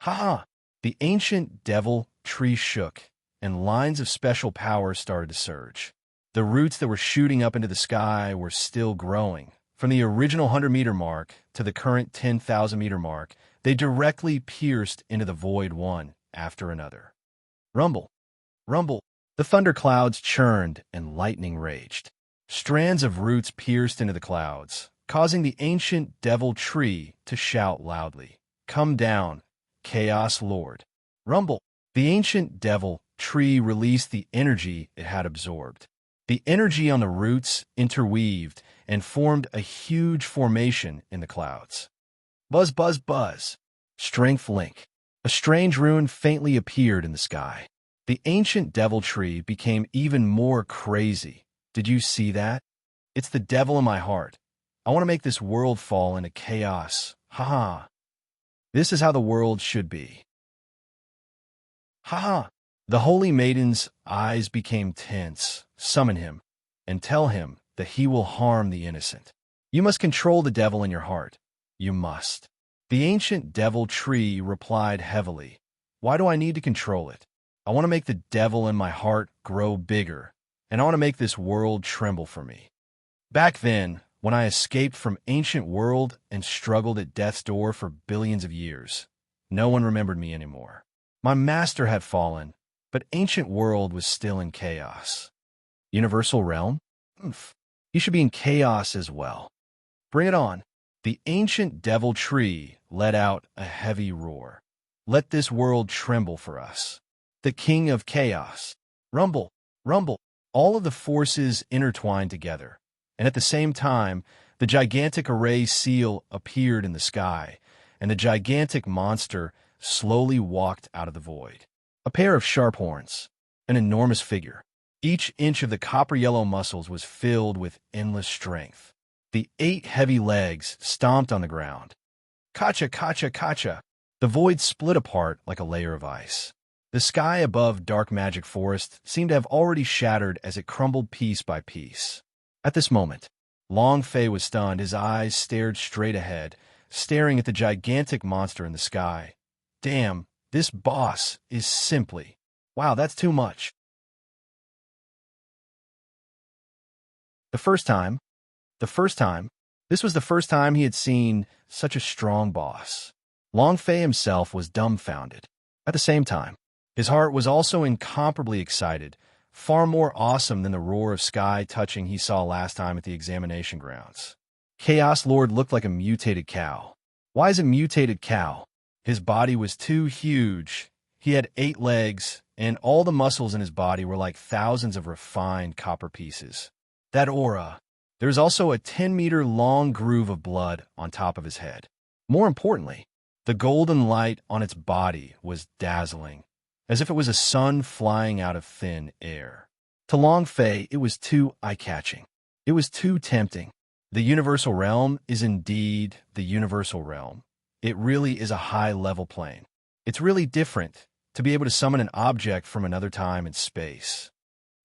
Ha ha! The ancient devil tree shook, and lines of special power started to surge. The roots that were shooting up into the sky were still growing. From the original 100-meter mark to the current 10,000-meter mark, they directly pierced into the void one after another. Rumble, rumble. The thunderclouds churned and lightning raged. Strands of roots pierced into the clouds, causing the ancient devil tree to shout loudly, "Come down, Chaos Lord." Rumble. The ancient devil tree released the energy it had absorbed. The energy on the roots interweaved and formed a huge formation in the clouds. Buzz, buzz, buzz. Strength link. A strange rune faintly appeared in the sky. The ancient devil tree became even more crazy. Did you see that? It's the devil in my heart. I want to make this world fall into chaos. Ha ha. This is how the world should be. Ha ha. The holy maiden's eyes became tense. Summon him and tell him that he will harm the innocent. You must control the devil in your heart. You must. The ancient devil tree replied heavily, "Why do I need to control it? I want to make the devil in my heart grow bigger. and I want to make this world tremble for me. Back then, when I escaped from ancient world and struggled at death's door for billions of years, no one remembered me anymore. My master had fallen, but ancient world was still in chaos. Universal realm? Oof. You should be in chaos as well. Bring it on. The ancient devil tree let out a heavy roar. Let this world tremble for us. The king of chaos. Rumble, rumble. All of the forces intertwined together, and at the same time, the gigantic array seal appeared in the sky, and the gigantic monster slowly walked out of the void. A pair of sharp horns, an enormous figure. Each inch of the copper-yellow muscles was filled with endless strength. The 8 heavy legs stomped on the ground. Kacha, kacha, kacha. The void split apart like a layer of ice. The sky above Dark Magic Forest seemed to have already shattered as it crumbled piece by piece. At this moment, Long Fei was stunned. His eyes stared straight ahead, staring at the gigantic monster in the sky. Damn, this boss is simply... Wow, that's too much. This was the first time he had seen such a strong boss. Long Fei himself was dumbfounded. At the same time, his heart was also incomparably excited, far more awesome than the roar of sky touching he saw last time at the examination grounds. Chaos Lord looked like a mutated cow. Why is it mutated cow? His body was too huge. He had 8 legs, and all the muscles in his body were like thousands of refined copper pieces. That aura. There was also a 10-meter-long groove of blood on top of his head. More importantly, the golden light on its body was dazzling, as if it was a sun flying out of thin air. To Long Fei, it was too eye-catching. It was too tempting. The universal realm is indeed the universal realm. It really is a high-level plane. It's really different to be able to summon an object from another time and space.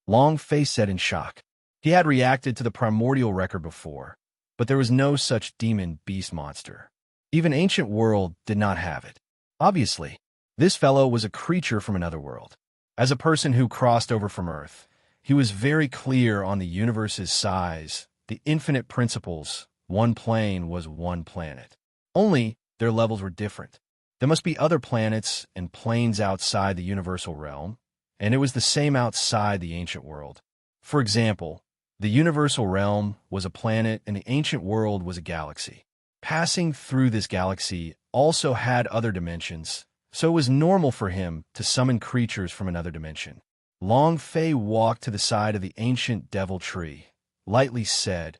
Long Fei said in shock. He had reacted to the primordial record before, but there was no such demon beast monster. Even ancient world did not have it. Obviously, this fellow was a creature from another world. As a person who crossed over from Earth, he was very clear on the universe's size, the infinite principles. One plane was one planet. Only their levels were different. There must be other planets and planes outside the universal realm, and it was the same outside the ancient world. For example, the universal realm was a planet and the ancient world was a galaxy. Passing through this galaxy also had other dimensions, so it was normal for him to summon creatures from another dimension. Long Fei walked to the side of the ancient devil tree, lightly said,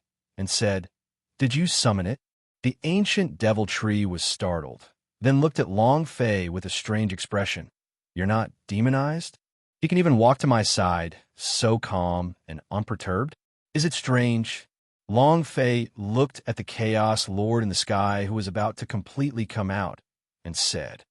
"Did you summon it?" The ancient devil tree was startled, then looked at Long Fei with a strange expression. "You're not demonized?" He can even walk to my side, so calm and unperturbed. Is it strange? Long Fei looked at the Chaos Lord in the sky who was about to completely come out and said,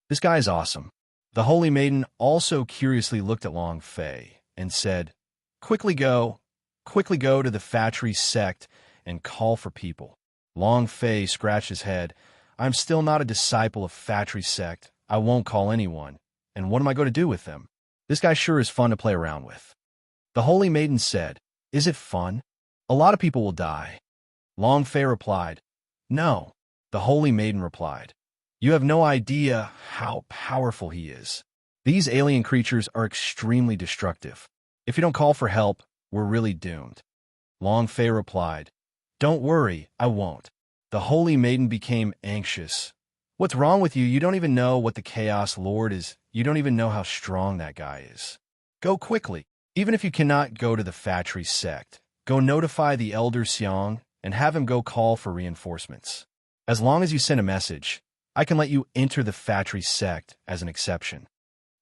"This guy is awesome." The Holy Maiden also curiously looked at Long Fei and said, quickly go to the Fatry sect and call for people." Long Fei scratched his head. "I'm still not a disciple of Fatry sect. I won't call anyone. And what am I going to do with them? This guy sure is fun to play around with." The Holy Maiden said, "Is it fun? A lot of people will die." Long Fei replied, "No." The Holy Maiden replied, "You have no idea how powerful he is. These alien creatures are extremely destructive. If you don't call for help, we're really doomed." Long Fei replied, "Don't worry, I won't." The Holy Maiden became anxious. "What's wrong with you? You don't even know what the Chaos Lord is. You don't even know how strong that guy is. Go quickly. Even if you cannot go to the Fatry sect, go notify the Elder Xiong and have him go call for reinforcements. As long as you send a message, I can let you enter the Fatry sect as an exception.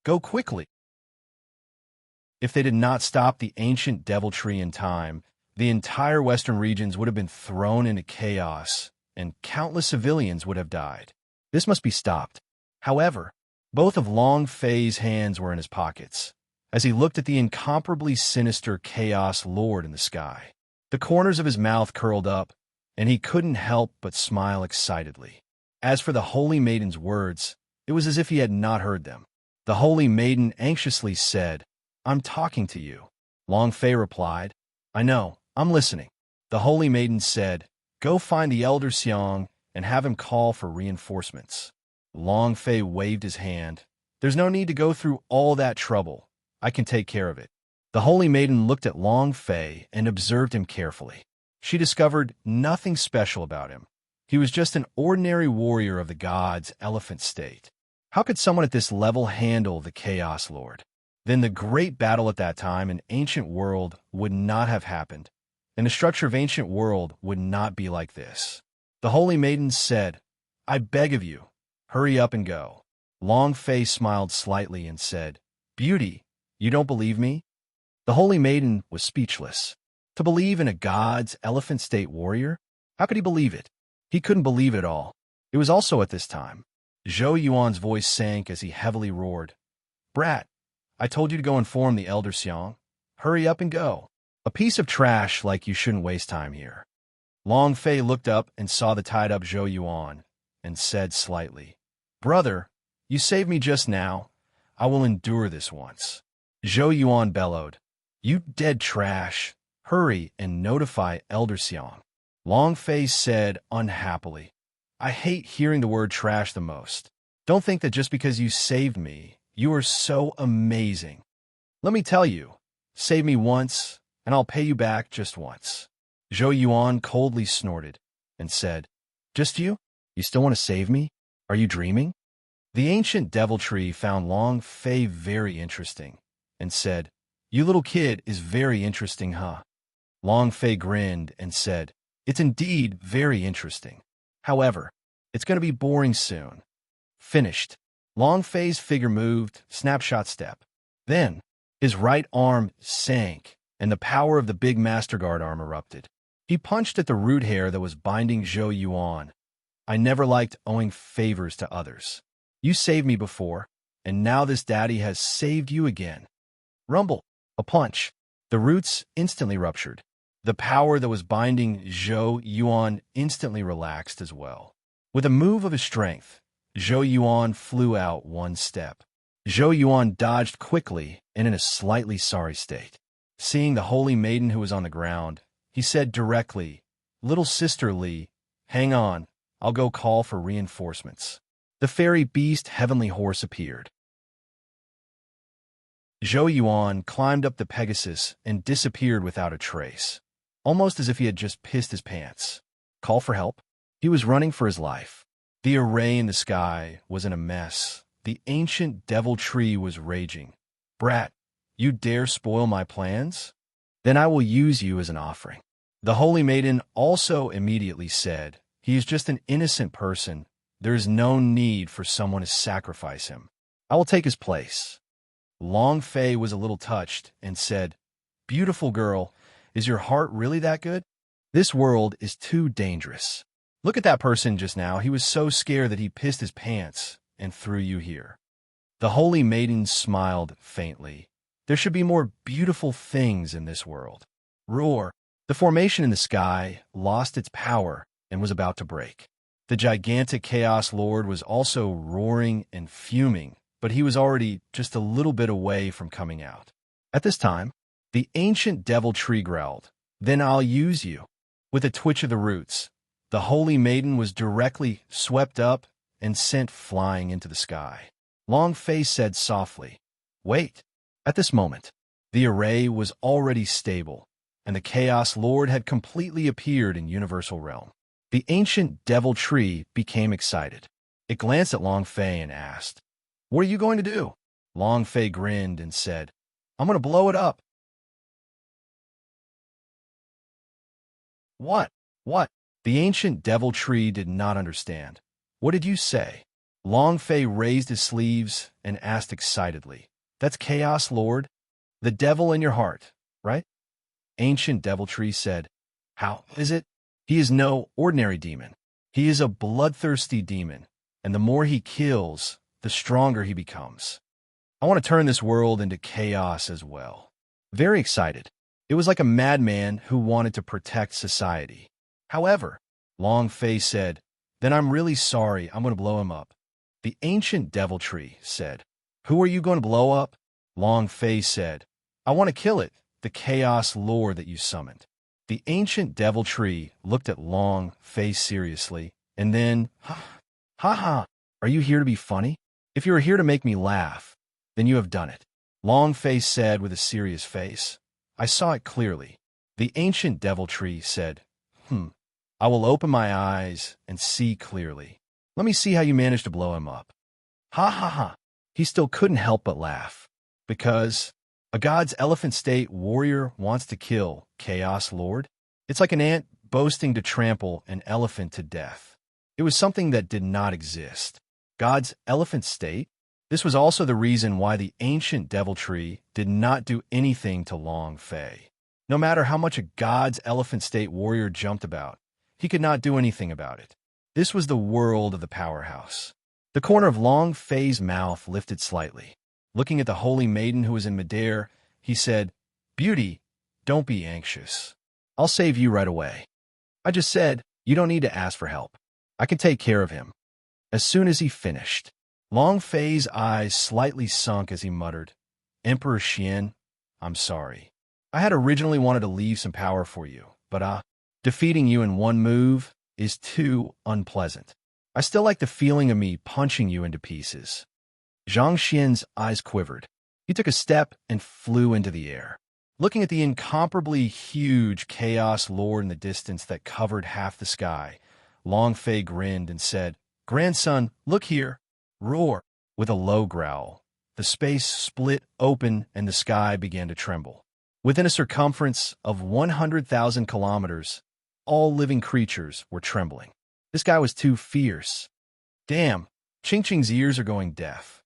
Go quickly." If they did not stop the ancient devil tree in time, the entire western regions would have been thrown into chaos, and countless civilians would have died. This must be stopped. However, both of Long Fei's hands were in his pockets, as he looked at the incomparably sinister Chaos Lord in the sky. The corners of his mouth curled up, and he couldn't help but smile excitedly. As for the Holy Maiden's words, it was as if he had not heard them. The Holy Maiden anxiously said, "I'm talking to you. Long Fei replied, I know, I'm listening. The holy maiden said, Go find the elder Xiang and have him call for reinforcements. Long Fei waved his hand. There's no need to go through all that trouble. I can take care of it. The holy maiden looked at Long Fei and observed him carefully. She discovered nothing special about him. He was just an ordinary warrior of the gods' elephant state. How could someone at this level handle the Chaos Lord? Then the great battle at that time in ancient world would not have happened, and the structure of ancient world would not be like this. The holy maiden said, I beg of you, hurry up and go. Long Fei smiled slightly and said, Beauty, you don't believe me? The holy maiden was speechless. To believe in a god's elephant state warrior? How could he believe it? He couldn't believe it all. It was also at this time. Zhou Yuan's voice sank as he heavily roared. Brat, I told you to go inform the elder Xiang. Hurry up and go. A piece of trash like you shouldn't waste time here. Long Fei looked up and saw the tied-up Zhou Yuan and said slightly, Brother, you saved me just now. I will endure this once. Zhou Yuan bellowed, You dead trash. Hurry and notify Elder Xiang. Long Fei said unhappily, I hate hearing the word trash the most. Don't think that just because you saved me, you are so amazing. Let me tell you, save me once, and I'll pay you back just once. Zhou Yuan coldly snorted and said, Just you? You still want to save me? Are you dreaming? The ancient deviltry found Long Fei very interesting and said, You little kid is very interesting, huh? Long Fei grinned and said, It's indeed very interesting. However, it's going to be boring soon. Finished. Long Fei's figure moved, snapshot step. Then, his right arm sank, and the power of the big Master Guard arm erupted. He punched at the root hair that was binding Zhou Yuan. I never liked owing favors to others. You saved me before, and now this daddy has saved you again. Rumble. A punch. The roots instantly ruptured. The power that was binding Zhou Yuan instantly relaxed as well. With a move of his strength, Zhou Yuan flew out one step. Zhou Yuan dodged quickly and in a slightly sorry state. Seeing the holy maiden who was on the ground, he said directly, Little sister Li, hang on, I'll go call for reinforcements. The fairy beast heavenly horse appeared. Zhou Yuan climbed up the Pegasus and disappeared without a trace, almost as if he had just pissed his pants. Call for help? He was running for his life. The array in the sky was in a mess. The ancient devil tree was raging. Brat, you dare spoil my plans? Then I will use you as an offering. The holy maiden also immediately said, He is just an innocent person. There is no need for someone to sacrifice him. I will take his place. Long Fei was a little touched and said, Beautiful girl, is your heart really that good? This world is too dangerous. Look at that person just now. He was so scared that he pissed his pants and threw you here. The holy maiden smiled faintly. There should be more beautiful things in this world. Roar. The formation in the sky lost its power and was about to break. The gigantic Chaos Lord was also roaring and fuming, but he was already just a little bit away from coming out. At this time, the ancient devil tree growled, Then I'll use you. With a twitch of the roots, the holy maiden was directly swept up and sent flying into the sky. Long Fei said softly, Wait. At this moment, the array was already stable, and the Chaos Lord had completely appeared in Universal Realm. The ancient devil tree became excited. It glanced at Long Fei and asked, What are you going to do? Long Fei grinned and said, I'm going to blow it up. What? What? The ancient devil tree did not understand. What did you say? Long Fei raised his sleeves and asked excitedly, That's Chaos Lord? The devil in your heart, right? Ancient devil tree said, How is it? He is no ordinary demon. He is a bloodthirsty demon, and the more he kills, the stronger he becomes. I want to turn this world into chaos as well. Very excited. It was like a madman who wanted to protect society. However, Long Fei said, Then I'm really sorry, I'm going to blow him up. The ancient devil tree said, Who are you going to blow up? Long Fei said, I want to kill it, the chaos lore that you summoned. The ancient devil tree looked at Long Fei seriously, and then, ha, are you here to be funny? If you are here to make me laugh, then you have done it. Long Fei said with a serious face. I saw it clearly. The ancient devil tree said, I will open my eyes and see clearly. Let me see how you managed to blow him up. Ha. He still couldn't help but laugh. Because a god's elephant state warrior wants to kill Chaos Lord? It's like an ant boasting to trample an elephant to death. It was something that did not exist. God's elephant state? This was also the reason why the ancient devil tree did not do anything to Long Fei. No matter how much a god's elephant state warrior jumped about, he could not do anything about it. This was the world of the powerhouse. The corner of Long Fei's mouth lifted slightly. Looking at the holy maiden who was in midair, he said, Beauty, don't be anxious. I'll save you right away. I just said, you don't need to ask for help. I can take care of him. As soon as he finished, Long Fei's eyes slightly sunk as he muttered, Emperor Xian, I'm sorry. I had originally wanted to leave some power for you, but defeating you in one move is too unpleasant. I still like the feeling of me punching you into pieces. Zhang Xian's eyes quivered. He took a step and flew into the air. Looking at the incomparably huge chaos lord in the distance that covered half the sky, Long Fei grinned and said, Grandson, look here. Roar. With a low growl, the space split open and the sky began to tremble. Within a circumference of 100,000 kilometers, all living creatures were trembling. This guy was too fierce. Damn, Ching Ching's ears are going deaf.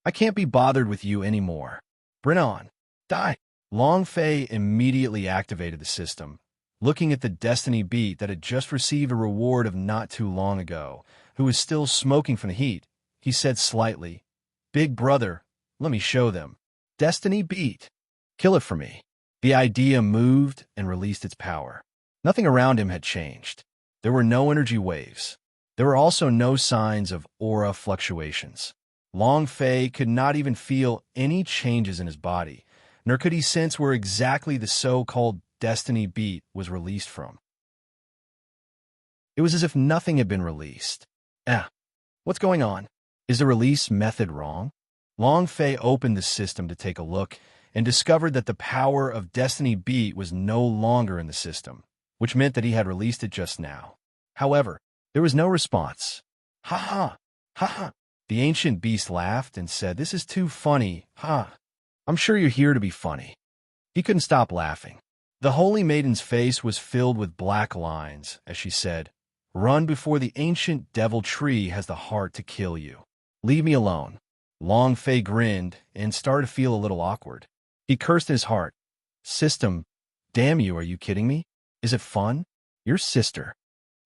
I can't be bothered with you anymore. Bring on. Die. Long Fei immediately activated the system. Looking at the destiny beat that had just received a reward of not too long ago, who was still smoking from the heat, he said slightly, Big brother, let me show them. Destiny beat. Kill it for me. The idea moved and released its power. Nothing around him had changed. There were no energy waves. There were also no signs of aura fluctuations. Long Fei could not even feel any changes in his body, nor could he sense where exactly the so-called destiny beat was released from. It was as if nothing had been released. What's going on? Is the release method wrong? Long Fei opened the system to take a look and discovered that the power of destiny beat was no longer in the system, which meant that he had released it just now. However, there was no response. Ha. The ancient beast laughed and said, This is too funny, I'm sure you're here to be funny. He couldn't stop laughing. The holy maiden's face was filled with black lines as she said, Run before the ancient devil tree has the heart to kill you. Leave me alone. Long Fei grinned and started to feel a little awkward. He cursed in his heart. System, damn you, are you kidding me? Is it fun? Your sister.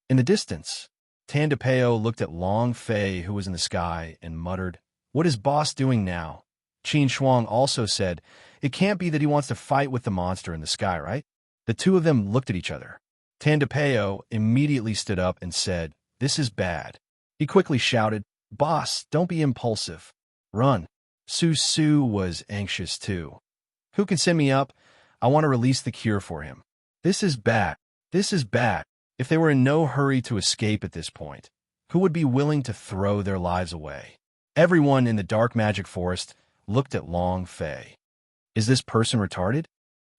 In the distance, Tandapeo looked at Long Fei, who was in the sky, and muttered, What is boss doing now? Qin Shuang also said, It can't be that he wants to fight with the monster in the sky, right? The two of them looked at each other. Tandapeo immediately stood up and said, This is bad. He quickly shouted, Boss, don't be impulsive. Run. Su was anxious too. Who can send me up? I want to release the cure for him. This is bad. If they were in no hurry to escape at this point, who would be willing to throw their lives away? Everyone in the dark magic forest looked at Long Fei. Is this person retarded?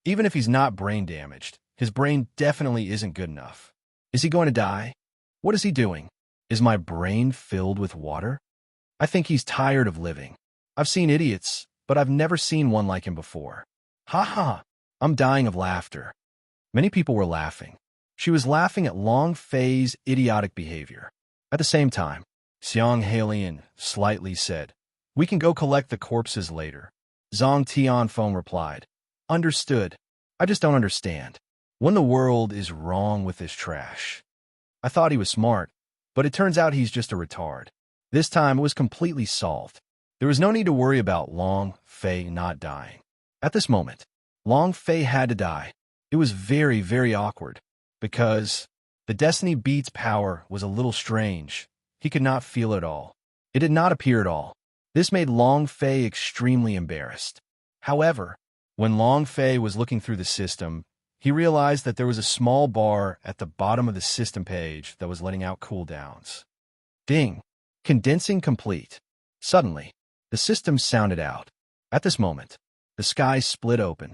Even if he's not brain damaged, his brain definitely isn't good enough. Is he going to die? What is he doing? Is my brain filled with water? I think he's tired of living. I've seen idiots, but I've never seen one like him before. Ha. I'm dying of laughter. Many people were laughing. She was laughing at Long Fei's idiotic behavior. At the same time, Xiang Halian slightly said, We can go collect the corpses later. Zhang Tianfeng replied, Understood. I just don't understand. When the world is wrong with this trash. I thought he was smart, but it turns out he's just a retard. This time it was completely solved. There was no need to worry about Long Fei not dying. At this moment, Long Fei had to die. It was very, very awkward, because the Destiny Beat's power was a little strange. He could not feel it all. It did not appear at all. This made Long Fei extremely embarrassed. However, When Long Fei was looking through the system, he realized that there was a small bar at the bottom of the system page that was letting out cooldowns. Ding! Condensing complete. Suddenly, the system sounded out. At this moment, the sky split open.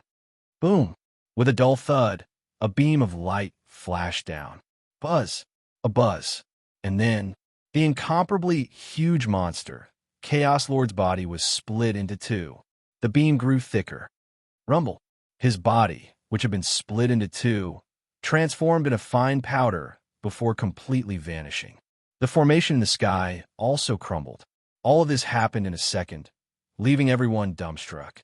Boom! With a dull thud, a beam of light flashed down. Buzz! A buzz. And then, the incomparably huge monster, Chaos Lord's body, was split into two. The beam grew thicker. Rumble! His body, which had been split into two, transformed into fine powder before completely vanishing. The formation in the sky also crumbled. All of this happened in a second, leaving everyone dumbstruck.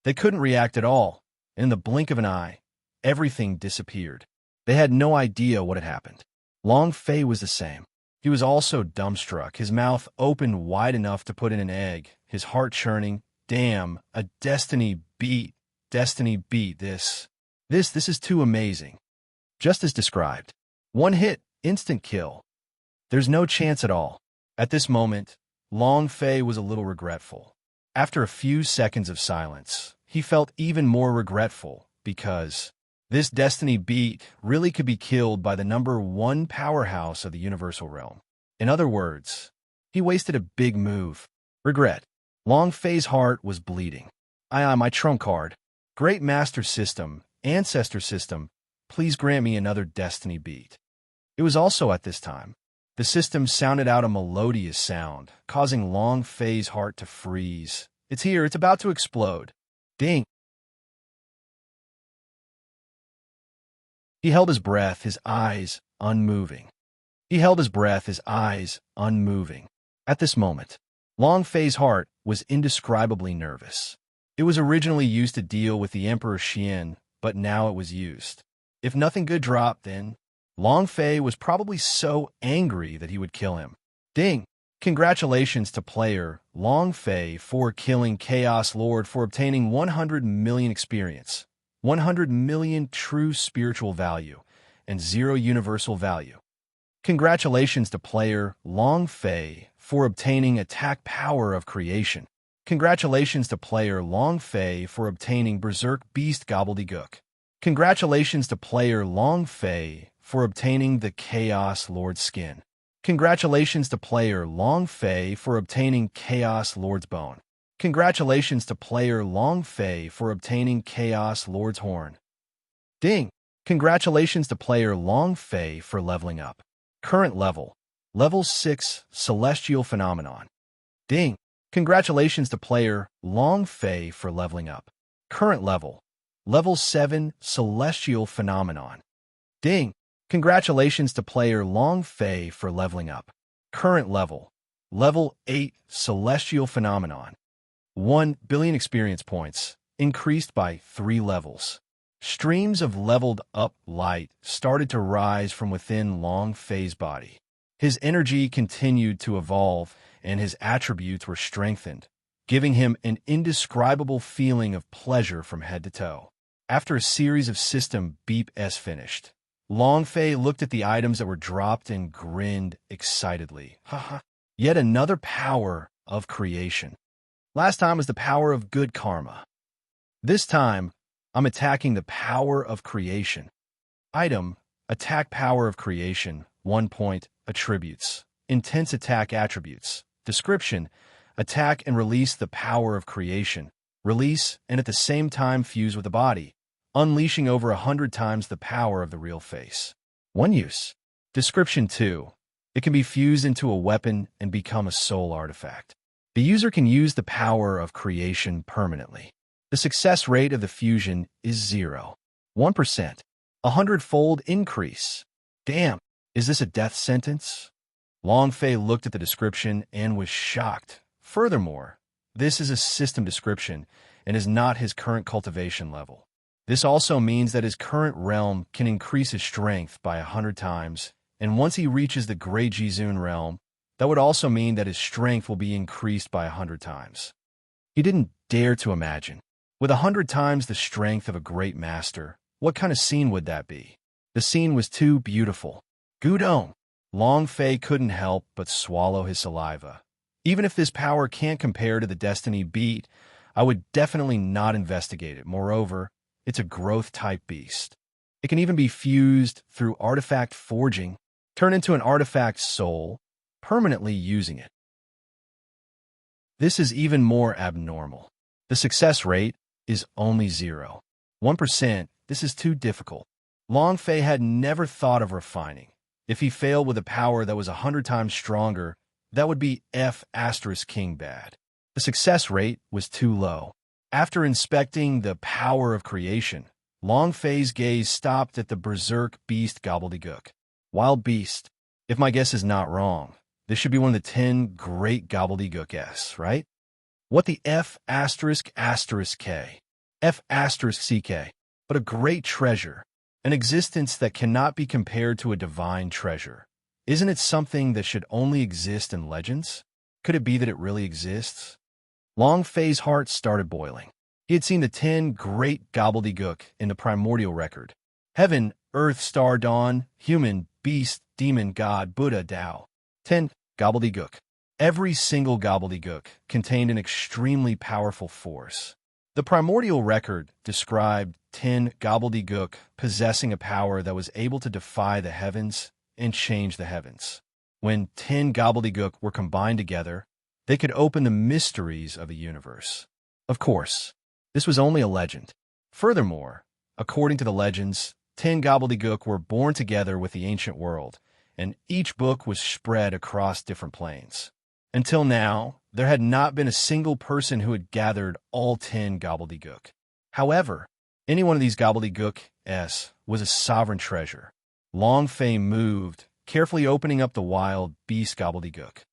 They couldn't react at all. In the blink of an eye, everything disappeared. They had no idea what had happened. Long Fei was the same. He was also dumbstruck, his mouth opened wide enough to put in an egg, his heart churning. Damn, a destiny beat. Destiny beat. This is too amazing. Just as described. One hit, instant kill. There's no chance at all. At this moment, Long Fei was a little regretful. After a few seconds of silence, he felt even more regretful because this destiny beat really could be killed by the #1 powerhouse of the universal realm. In other words, he wasted a big move. Regret. Long Fei's heart was bleeding. My trump card. Great Master System, Ancestor System, please grant me another destiny beat. It was also at this time. The system sounded out a melodious sound, causing Long Fei's heart to freeze. It's here, it's about to explode. Ding! He held his breath, his eyes unmoving. At this moment, Long Fei's heart was indescribably nervous. It was originally used to deal with the Emperor Xian, but now it was used. If nothing good dropped, then Long Fei was probably so angry that he would kill him. Ding! Congratulations to player Long Fei for killing Chaos Lord for obtaining 100 million experience, 100 million true spiritual value, and 0 universal value. Congratulations to player Long Fei for obtaining attack power of creation. Congratulations to player Long Fei for obtaining Berserk Beast Gobbledygook. Congratulations to player Long Fei for obtaining the Chaos Lord skin. Congratulations to player Long Fei for obtaining Chaos Lord's bone. Congratulations to player Long Fei for obtaining Chaos Lord's horn. Ding! Congratulations to player Long Fei for leveling up. Current level, level 6, Celestial Phenomenon. Ding! Congratulations to player Long Fei for leveling up. Current level, level 7, Celestial Phenomenon. Ding! Congratulations to player Long Fei for leveling up. Current level, level 8, Celestial Phenomenon. 1 billion experience points, increased by 3 levels. Streams of leveled up light started to rise from within Long Fei's body. His energy continued to evolve, and his attributes were strengthened, giving him an indescribable feeling of pleasure from head to toe. After a series of system beeps finished, Long Fei looked at the items that were dropped and grinned excitedly. Haha, yet another power of creation. Last time was the power of good karma. This time, I'm attacking the power of creation. Item, attack power of creation, 1 point, attributes, intense attack attributes. Description, attack and release the power of creation. Release and at the same time fuse with the body, unleashing over 100 times the power of the real face. 1 use. Description 2, it can be fused into a weapon and become a soul artifact. The user can use the power of creation permanently. The success rate of the fusion is 0. 1%. 100-fold increase. Damn, is this a death sentence? Long Fei looked at the description and was shocked. Furthermore, this is a system description and is not his current cultivation level. This also means that his current realm can increase his strength by 100 times, and once he reaches the Grey Jizun realm, that would also mean that his strength will be increased by 100 times. He didn't dare to imagine. With 100 times the strength of a great master, what kind of scene would that be? The scene was too beautiful. Gudong! Long Fei couldn't help but swallow his saliva. Even if this power can't compare to the destiny beat, I would definitely not investigate it. Moreover, it's a growth-type beast. It can even be fused through artifact forging, turn into an artifact soul, permanently using it. This is even more abnormal. The success rate is only 0.1%. This is too difficult. Long Fei had never thought of refining. If he failed with a power that was 100 times stronger, that would be F*King bad. The success rate was too low. After inspecting the power of creation, Long Fei's gaze stopped at the berserk beast gobbledygook. Wild beast. If my guess is not wrong, this should be one of the 10 great gobbledygooks, right? What the F***K? F***CK. But a great treasure. An existence that cannot be compared to a divine treasure. Isn't it something that should only exist in legends? Could it be that it really exists? Long Fei's heart started boiling. He had seen the 10 great gobbledygook in the primordial record. Heaven, earth, star, dawn, human, beast, demon, god, Buddha, Tao. 10 gobbledygook. Every single gobbledygook contained an extremely powerful force. The primordial record described 10 gobbledygook possessing a power that was able to defy the heavens and change the heavens. When 10 gobbledygook were combined together, they could open the mysteries of the universe. Of course, this was only a legend. Furthermore, according to the legends, 10 gobbledygook were born together with the ancient world, and each book was spread across different planes. Until now, there had not been a single person who had gathered all 10 gobbledygook. However, any one of these gobbledygooks was a sovereign treasure. Long Fei moved, carefully opening up the wild beast gobbledygook.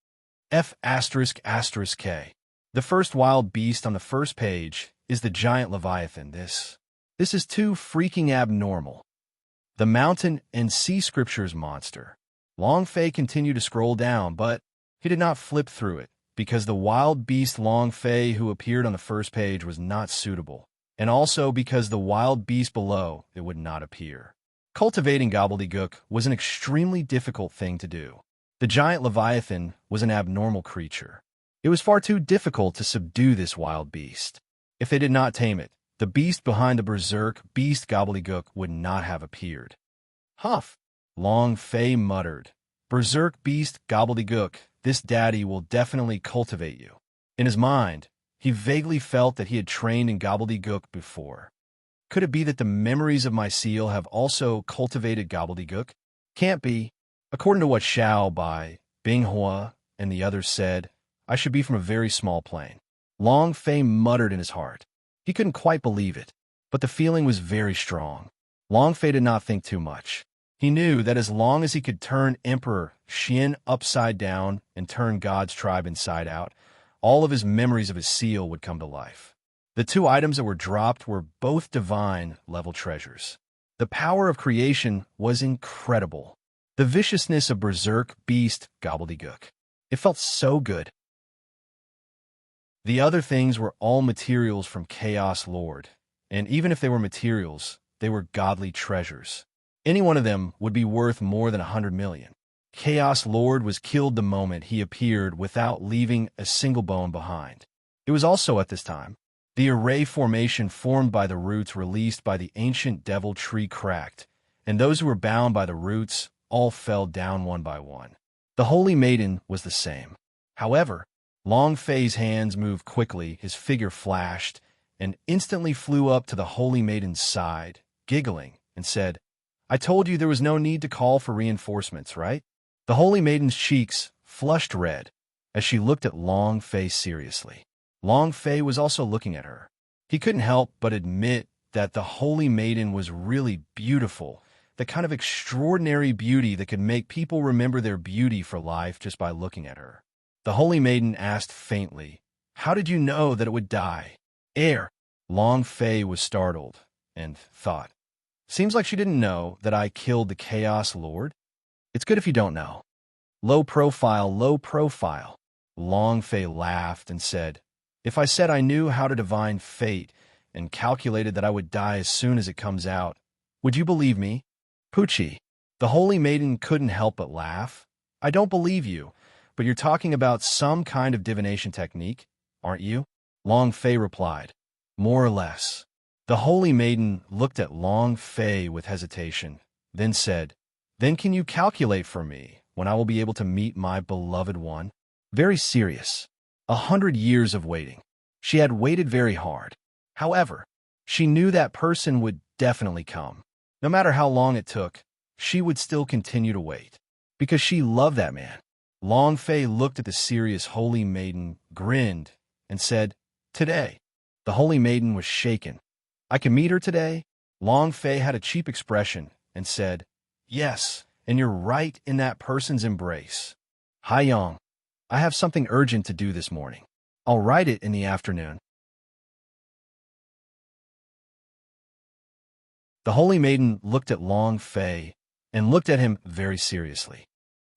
F***K. The first wild beast on the first page is the giant leviathan. This is too freaking abnormal. The mountain and sea scriptures monster. Long Fei continued to scroll down, but he did not flip through it, because the wild beast Long Fei who appeared on the first page was not suitable, and also because the wild beast below it would not appear. Cultivating gobbledygook was an extremely difficult thing to do. The giant leviathan was an abnormal creature. It was far too difficult to subdue this wild beast. If they did not tame it, the beast behind the berserk beast gobbledygook would not have appeared. Huff! Long Fei muttered. Berserk beast gobbledygook, this daddy will definitely cultivate you. In his mind, he vaguely felt that he had trained in gobbledygook before. Could it be that the memories of my seal have also cultivated gobbledygook? Can't be. According to what Xiao Bai, Bing Hua, and the others said, I should be from a very small plane. Long Fei muttered in his heart. He couldn't quite believe it, but the feeling was very strong. Long Fei did not think too much. He knew that as long as he could turn Emperor Xian upside down and turn God's tribe inside out, all of his memories of his seal would come to life. The 2 items that were dropped were both divine-level treasures. The power of creation was incredible. The viciousness of berserk beast gobbledygook. It felt so good. The other things were all materials from Chaos Lord, and even if they were materials, they were godly treasures. Any one of them would be worth more than 100 million. Chaos Lord was killed the moment he appeared without leaving a single bone behind. It was also at this time the array formation formed by the roots released by the ancient devil tree cracked, and those who were bound by the roots all fell down one by one. The Holy Maiden was the same. However, Long Fei's hands moved quickly, his figure flashed, and instantly flew up to the Holy Maiden's side, giggling, and said, I told you there was no need to call for reinforcements, right? The Holy Maiden's cheeks flushed red as she looked at Long Fei seriously. Long Fei was also looking at her. He couldn't help but admit that the Holy Maiden was really beautiful, the kind of extraordinary beauty that could make people remember their beauty for life just by looking at her. The Holy Maiden asked faintly, How did you know that it would die? Air. Long Fei was startled and thought, Seems like she didn't know that I killed the Chaos Lord. It's good if you don't know. Low profile, low profile. Long Fei laughed and said, If I said I knew how to divine fate and calculated that I would die as soon as it comes out, would you believe me? Poochie. The Holy Maiden couldn't help but laugh. I don't believe you, but you're talking about some kind of divination technique, aren't you? Long Fei replied, more or less. The holy maiden looked at Long Fei with hesitation, then said, then can you calculate for me when I will be able to meet my beloved one? Very serious. 100 years of waiting. She had waited very hard. However, she knew that person would definitely come. No matter how long it took, she would still continue to wait. Because she loved that man. Long Fei looked at the serious holy maiden, grinned, and said, today. The holy maiden was shaken. I can meet her today? Long Fei had a cheap expression and said, yes, and you're right in that person's embrace. Hai Yang, I have something urgent to do this morning. I'll write it in the afternoon. The holy maiden looked at Long Fei and looked at him very seriously.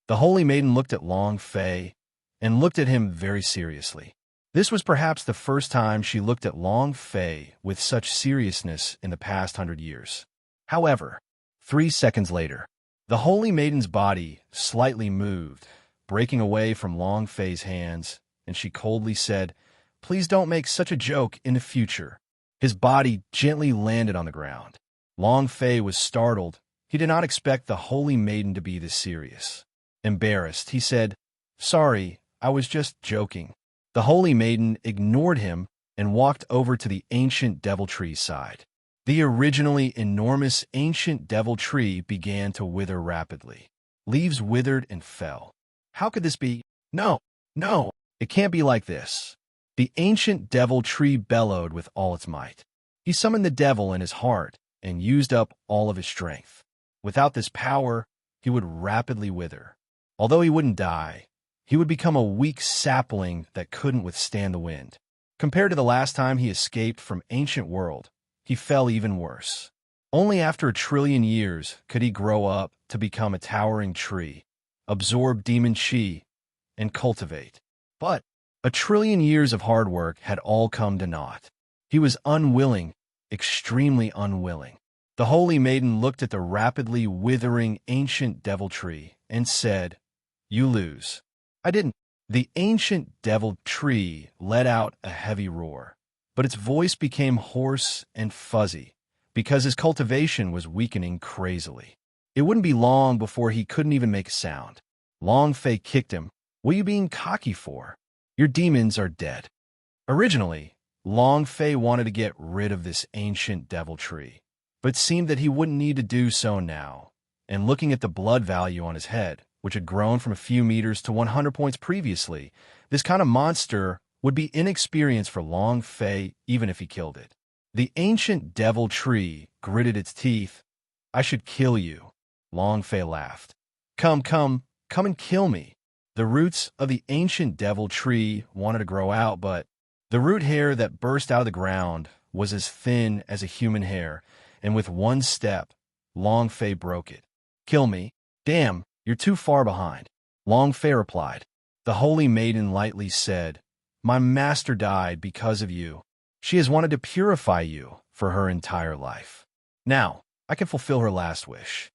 The holy maiden looked at Long Fei and looked at him very seriously. This was perhaps the first time she looked at Long Fei with such seriousness in the past 100 years. However, 3 seconds later, the holy maiden's body slightly moved, breaking away from Long Fei's hands, and she coldly said, please don't make such a joke in the future. His body gently landed on the ground. Long Fei was startled. He did not expect the holy maiden to be this serious. Embarrassed, he said, sorry, I was just joking. The holy maiden ignored him and walked over to the ancient devil tree's side. The originally enormous ancient devil tree began to wither rapidly. Leaves withered and fell. How could this be? No, it can't be like this. The ancient devil tree bellowed with all its might. He summoned the devil in his heart and used up all of his strength. Without this power, he would rapidly wither. Although he wouldn't die, he would become a weak sapling that couldn't withstand the wind. Compared to the last time he escaped from ancient world, he fell even worse. Only after 1 trillion years could he grow up to become a towering tree, absorb demon chi, and cultivate. But 1 trillion years of hard work had all come to naught. He was unwilling, extremely unwilling. The holy maiden looked at the rapidly withering ancient devil tree and said, you lose. I didn't. The ancient devil tree let out a heavy roar, but its voice became hoarse and fuzzy because his cultivation was weakening crazily. It wouldn't be long before he couldn't even make a sound. Long Fei kicked him. What are you being cocky for? Your demons are dead. Originally, Long Fei wanted to get rid of this ancient devil tree, but it seemed that he wouldn't need to do so now, and looking at the blood value on his head, which had grown from a few meters to 100 points previously, this kind of monster would be inexperienced for Long Fei even if he killed it. The ancient devil tree gritted its teeth. I should kill you. Long Fei laughed. Come and kill me. The roots of the ancient devil tree wanted to grow out, but the root hair that burst out of the ground was as thin as a human hair, and with one step, Long Fei broke it. Kill me? Damn, you're too far behind. Long Fei replied. The holy maiden lightly said, my master died because of you. She has wanted to purify you for her entire life. Now, I can fulfill her last wish.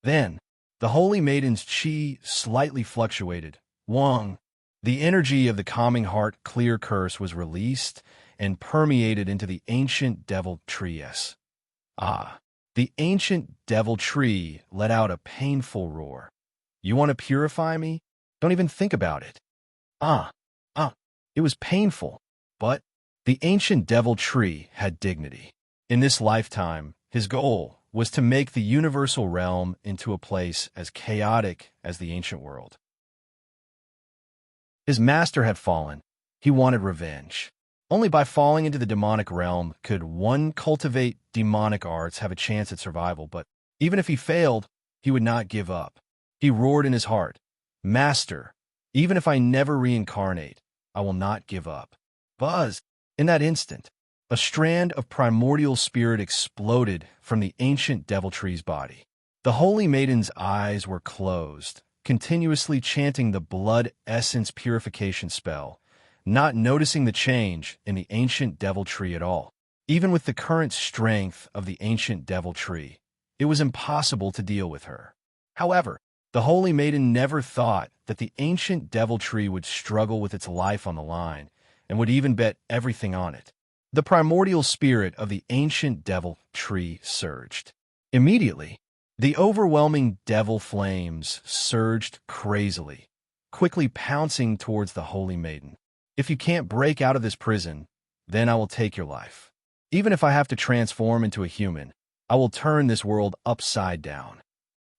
Then, the holy maiden's chi slightly fluctuated. Wang, the energy of the calming heart clear curse was released and permeated into the ancient devil tree. Yes. The ancient devil tree let out a painful roar. You want to purify me? Don't even think about it. It was painful, but the ancient devil tree had dignity. In this lifetime, his goal was to make the universal realm into a place as chaotic as the ancient world. His master had fallen. He wanted revenge. Only by falling into the demonic realm could one cultivate demonic arts have a chance at survival, but even if he failed, he would not give up. He roared in his heart, Master, even if I never reincarnate, I will not give up. Buzz! In that instant, a strand of primordial spirit exploded from the ancient devil tree's body. The holy maiden's eyes were closed, continuously chanting the blood essence purification spell, not noticing the change in the ancient devil tree at all. Even with the current strength of the ancient devil tree, it was impossible to deal with her. However, the holy maiden never thought that the ancient devil tree would struggle with its life on the line and would even bet everything on it. The primordial spirit of the ancient devil tree surged. Immediately, the overwhelming devil flames surged crazily, quickly pouncing towards the holy maiden. If you can't break out of this prison, then I will take your life. Even if I have to transform into a human, I will turn this world upside down.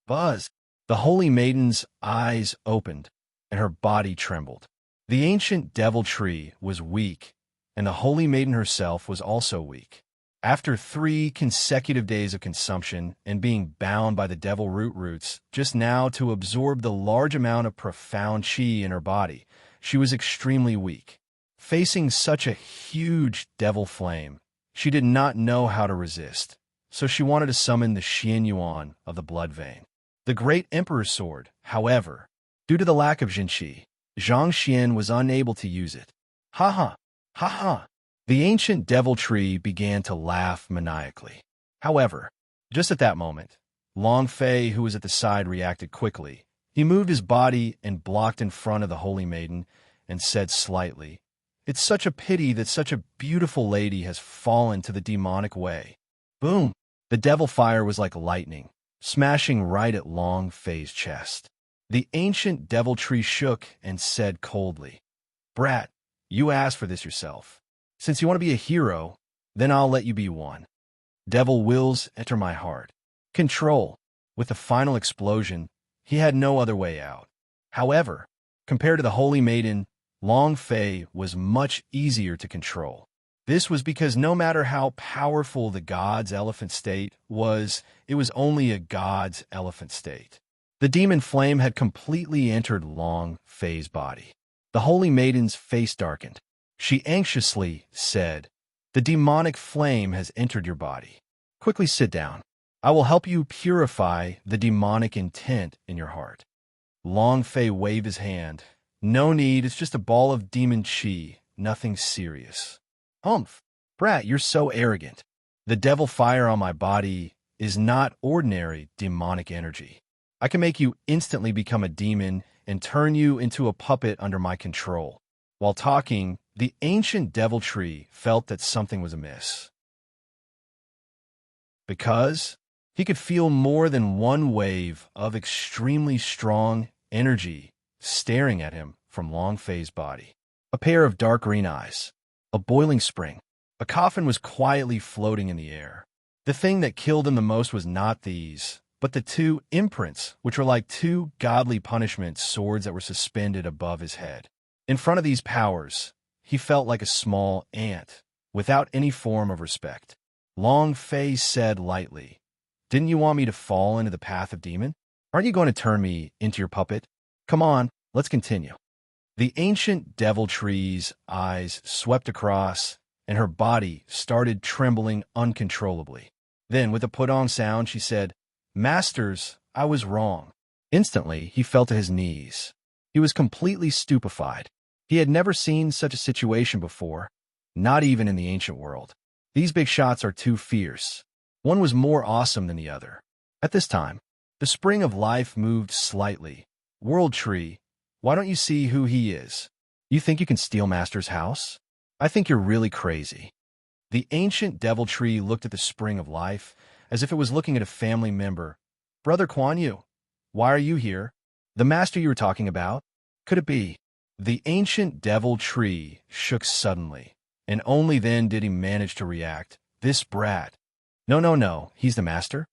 Buzz! The holy maiden's eyes opened, and her body trembled. The ancient devil tree was weak, and the holy maiden herself was also weak. After 3 consecutive days of consumption and being bound by the devil roots just now to absorb the large amount of profound chi in her body, she was extremely weak. Facing such a huge devil flame, she did not know how to resist, so she wanted to summon the Xian Yuan of the blood vein. The great emperor's sword, however, due to the lack of Jinqi, Zhang Xian was unable to use it. Ha ha! Ha ha! The ancient devil tree began to laugh maniacally. However, just at that moment, Long Fei, who was at the side, reacted quickly. He moved his body and blocked in front of the holy maiden and said slightly, "It's such a pity that such a beautiful lady has fallen to the demonic way." Boom! The devil fire was like lightning, smashing right at Long Fei's chest. The ancient devil tree shook and said coldly, "Brat, you asked for this yourself. Since you want to be a hero, then I'll let you be one. Devil wills enter my heart. Control." With the final explosion, he had no other way out. However, compared to the holy maiden, Long Fei was much easier to control. This was because no matter how powerful the god's elephant state was, it was only a god's elephant state. The demon flame had completely entered Long Fei's body. The holy maiden's face darkened. She anxiously said, "The demonic flame has entered your body. Quickly sit down. I will help you purify the demonic intent in your heart." Long Fei waved his hand. "No need, it's just a ball of demon chi, nothing serious." "Humph! Brat, you're so arrogant. The devil fire on my body is not ordinary demonic energy. I can make you instantly become a demon and turn you into a puppet under my control." While talking, the ancient devil tree felt that something was amiss. Because he could feel more than one wave of extremely strong energy staring at him from Long Fei's body. A pair of dark green eyes, a boiling spring. A coffin was quietly floating in the air. The thing that killed him the most was not these, but the 2 imprints, which were like 2 godly punishment swords that were suspended above his head. In front of these powers, he felt like a small ant, without any form of respect. Long Fei said lightly, "Didn't you want me to fall into the path of demon? Aren't you going to turn me into your puppet? Come on, let's continue." The ancient devil tree's eyes swept across, and her body started trembling uncontrollably. Then, with a put-on sound, she said, "Masters, I was wrong." Instantly, he fell to his knees. He was completely stupefied. He had never seen such a situation before, not even in the ancient world. These big shots are too fierce. One was more awesome than the other. At this time, the spring of life moved slightly. "World Tree, why don't you see who he is? You think you can steal Master's house? I think you're really crazy." The ancient devil tree looked at the spring of life as if it was looking at a family member. "Brother Kuan Yu, why are you here? The master you were talking about? Could it be?" The ancient devil tree shook suddenly, and only then did he manage to react. "This brat." No, he's the master?"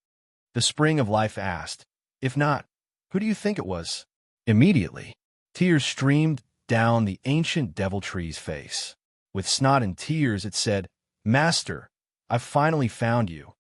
The spring of life asked. "If not, who do you think it was?" Immediately, tears streamed down the ancient devil tree's face. With snot and tears, it said, "Master, I've finally found you."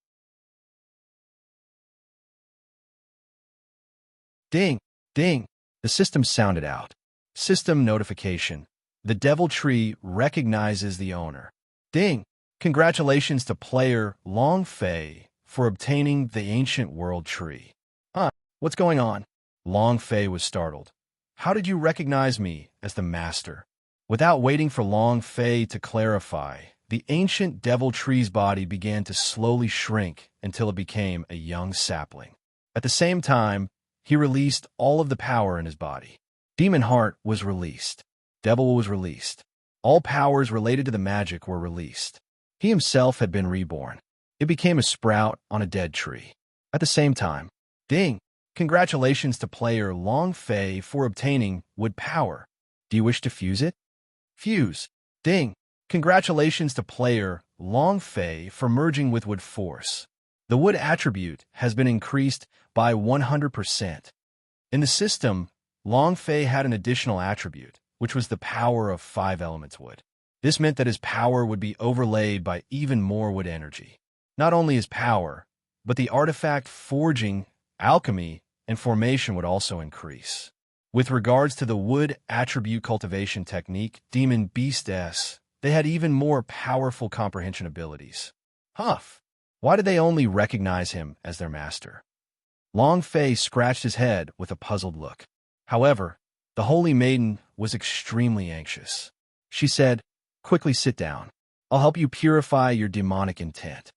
Ding, ding, the system sounded out. System notification. The devil tree recognizes the owner. Ding, congratulations to player Long Fei for obtaining the ancient world tree. Huh, what's going on? Long Fei was startled. "How did you recognize me as the master?" Without waiting for Long Fei to clarify, the ancient devil tree's body began to slowly shrink until it became a young sapling. At the same time, he released all of the power in his body. Demon Heart was released. Devil was released. All powers related to the magic were released. He himself had been reborn. It became a sprout on a dead tree. At the same time, ding! Congratulations to player Long Fei for obtaining wood power. Do you wish to fuse it? Fuse. Ding! Congratulations to player Long Fei for merging with wood force. The wood attribute has been increased by 100%. In the system, Long Fei had an additional attribute, which was the power of 5 elements wood. This meant that his power would be overlaid by even more wood energy. Not only his power, but the artifact forging, alchemy, and formation would also increase. With regards to the wood attribute cultivation technique, Demon Beastess, they had even more powerful comprehension abilities. Huff! Why did they only recognize him as their master? Long Fei scratched his head with a puzzled look. However, the Holy Maiden was extremely anxious. She said, "Quickly sit down. I'll help you purify your demonic intent.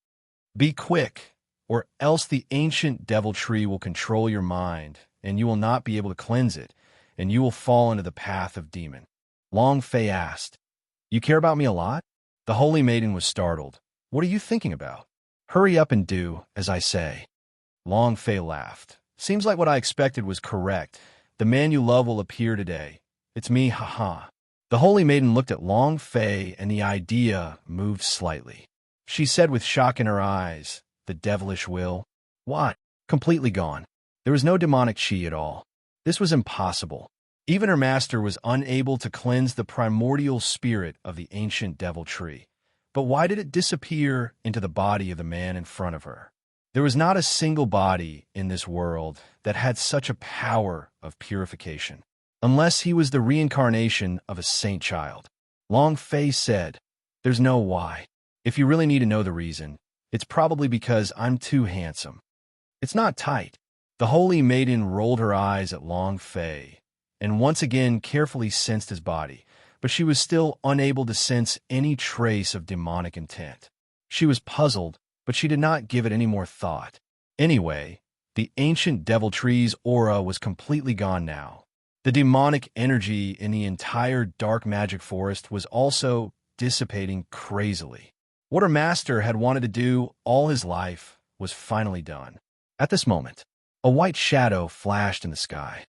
Be quick, or else the ancient devil tree will control your mind, and you will not be able to cleanse it, and you will fall into the path of demon." Long Fei asked, "You care about me a lot?" The Holy Maiden was startled. "What are you thinking about? Hurry up and do as I say." Long Fei laughed. "Seems like what I expected was correct. The man you love will appear today. It's me, haha." The Holy Maiden looked at Long Fei, and the idea moved slightly. She said with shock in her eyes, "The devilish will? What? Completely gone. There was no demonic chi at all. This was impossible. Even her master was unable to cleanse the primordial spirit of the ancient devil tree. But why did it disappear into the body of the man in front of her? There was not a single body in this world that had such a power of purification, unless he was the reincarnation of a saint child. Long Fei said, "There's no why. If you really need to know the reason, it's probably because I'm too handsome. It's not tight." The Holy Maiden rolled her eyes at Long Fei, and once again carefully sensed his body, but she was still unable to sense any trace of demonic intent. She was puzzled, but she did not give it any more thought. Anyway, the ancient devil tree's aura was completely gone now. The demonic energy in the entire dark magic forest was also dissipating crazily. What her master had wanted to do all his life was finally done. At this moment, a white shadow flashed in the sky.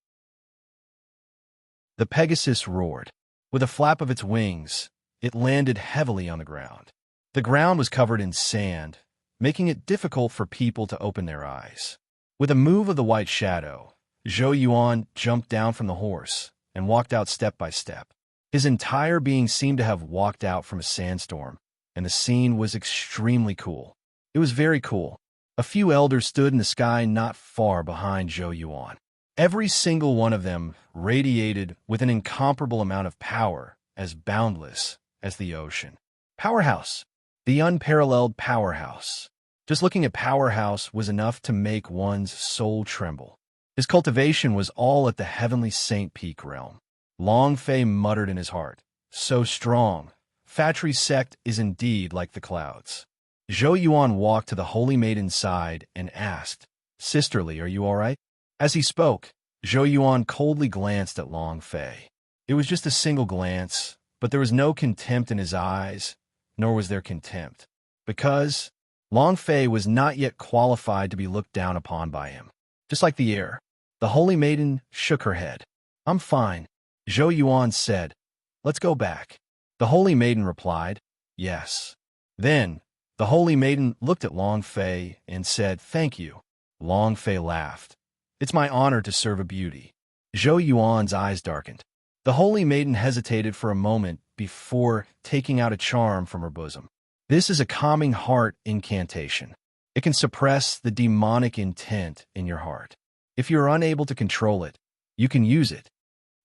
The Pegasus roared. With a flap of its wings, it landed heavily on the ground. The ground was covered in sand, making it difficult for people to open their eyes. With a move of the white shadow, Zhou Yuan jumped down from the horse and walked out step by step. His entire being seemed to have walked out from a sandstorm, and the scene was extremely cool. It was very cool. A few elders stood in the sky not far behind Zhou Yuan. Every single one of them radiated with an incomparable amount of power, as boundless as the ocean. Powerhouse. The unparalleled powerhouse. Just looking at powerhouse was enough to make one's soul tremble. His cultivation was all at the heavenly saint peak realm. Long Fei muttered in his heart, "So strong. Fatri sect is indeed like the clouds." Zhou Yuan walked to the Holy Maiden's side and asked, "Sisterly, are you all right?" As he spoke, Zhou Yuan coldly glanced at Long Fei. It was just a single glance, but there was no contempt in his eyes, nor was there contempt, because Long Fei was not yet qualified to be looked down upon by him. Just like the air, the Holy Maiden shook her head. "I'm fine," Zhou Yuan said. "Let's go back." The Holy Maiden replied, "Yes." Then, the Holy Maiden looked at Long Fei and said, "Thank you." Long Fei laughed. "It's my honor to serve a beauty." Zhou Yuan's eyes darkened. The Holy Maiden hesitated for a moment before taking out a charm from her bosom. This is a calming heart incantation. It can suppress the demonic intent in your heart. If you are unable to control it, you can use it.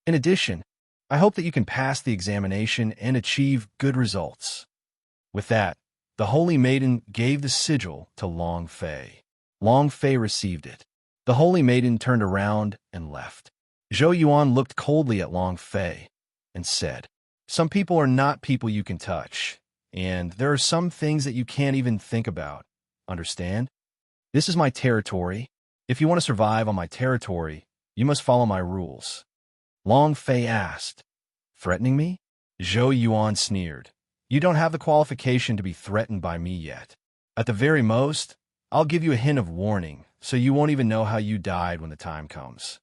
In addition, I hope that you can pass the examination and achieve good results. With that, the Holy Maiden gave the sigil to Long Fei. Long Fei received it. The Holy Maiden turned around and left. Zhou Yuan looked coldly at Long Fei and said, "Some people are not people you can touch, and there are some things that you can't even think about. Understand? This is my territory. If you want to survive on my territory, you must follow my rules." Long Fei asked, "Threatening me?" Zhou Yuan sneered. You don't have the qualification to be threatened by me yet. At the very most, I'll give you a hint of warning, so you won't even know how you died when the time comes.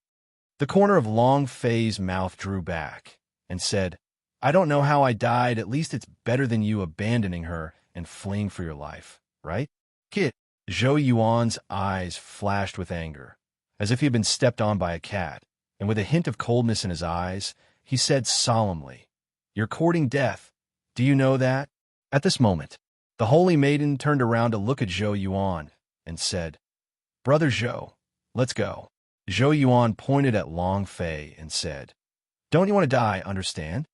The corner of Long Fei's mouth drew back and said, I don't know how I died. At least it's better than you abandoning her and fleeing for your life, right? Kid. Zhou Yuan's eyes flashed with anger, as if he had been stepped on by a cat, and with a hint of coldness in his eyes, he said solemnly, You're courting death. Do you know that? At this moment, the holy maiden turned around to look at Zhou Yuan and said, Brother Zhou, let's go. Zhou Yuan pointed at Long Fei and said, Don't you want to die, understand?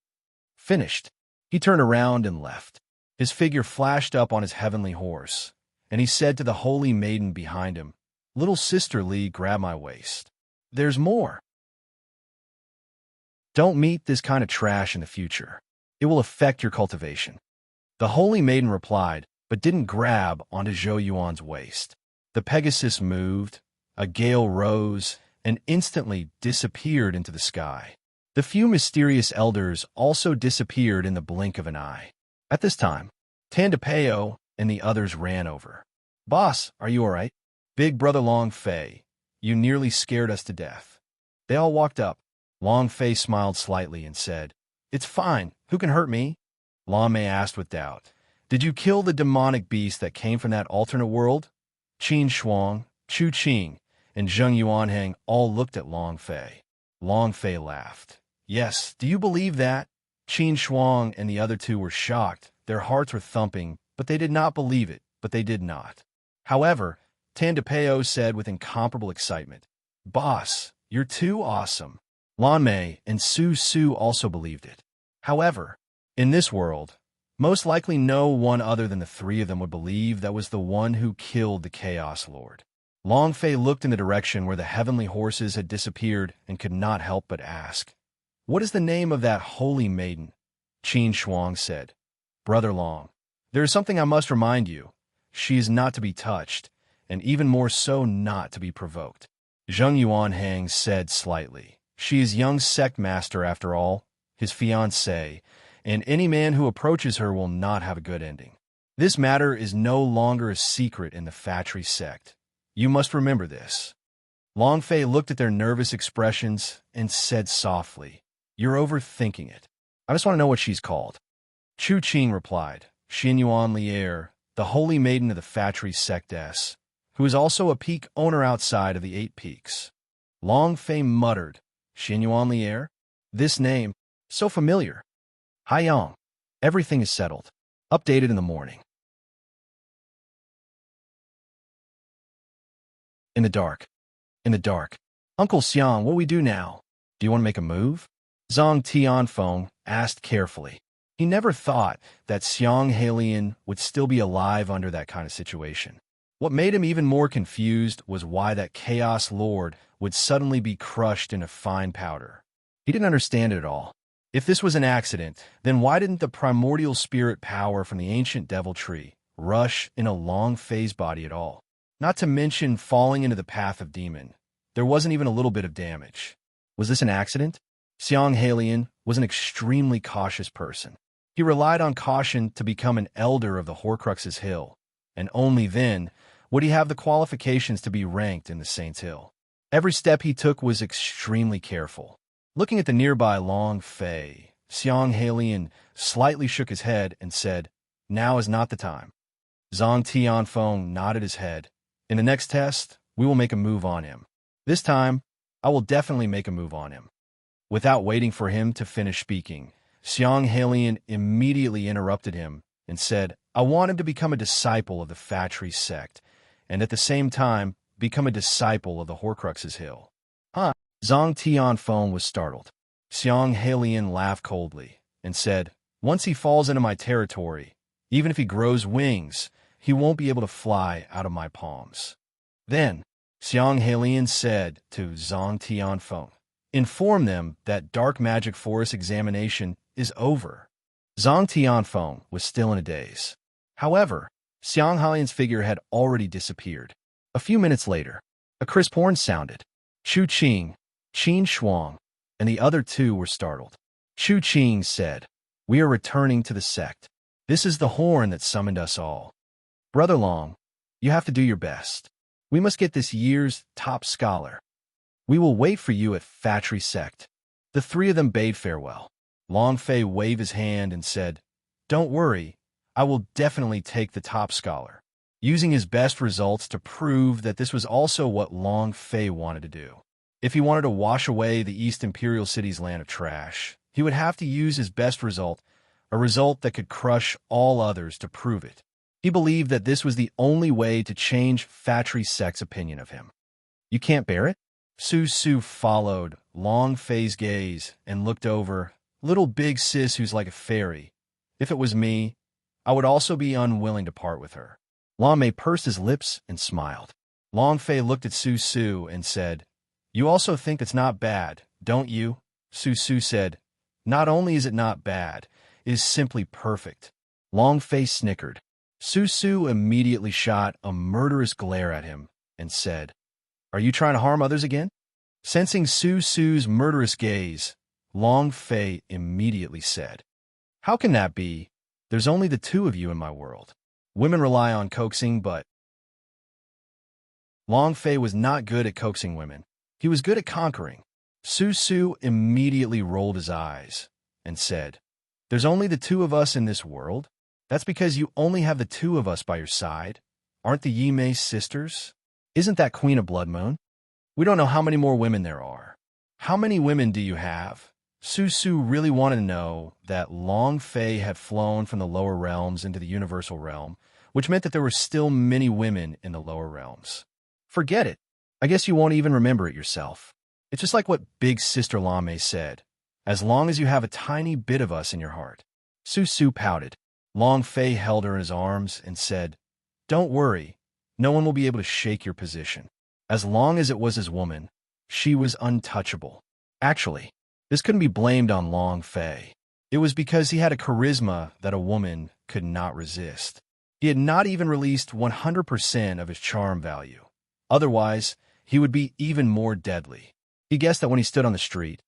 Finished. He turned around and left. His figure flashed up on his heavenly horse, and he said to the holy maiden behind him, Little sister Li, grab my waist. There's more. Don't meet this kind of trash in the future. It will affect your cultivation. The holy maiden replied, but didn't grab onto Zhou Yuan's waist. The Pegasus moved, a gale rose, and instantly disappeared into the sky. The few mysterious elders also disappeared in the blink of an eye. At this time, Tandapeo and the others ran over. Boss, are you all right? Big brother Long Fei, you nearly scared us to death. They all walked up. Long Fei smiled slightly and said, It's fine. Who can hurt me? Long Mei asked with doubt, Did you kill the demonic beast that came from that alternate world? Qin Shuang, Chu Qing, and Zheng Yuanheng all looked at Long Fei. Long Fei laughed. Yes, do you believe that? Qin Shuang and the other two were shocked. Their hearts were thumping, but they did not believe it, but they did not. However, Tandapeo said with incomparable excitement, Boss, you're too awesome. Lan Mei and Su Su also believed it. However, in this world, most likely no one other than the three of them would believe that was the one who killed the Chaos Lord. Long Fei looked in the direction where the heavenly horses had disappeared and could not help but ask, What is the name of that holy maiden? Qin Shuang said, Brother Long, there is something I must remind you. She is not to be touched, and even more so not to be provoked. Zheng Yuanheng said slightly, She is young sect master after all, his fiancée, and any man who approaches her will not have a good ending. This matter is no longer a secret in the Fatry sect. You must remember this. Long Fei looked at their nervous expressions and said softly, You're overthinking it. I just want to know what she's called. Chu Qing replied, Xin Yuan Lier, the holy maiden of the Fatry sectess, who is also a peak owner outside of the 8 peaks. Long Fei muttered, Xin Yuan Lier? This name, so familiar. Haiyang, everything is settled. Updated in the morning. In the dark. In the dark. Uncle Xiang, what do we do now? Do you want to make a move? Zhang Tianfeng asked carefully. He never thought that Xiang Heilian would still be alive under that kind of situation. What made him even more confused was why that Chaos Lord would suddenly be crushed into fine powder. He didn't understand it at all. If this was an accident, then why didn't the primordial spirit power from the ancient devil tree rush in a Long Fei's body at all? Not to mention falling into the path of demon. There wasn't even a little bit of damage. Was this an accident? Xiang Heilian was an extremely cautious person. He relied on caution to become an elder of the Horcrux's Hill, and only then would he have the qualifications to be ranked in the Saint's Hill. Every step he took was extremely careful. Looking at the nearby Long Fei, Xiang Heilian slightly shook his head and said, Now is not the time. Zhang Tianfeng nodded his head. In the next test, we will make a move on him. This time, I will definitely make a move on him. Without waiting for him to finish speaking, Xiang Heilian immediately interrupted him and said, I want him to become a disciple of the Fatry sect, and at the same time, become a disciple of the Horcrux's Hill. Huh? Zhang Tianfeng was startled. Xiang Heilian laughed coldly and said, Once he falls into my territory, even if he grows wings, he won't be able to fly out of my palms. Then, Xiang Heilian said to Zhang Tianfeng, Inform them that Dark Magic Forest examination is over. Zhang Tianfeng was still in a daze. However, Xiang Heilian's figure had already disappeared. A few minutes later, a crisp horn sounded. Chu Qing, Qin Shuang, and the other two were startled. Chu Qing said, We are returning to the sect. This is the horn that summoned us all. Brother Long, you have to do your best. We must get this year's top scholar. We will wait for you at Fatry Sect." The three of them bade farewell. Long Fei waved his hand and said, "Don't worry, I will definitely take the top scholar," using his best results to prove that this was also what Long Fei wanted to do. If he wanted to wash away the East Imperial City's land of trash, he would have to use his best result, a result that could crush all others to prove it. He believed that this was the only way to change Fatry Sect's opinion of him. "You can't bear it?" Su Su followed Long Fei's gaze and looked over. "Little big sis who's like a fairy. If it was me, I would also be unwilling to part with her." Long Mei pursed his lips and smiled. Long Fei looked at Su Su and said, "You also think it's not bad, don't you?" Su Su said, "Not only is it not bad, it is simply perfect." Long Fei snickered. Su Su immediately shot a murderous glare at him and said, "Are you trying to harm others again?" Sensing Su Su's murderous gaze, Long Fei immediately said, "How can that be? There's only the two of you in my world. Women rely on coaxing, but—" Long Fei was not good at coaxing women. He was good at conquering. Su Su immediately rolled his eyes and said, "There's only the two of us in this world? That's because you only have the two of us by your side. Aren't the Yi Mei sisters? Isn't that Queen of Blood Moon? We don't know how many more women there are. How many women do you have?" Su Su really wanted to know that Long Fei had flown from the lower realms into the universal realm, which meant that there were still many women in the lower realms. "Forget it. I guess you won't even remember it yourself. It's just like what Big Sister Lame said, as long as you have a tiny bit of us in your heart." Su Su pouted. Long Fei held her in his arms and said, "Don't worry, no one will be able to shake your position. As long as it was his woman, she was untouchable." Actually, this couldn't be blamed on Long Fei. It was because he had a charisma that a woman could not resist. He had not even released 100% of his charm value. Otherwise, he would be even more deadly. He guessed that when he stood on the street,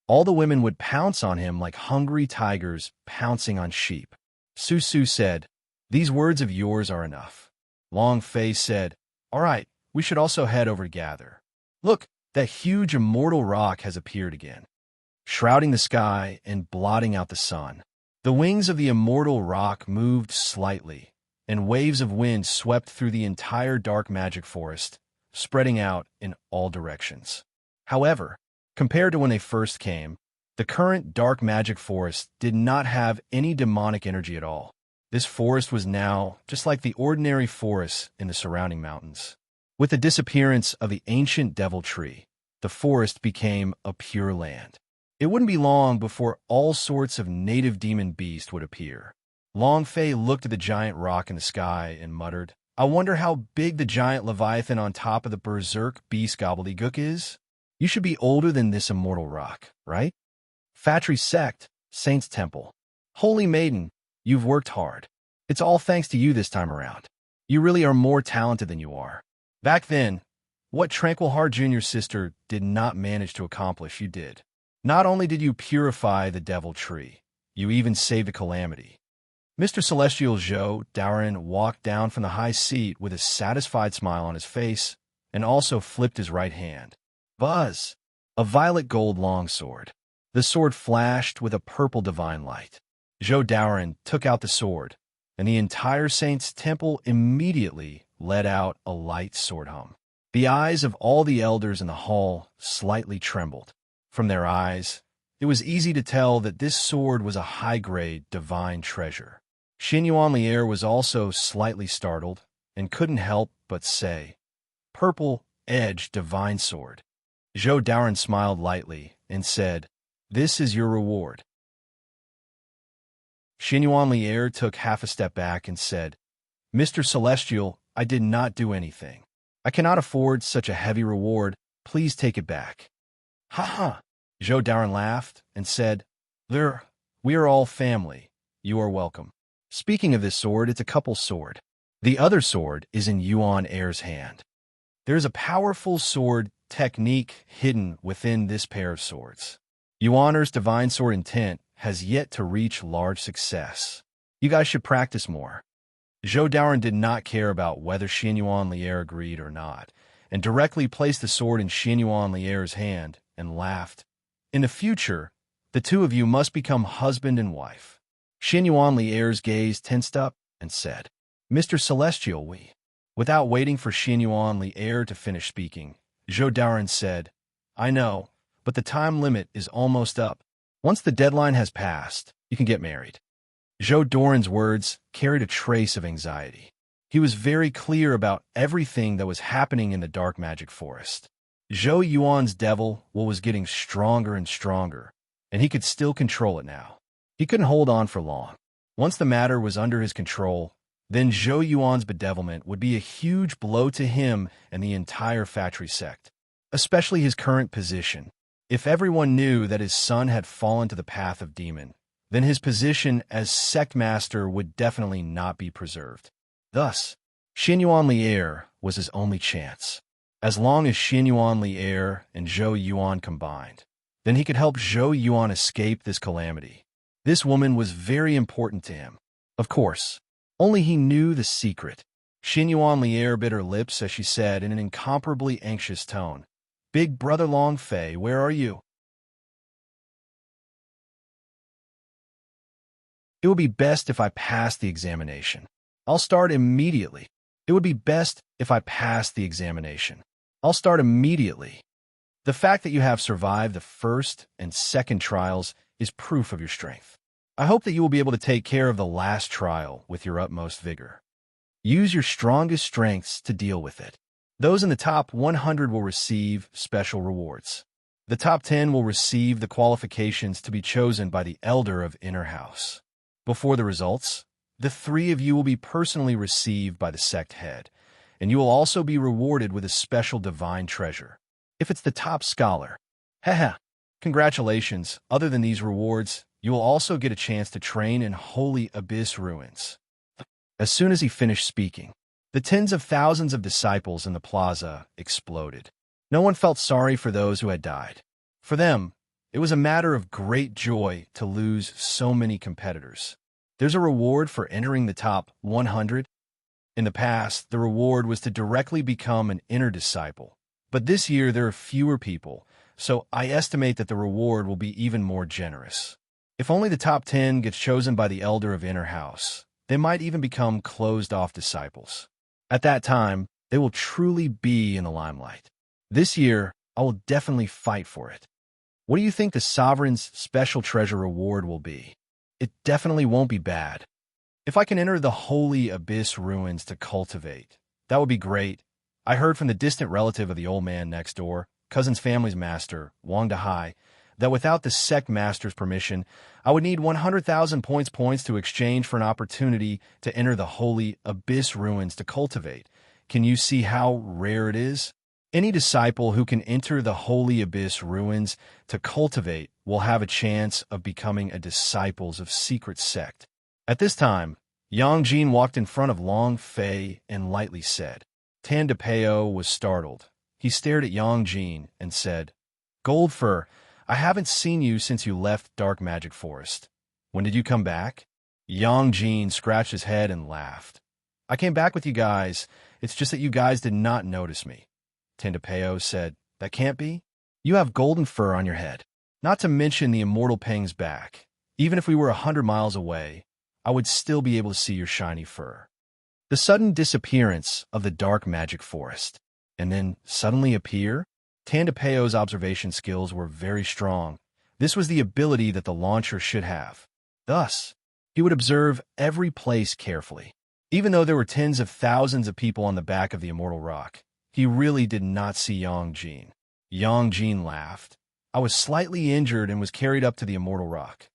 all the women would pounce on him like hungry tigers pouncing on sheep. Su Su said, "These words of yours are enough." Long Fei said, "All right, we should also head over to gather. Look, that huge immortal rock has appeared again, shrouding the sky and blotting out the sun." The wings of the immortal rock moved slightly, and waves of wind swept through the entire dark magic forest, spreading out in all directions. However, compared to when they first came, the current dark magic forest did not have any demonic energy at all. This forest was now just like the ordinary forests in the surrounding mountains. With the disappearance of the ancient devil tree, the forest became a pure land. It wouldn't be long before all sorts of native demon beasts would appear. Long Fei looked at the giant rock in the sky and muttered, "I wonder how big the giant leviathan on top of the berserk beast gobbledygook is? You should be older than this immortal rock, right? Fatry Sect, Saint's Temple. Holy Maiden, you've worked hard. It's all thanks to you this time around. You really are more talented than you are. Back then, what Tranquil Heart Jr.'s sister did not manage to accomplish, you did. Not only did you purify the devil tree, you even saved a calamity." Mr. Celestial Zhou Daoran walked down from the high seat with a satisfied smile on his face and also flipped his right hand. Buzz! A violet gold longsword. The sword flashed with a purple divine light. Zhou Daoran took out the sword, and the entire Saint's Temple immediately let out a light sword hum. The eyes of all the elders in the hall slightly trembled. From their eyes, it was easy to tell that this sword was a high-grade divine treasure. Xin Yuan Lier was also slightly startled and couldn't help but say, "Purple-edged divine sword." Zhou Daoran smiled lightly and said, "This is your reward." Xin Yuan Lier took half a step back and said, "Mr. Celestial, I did not do anything. I cannot afford such a heavy reward. Please take it back." "Ha ha!" Zhou Daoran laughed and said, We are all family. You are welcome. Speaking of this sword, it's a couple sword. The other sword is in Yuan Air's hand. There is a powerful sword technique hidden within this pair of swords. Yuan Air's divine sword intent has yet to reach large success. You guys should practice more. Zhou Daoren did not care about whether Xianyuan Lier agreed or not, and directly placed the sword in Xianyuan Lier's hand and laughed. In the future, the two of you must become husband and wife. Xianyuan Lier's gaze tensed up and said, Mr. Celestial, we. Without waiting for Xianyuan Lier to finish speaking, Zhou Daoren said, I know, but the time limit is almost up. Once the deadline has passed, you can get married. Zhou Daoren's words carried a trace of anxiety. He was very clear about everything that was happening in the dark magic forest. Zhou Yuan's devil was getting stronger and stronger, and he could still control it now. He couldn't hold on for long. Once the matter was under his control, then Zhou Yuan's bedevilment would be a huge blow to him and the entire factory sect, especially his current position. If everyone knew that his son had fallen to the path of demon, then his position as sect master would definitely not be preserved. Thus, Xianyuan Lier was his only chance. As long as Xianyuan Lier and Zhou Yuan combined, then he could help Zhou Yuan escape this calamity. This woman was very important to him. Of course, only he knew the secret. Xianyuan Lier bit her lips as she said in an incomparably anxious tone, Big brother Long Fei, where are you? It would be best if I passed the examination. I'll start immediately. It would be best if I passed the examination. I'll start immediately. The fact that you have survived the first and second trials is proof of your strength. I hope that you will be able to take care of the last trial with your utmost vigor. Use your strongest strengths to deal with it. Those in the top 100 will receive special rewards. The top 10 will receive the qualifications to be chosen by the Elder of Inner House. Before the results, the 3 of you will be personally received by the sect head, and you will also be rewarded with a special divine treasure. If it's the top scholar, haha, congratulations. Other than these rewards, you will also get a chance to train in Holy Abyss Ruins. As soon as he finished speaking, the tens of thousands of disciples in the plaza exploded. No one felt sorry for those who had died. For them, it was a matter of great joy to lose so many competitors. There's a reward for entering the top 100. In the past, the reward was to directly become an inner disciple. But this year, there are fewer people, so I estimate that the reward will be even more generous. If only the top 10 gets chosen by the Elder of Inner House, they might even become closed-off disciples. At that time, they will truly be in the limelight. This year, I will definitely fight for it. What do you think the Sovereign's special treasure reward will be? It definitely won't be bad. If I can enter the Holy Abyss Ruins to cultivate, that would be great. I heard from the distant relative of the old man next door, cousin's family's master, Wang Dahai, that without the sect master's permission, I would need 100,000 points to exchange for an opportunity to enter the Holy Abyss Ruins to cultivate. Can you see how rare it is? Any disciple who can enter the Holy Abyss Ruins to cultivate will have a chance of becoming a disciples of secret sect. At this time, Yang Jin walked in front of Long Fei and lightly said. Tan de Peo was startled. He stared at Yang Jin and said, Goldfur, I haven't seen you since you left Dark Magic Forest. When did you come back? Yang Jin scratched his head and laughed. I came back with you guys. It's just that you guys did not notice me. Tandapeo said, That can't be. You have golden fur on your head. Not to mention the immortal Peng's back. Even if we were 100 miles away, I would still be able to see your shiny fur. The sudden disappearance of the dark magic forest, and then suddenly appear? Tandapeo's observation skills were very strong. This was the ability that the launcher should have. Thus, he would observe every place carefully. Even though there were tens of thousands of people on the back of the immortal rock, he really did not see Yang Jin. Yang Jin laughed. I was slightly injured and was carried up to the immortal rock.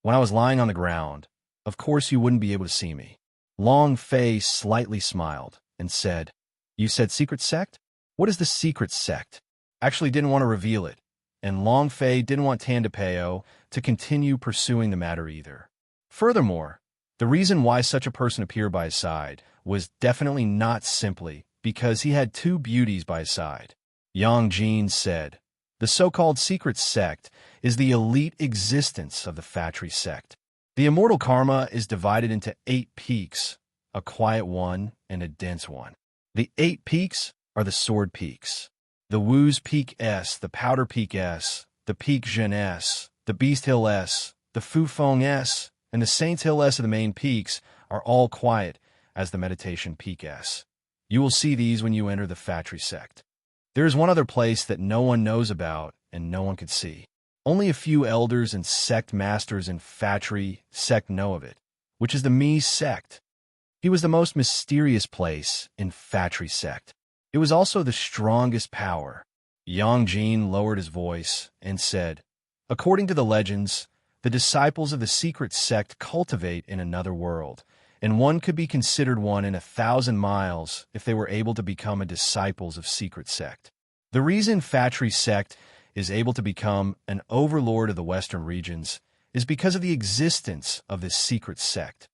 When I was lying on the ground, of course you wouldn't be able to see me. Long Fei slightly smiled and said, You said secret sect? What is the secret sect? Actually didn't want to reveal it, and Long Fei didn't want Tandapeo to continue pursuing the matter either. Furthermore, the reason why such a person appeared by his side was definitely not simply because he had two beauties by his side. Yang Jin said, The so-called secret sect is the elite existence of the Fatri sect. The immortal karma is divided into 8 peaks, a quiet one and a dense one. The 8 peaks are the Sword Peaks. The Wu's Peak S, the Powder Peak S, the Peak Zhen S, the Beast Hill S, the Fufeng S, and the Saints Hill S of the main peaks are all quiet as the Meditation Peak S. You will see these when you enter the Fatri sect. There is one other place that no one knows about and no one could see. Only a few elders and sect masters in Fatri sect know of it, which is the Mi sect. He was the most mysterious place in Fatri sect. It was also the strongest power. Yang Jin lowered his voice and said, "According to the legends, the disciples of the secret sect cultivate in another world, and one could be considered one in 1,000 miles if they were able to become a disciples of secret sect. The reason Fatri sect is able to become an overlord of the western regions is because of the existence of this secret sect.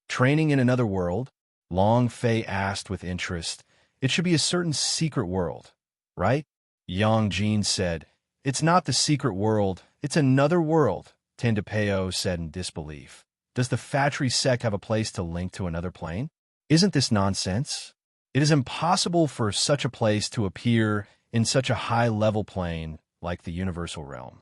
Training in another world?" Long Fei asked with interest. "It should be a certain secret world, right?" Yang Jin said, "It's not the secret world, it's another world," Tendapeo said in disbelief. "Does the Fatri sect have a place to link to another plane? Isn't this nonsense? It is impossible for such a place to appear in such a high-level plane like the universal realm.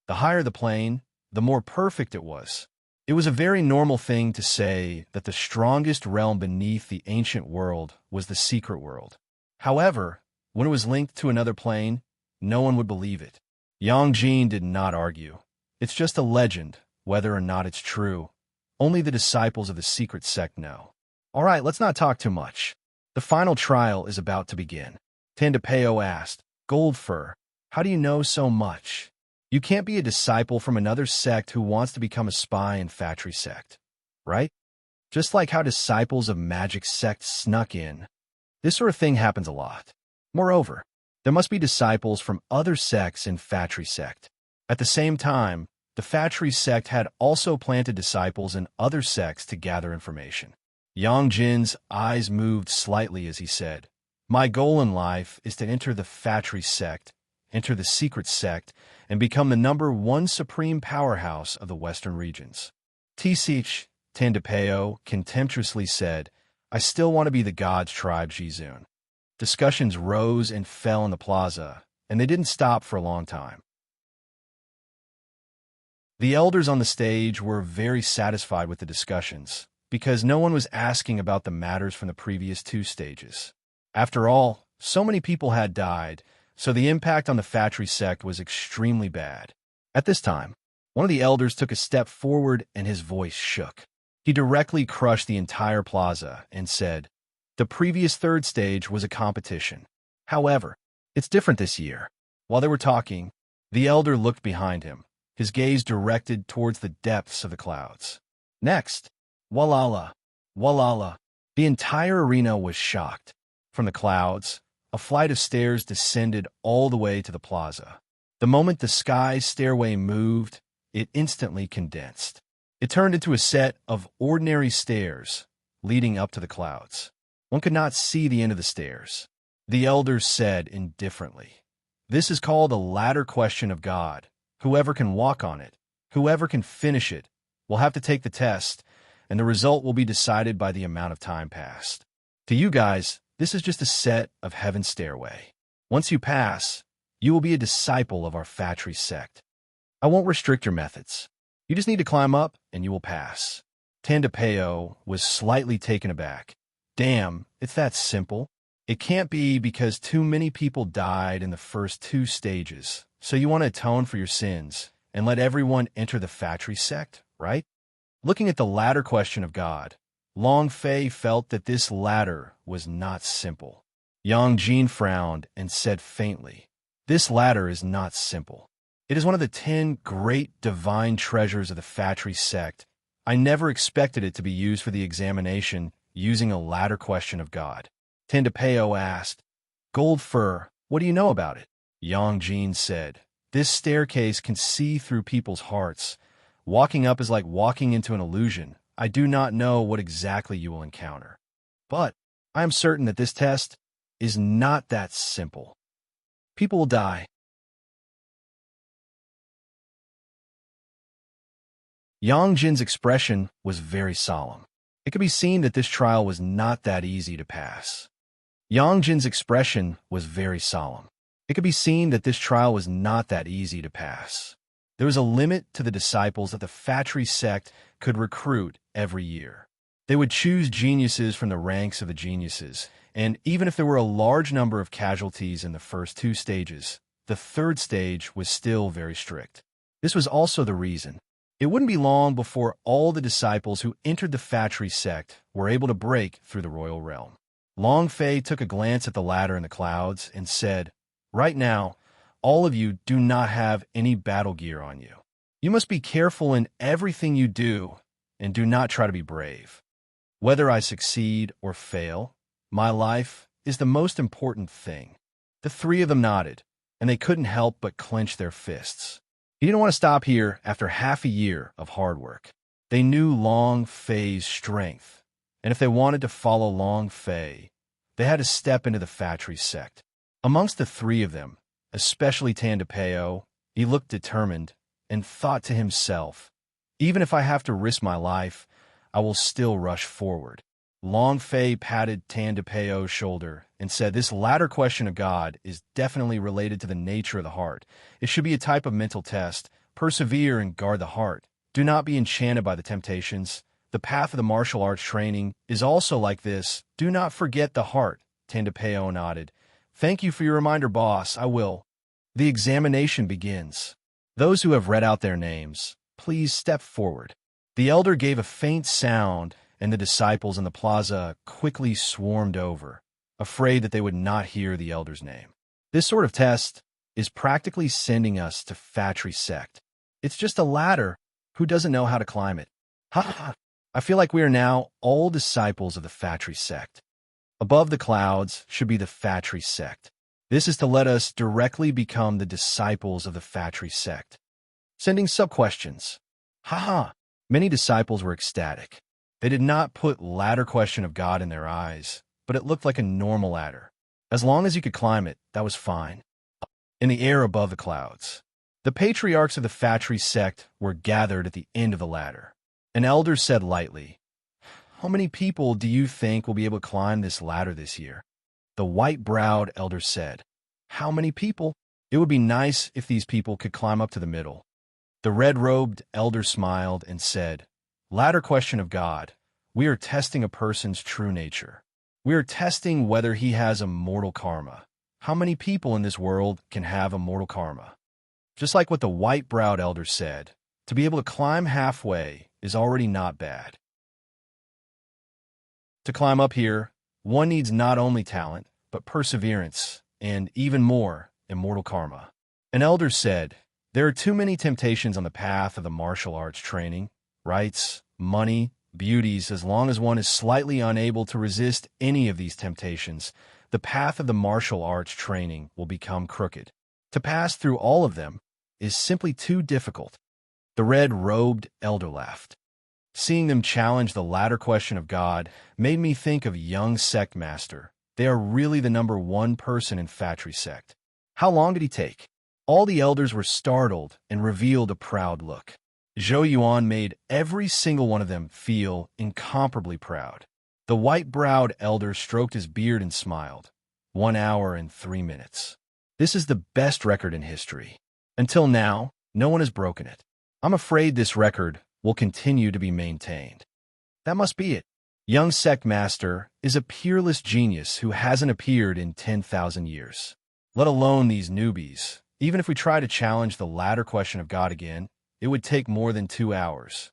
The higher the plane, the more perfect it was. It was a very normal thing to say that the strongest realm beneath the ancient world was the secret world. However, when it was linked to another plane, no one would believe it." Yang Jin did not argue. "It's just a legend, whether or not it's true. Only the disciples of the secret sect know." "All right, let's not talk too much. The final trial is about to begin." Tendapeo asked, "Goldfur, how do you know so much? You can't be a disciple from another sect who wants to become a spy in Fatri sect, right? Just like how disciples of magic sects snuck in. This sort of thing happens a lot. Moreover, there must be disciples from other sects in Fatri sect. At the same time, the Fatri sect had also planted disciples in other sects to gather information." Yang Jin's eyes moved slightly as he said, "My goal in life is to enter the Fatri sect, enter the secret sect, and become the #1 supreme powerhouse of the western regions." "Tisich," Tendapeo contemptuously said, "I still want to be the God's tribe Jizun." Discussions rose and fell in the plaza, and they didn't stop for a long time. The elders on the stage were very satisfied with the discussions, because no one was asking about the matters from the previous 2 stages. After all, so many people had died, so the impact on the Fatri sect was extremely bad. At this time, one of the elders took a step forward and his voice shook. He directly crushed the entire plaza and said, "The previous 3rd stage was a competition. However, it's different this year." While they were talking, the elder looked behind him, his gaze directed towards the depths of the clouds. Next, Walala, Walala. The entire arena was shocked. From the clouds, a flight of stairs descended all the way to the plaza. The moment the sky stairway moved, it instantly condensed. It turned into a set of ordinary stairs leading up to the clouds. One could not see the end of the stairs. The elders said indifferently, "This is called a ladder question of God. Whoever can walk on it, whoever can finish it, will have to take the test, and the result will be decided by the amount of time passed. To you guys, this is just a set of heaven's stairway. Once you pass, you will be a disciple of our Fatri sect. I won't restrict your methods. You just need to climb up, and you will pass." Tendapeo was slightly taken aback. "Damn, it's that simple? It can't be because too many people died in the first 2 stages, so you want to atone for your sins and let everyone enter the Fatri sect, right?" Looking at the ladder question of God, Long Fei felt that this ladder was not simple. Yang Jin frowned and said faintly, "This ladder is not simple. It is one of the 10 great divine treasures of the Fatri sect. I never expected it to be used for the examination using a ladder question of God." Tendapeo asked, "Goldfur, what do you know about it?" Yang Jin said, "This staircase can see through people's hearts. Walking up is like walking into an illusion. I do not know what exactly you will encounter. But I am certain that this test is not that simple. People will die. Yang Jin's expression was very solemn. It could be seen that this trial was not that easy to pass. Yang Jin's expression was very solemn. It could be seen that this trial was not that easy to pass. There was a limit to the disciples that the Fatri sect could recruit every year. They would choose geniuses from the ranks of the geniuses, and even if there were a large number of casualties in the first two stages, the third stage was still very strict. This was also the reason. It wouldn't be long before all the disciples who entered the Fatri sect were able to break through the royal realm. Long Fei took a glance at the ladder in the clouds and said, "Right now, all of you do not have any battle gear on you. You must be careful in everything you do and do not try to be brave. Whether I succeed or fail, my life is the most important thing." The three of them nodded, and they couldn't help but clench their fists. He didn't want to stop here after half a year of hard work. They knew Long Fei's strength, and if they wanted to follow Long Fei, they had to step into the Fatri sect. Amongst the three of them, especially Tandapeo, he looked determined and thought to himself, "Even if I have to risk my life, I will still rush forward." Long Fei patted Tandapeo's shoulder and said, "This latter question of God is definitely related to the nature of the heart. It should be a type of mental test. Persevere and guard the heart. Do not be enchanted by the temptations. The path of the martial arts training is also like this. Do not forget the heart." Tandapeo nodded. "Thank you for your reminder, boss. I will." The examination begins. Those who have read out their names, please step forward. The elder gave a faint sound, and the disciples in the plaza quickly swarmed over, afraid that they would not hear the elder's name. This sort of test is practically sending us to Fatri sect. It's just a ladder. Who doesn't know how to climb it? Ha ha! I feel like we are now all disciples of the Fatri sect. Above the clouds should be the Fatri sect. This is to let us directly become the disciples of the Fatri sect. Sending sub-questions. Ha ha! Many disciples were ecstatic. They did not put ladder question of God in their eyes, but it looked like a normal ladder. As long as you could climb it, that was fine. In the air above the clouds, the patriarchs of the Fatri sect were gathered at the end of the ladder. An elder said lightly, "How many people do you think will be able to climb this ladder this year?" The white-browed elder said, "How many people? It would be nice if these people could climb up to the middle." The red-robed elder smiled and said, "Ladder question of God, we are testing a person's true nature. We are testing whether he has a mortal karma. How many people in this world can have a mortal karma?" Just like what the white-browed elder said, to be able to climb halfway is already not bad. To climb up here, one needs not only talent, but perseverance, and even more, immortal karma. An elder said, "There are too many temptations on the path of the martial arts training. Rights, money, beauties. As long as one is slightly unable to resist any of these temptations, the path of the martial arts training will become crooked. To pass through all of them is simply too difficult." The red-robed elder laughed. Seeing them challenge the latter question of God made me think of young sect master. They are really the number one person in Fatri sect. How long did he take? All the elders were startled and revealed a proud look. Zhou Yuan made every single one of them feel incomparably proud. The white-browed elder stroked his beard and smiled. 1 hour and 3 minutes. This is the best record in history. Until now, no one has broken it. I'm afraid this record will continue to be maintained. That must be it. Young sect master is a peerless genius who hasn't appeared in 10,000 years. Let alone these newbies. Even if we try to challenge the latter question of God again, it would take more than 2 hours.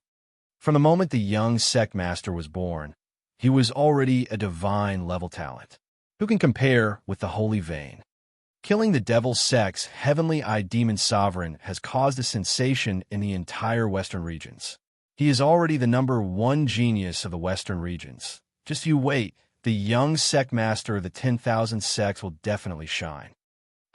From the moment the young sect master was born, he was already a divine level talent. Who can compare with the Holy Vein? Killing the devil's sect's heavenly-eyed demon sovereign has caused a sensation in the entire Western regions. He is already the number one genius of the Western regions. Just you wait, the young sect master of the 10,000 sects will definitely shine.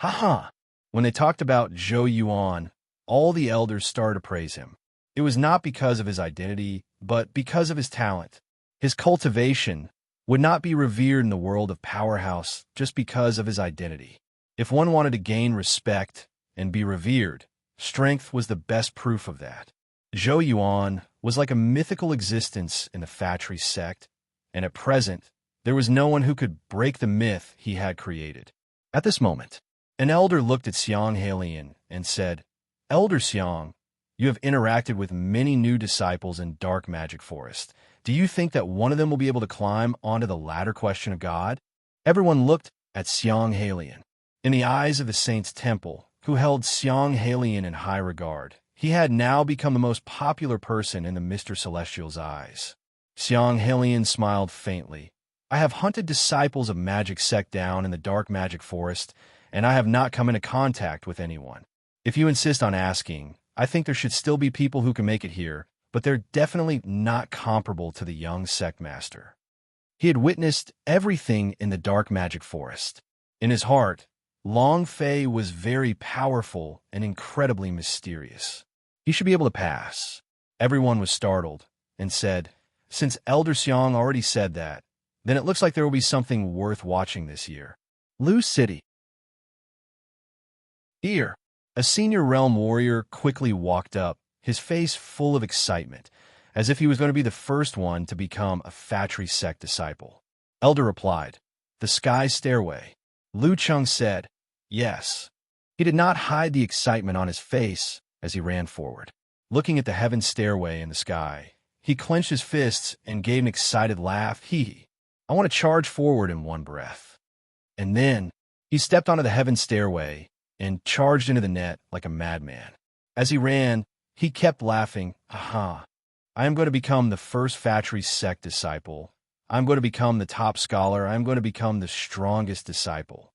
Ha! When they talked about Zhou Yuan, all the elders started to praise him. It was not because of his identity, but because of his talent. His cultivation would not be revered in the world of Powerhouse just because of his identity. If one wanted to gain respect and be revered, strength was the best proof of that. Zhou Yuan was like a mythical existence in the Fatry sect, and at present, there was no one who could break the myth he had created. At this moment, an elder looked at Xiang Halian and said, "Elder Xiang, you have interacted with many new disciples in Dark Magic Forest. Do you think that one of them will be able to climb onto the ladder question of God?" Everyone looked at Xiang Halian. In the eyes of the Saint's Temple, who held Xiang Halian in high regard, he had now become the most popular person in the Mr. Celestial's eyes. Xiang Halian smiled faintly. "I have hunted disciples of Magic Sect down in the Dark Magic Forest, and I have not come into contact with anyone. If you insist on asking, I think there should still be people who can make it here, but they're definitely not comparable to the young sect master." He had witnessed everything in the Dark Magic Forest. In his heart, Long Fei was very powerful and incredibly mysterious. He should be able to pass. Everyone was startled and said, "Since Elder Xiang already said that, then it looks like there will be something worth watching this year." Lu City. Here, a senior realm warrior quickly walked up, his face full of excitement, as if he was going to be the first one to become a Fatry sect disciple. Elder replied, "The Sky Stairway." Lu Cheng said, "Yes." He did not hide the excitement on his face as he ran forward. Looking at the heaven stairway in the sky, he clenched his fists and gave an excited laugh. I want to charge forward in one breath." And then he stepped onto the heaven stairway and charged into the net like a madman. As he ran, he kept laughing. "Aha! I am going to become the first Fatry sect disciple. I'm going to become the top scholar. I'm going to become the strongest disciple.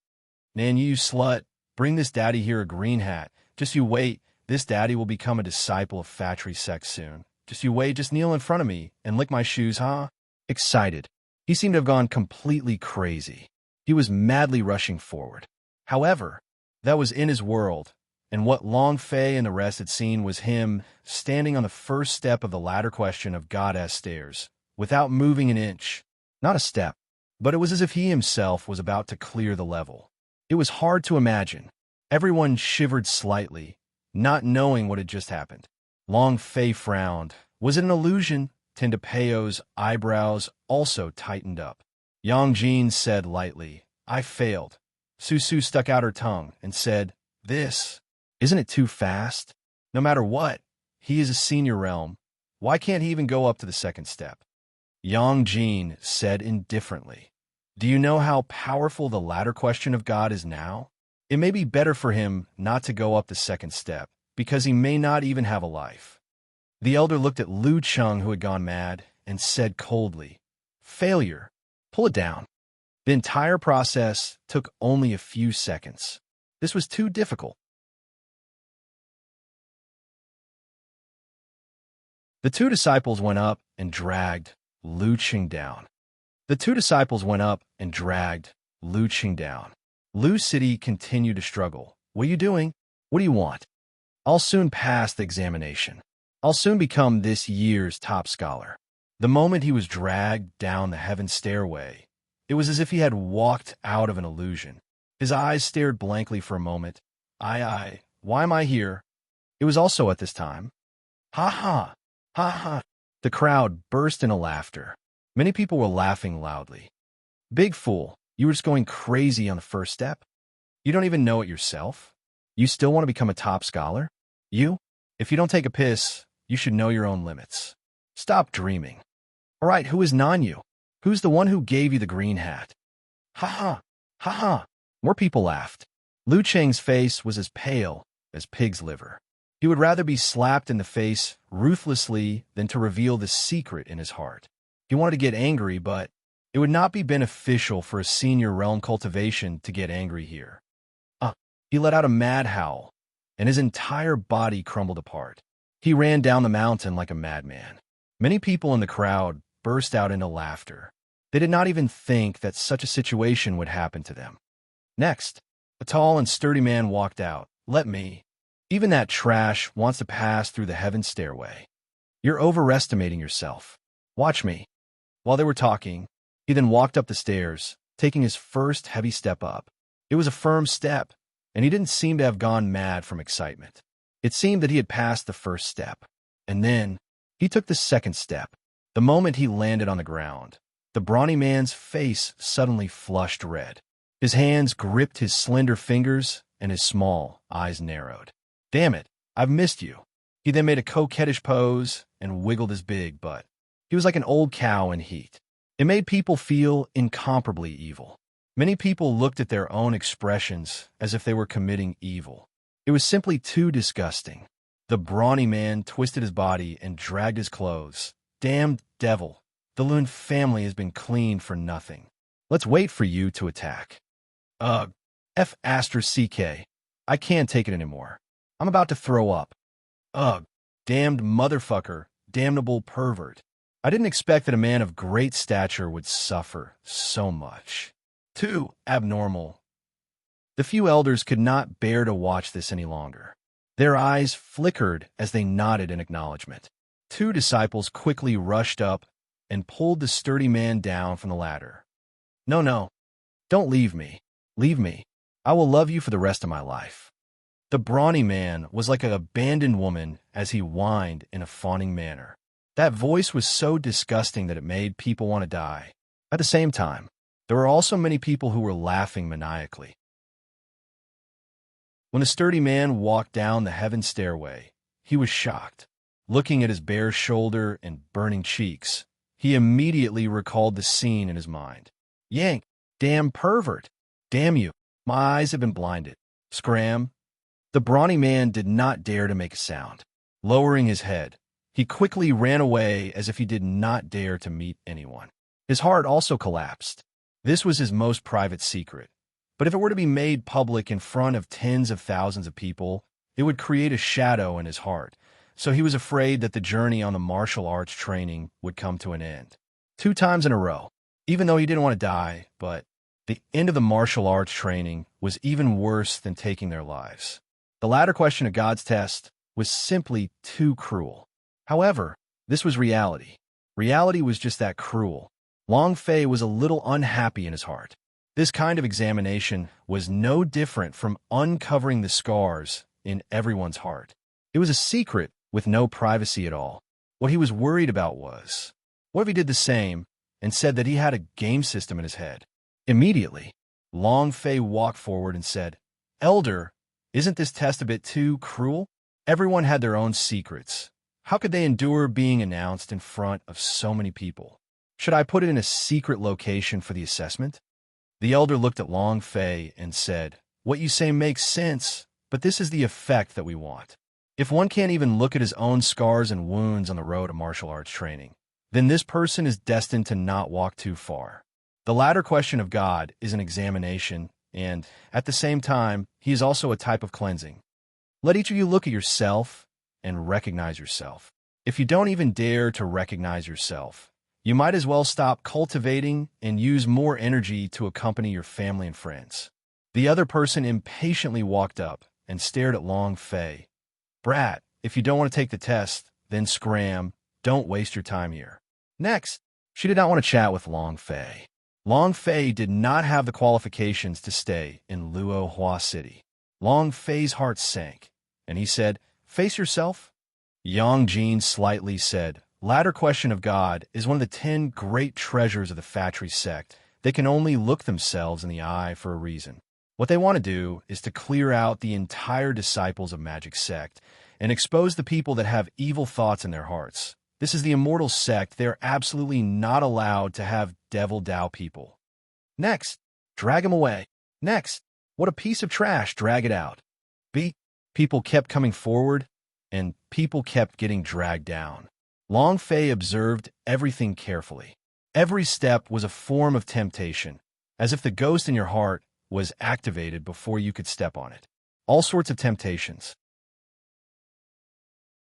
Nan, you slut, bring this daddy here a green hat. Just you wait, this daddy will become a disciple of Fatry sect soon. Just you wait, just kneel in front of me and lick my shoes, huh?" Excited. He seemed to have gone completely crazy. He was madly rushing forward. However, that was in his world, and what Long Fei and the rest had seen was him standing on the first step of the ladder question of Goddess stairs, without moving an inch. Not a step, but it was as if he himself was about to clear the level. It was hard to imagine. Everyone shivered slightly, not knowing what had just happened. Long Fei frowned. Was it an illusion? Tendapeo's eyebrows also tightened up. Yang Jin said lightly, "I failed." Susu stuck out her tongue and said, Isn't it too fast? No matter what, he is a senior realm. Why can't he even go up to the second step?" Yang Jin said indifferently, "Do you know how powerful the ladder question of God is now? It may be better for him not to go up the second step, because he may not even have a life." The elder looked at Lu Cheng, who had gone mad, and said coldly, "Failure. Pull it down." The entire process took only a few seconds. This was too difficult. The two disciples went up and dragged Lu Cheng down. Lu City continued to struggle. "What are you doing? What do you want?" "I'll soon pass the examination. I'll soon become this year's top scholar." The moment he was dragged down the heaven stairway, it was as if he had walked out of an illusion. His eyes stared blankly for a moment. Why am I here?" It was also at this time. "Ha ha! Ha ha!" The crowd burst into laughter. Many people were laughing loudly. "Big fool, you were just going crazy on the first step? You don't even know it yourself? You still want to become a top scholar? If you don't take a piss, you should know your own limits. Stop dreaming. All right, who is Nanyu? Who's the one who gave you the green hat?" "Ha ha! Ha ha!" More people laughed. Lu Cheng's face was as pale as pig's liver. He would rather be slapped in the face ruthlessly than to reveal the secret in his heart. He wanted to get angry, but it would not be beneficial for a senior realm cultivation to get angry here. He let out a mad howl, and his entire body crumbled apart. He ran down the mountain like a madman. Many people in the crowd burst out into laughter. They did not even think that such a situation would happen to them. Next, a tall and sturdy man walked out. "Let me. Even that trash wants to pass through the heaven stairway. You're overestimating yourself. Watch me." While they were talking, he then walked up the stairs, taking his first heavy step up. It was a firm step, and he didn't seem to have gone mad from excitement. It seemed that he had passed the first step. And then he took the second step. The moment he landed on the ground, the brawny man's face suddenly flushed red. His hands gripped his slender fingers, and his small eyes narrowed. "Damn it, I've missed you." He then made a coquettish pose and wiggled his big butt. He was like an old cow in heat. It made people feel incomparably evil. Many people looked at their own expressions as if they were committing evil. It was simply too disgusting. The brawny man twisted his body and dragged his clothes. "Damned devil, the Loon family has been cleaned for nothing. Let's wait for you to attack." Ugh, F***CK. I can't take it anymore. I'm about to throw up. Ugh, damned motherfucker, damnable pervert. I didn't expect that a man of great stature would suffer so much. Too abnormal. The few elders could not bear to watch this any longer. Their eyes flickered as they nodded in acknowledgement. Two disciples quickly rushed up and pulled the sturdy man down from the ladder. "No, no, don't leave me. Leave me. I will love you for the rest of my life." The brawny man was like an abandoned woman as he whined in a fawning manner. That voice was so disgusting that it made people want to die. At the same time, there were also many people who were laughing maniacally. When the sturdy man walked down the heaven stairway, he was shocked. Looking at his bare shoulder and burning cheeks, he immediately recalled the scene in his mind. "Yank, damn pervert. Damn you, my eyes have been blinded." Scram. The brawny man did not dare to make a sound. Lowering his head, he quickly ran away as if he did not dare to meet anyone. His heart also collapsed. This was his most private secret. But if it were to be made public in front of tens of thousands of people, it would create a shadow in his heart. So he was afraid that the journey on the martial arts training would come to an end. 2 times in a row. Even though he didn't want to die, but the end of the martial arts training was even worse than taking their lives. The latter question of God's test was simply too cruel. However, this was reality. Reality was just that cruel. Long Fei was a little unhappy in his heart. This kind of examination was no different from uncovering the scars in everyone's heart. It was a secret with no privacy at all. What he was worried about was, what if he did the same and said that he had a game system in his head? Immediately, Long Fei walked forward and said, "Elder, isn't this test a bit too cruel? Everyone had their own secrets. How could they endure being announced in front of so many people? Should I put it in a secret location for the assessment?" The elder looked at Long Fei and said, "What you say makes sense, but this is the effect that we want. If one can't even look at his own scars and wounds on the road to martial arts training, then this person is destined to not walk too far. The latter question of God is an examination, and, at the same time, he is also a type of cleansing. Let each of you look at yourself and recognize yourself. If you don't even dare to recognize yourself, you might as well stop cultivating and use more energy to accompany your family and friends." The other person impatiently walked up and stared at Long Fei. "Brat, if you don't want to take the test, then scram. Don't waste your time here." Next, she did not want to chat with Long Fei. Long Fei did not have the qualifications to stay in Luo Hua City. Long Fei's heart sank, and he said, "Face yourself." Yang Jin slightly said, "Latter question of God is one of the 10 great treasures of the Fatri sect. They can only look themselves in the eye for a reason. What they want to do is to clear out the entire disciples of Magic Sect and expose the people that have evil thoughts in their hearts. This is the immortal sect. They are absolutely not allowed to have Devil Dao people. Next, drag him away. Next, what a piece of trash, drag it out." People kept coming forward, and people kept getting dragged down. Long Fei observed everything carefully. Every step was a form of temptation, as if the ghost in your heart was activated before you could step on it. All sorts of temptations.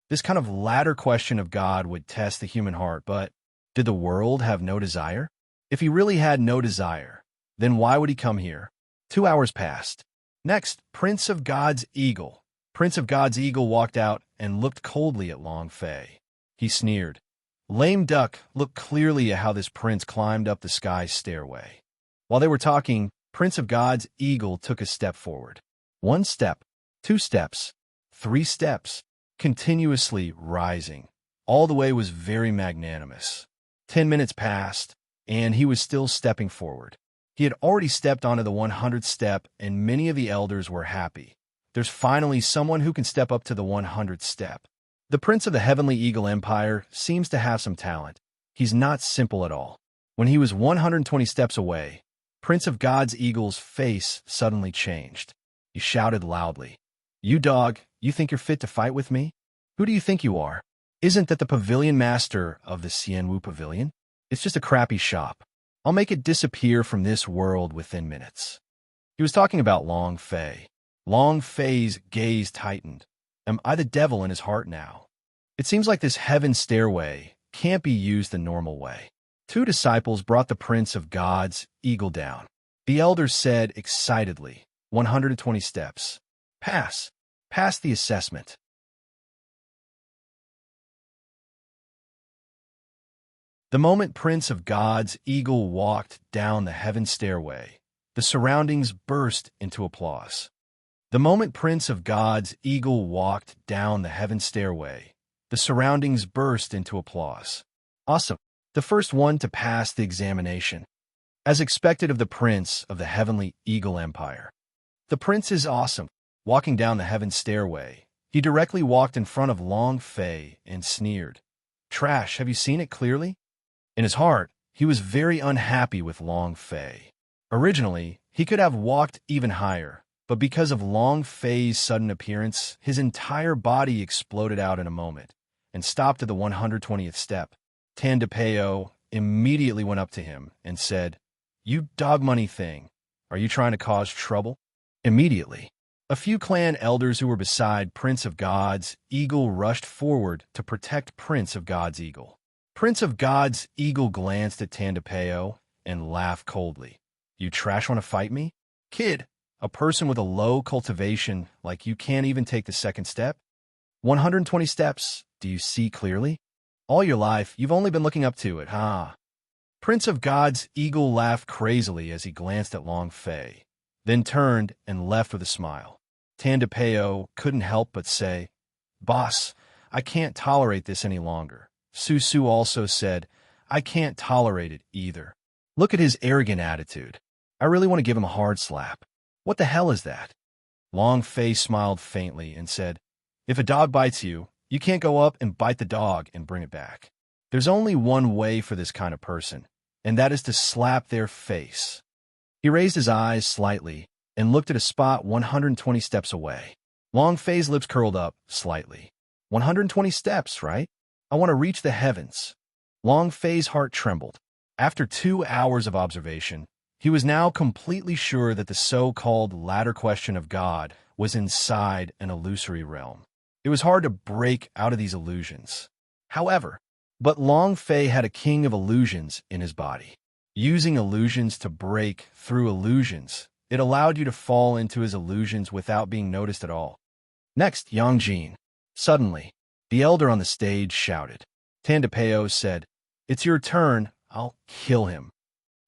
This kind of latter question of God would test the human heart, but did the world have no desire? If he really had no desire, then why would he come here? 2 hours passed. Next, Prince of God's Eagle. Prince of God's Eagle walked out and looked coldly at Long Fei. He sneered. Lame Duck looked clearly at how this prince climbed up the sky stairway. While they were talking, Prince of God's Eagle took a step forward. 1 step, 2 steps, 3 steps. continuously rising. All the way was very magnanimous. 10 minutes passed, and he was still stepping forward. He had already stepped onto the 100th step, and many of the elders were happy. There's finally someone who can step up to the 100th step. The Prince of the Heavenly Eagle Empire seems to have some talent. He's not simple at all. When he was 120 steps away, Prince of God's Eagle's face suddenly changed. He shouted loudly, "You dog, you think you're fit to fight with me? Who do you think you are? Isn't that the pavilion master of the Xianwu Pavilion? It's just a crappy shop. I'll make it disappear from this world within minutes." He was talking about Long Fei. Long Fei's gaze tightened. Am I the devil in his heart now? It seems like this heaven stairway can't be used the normal way. 2 disciples brought the Prince of God's Eagle down. The elders said excitedly, 120 steps. Pass. Pass the assessment. The moment Prince of God's Eagle walked down the heaven stairway, the surroundings burst into applause. The moment Prince of God's Eagle walked down the heaven stairway, the surroundings burst into applause. Awesome. The first one to pass the examination. As expected of the Prince of the Heavenly Eagle Empire. The Prince is awesome. Walking down the heaven stairway, he directly walked in front of Long Fei and sneered. Trash, have you seen it clearly? In his heart, he was very unhappy with Long Fei. Originally, he could have walked even higher, but because of Long Fei's sudden appearance, his entire body exploded out in a moment and stopped at the 120th step. Tan DePeo immediately went up to him and said, "You dog money thing, are you trying to cause trouble?" Immediately, a few clan elders who were beside Prince of God's Eagle rushed forward to protect Prince of God's Eagle. Prince of God's Eagle glanced at Tan DePeo and laughed coldly. "You trash want to fight me? Kid, a person with a low cultivation like you can't even take the second step? 120 steps, do you see clearly? All your life, you've only been looking up to it, huh?" Prince of God's Eagle laughed crazily as he glanced at Long Fei, then turned and left with a smile. Tan DePeo couldn't help but say, "Boss, I can't tolerate this any longer." Su also said, "I can't tolerate it either. Look at his arrogant attitude. I really want to give him a hard slap. What the hell is that?" Long Fei smiled faintly and said, "If a dog bites you, you can't go up and bite the dog and bring it back. There's only one way for this kind of person, and that is to slap their face." He raised his eyes slightly and looked at a spot 120 steps away. Long Fei's lips curled up slightly. 120 steps, right? I want to reach the heavens. Long Fei's heart trembled. After 2 hours of observation, he was now completely sure that the so-called latter question of God was inside an illusory realm. It was hard to break out of these illusions. However, but Long Fei had a king of illusions in his body. Using illusions to break through illusions, it allowed you to fall into his illusions without being noticed at all. Next, Yang Jin. Suddenly, the elder on the stage shouted. Tan DePeo said, "It's your turn. I'll kill him."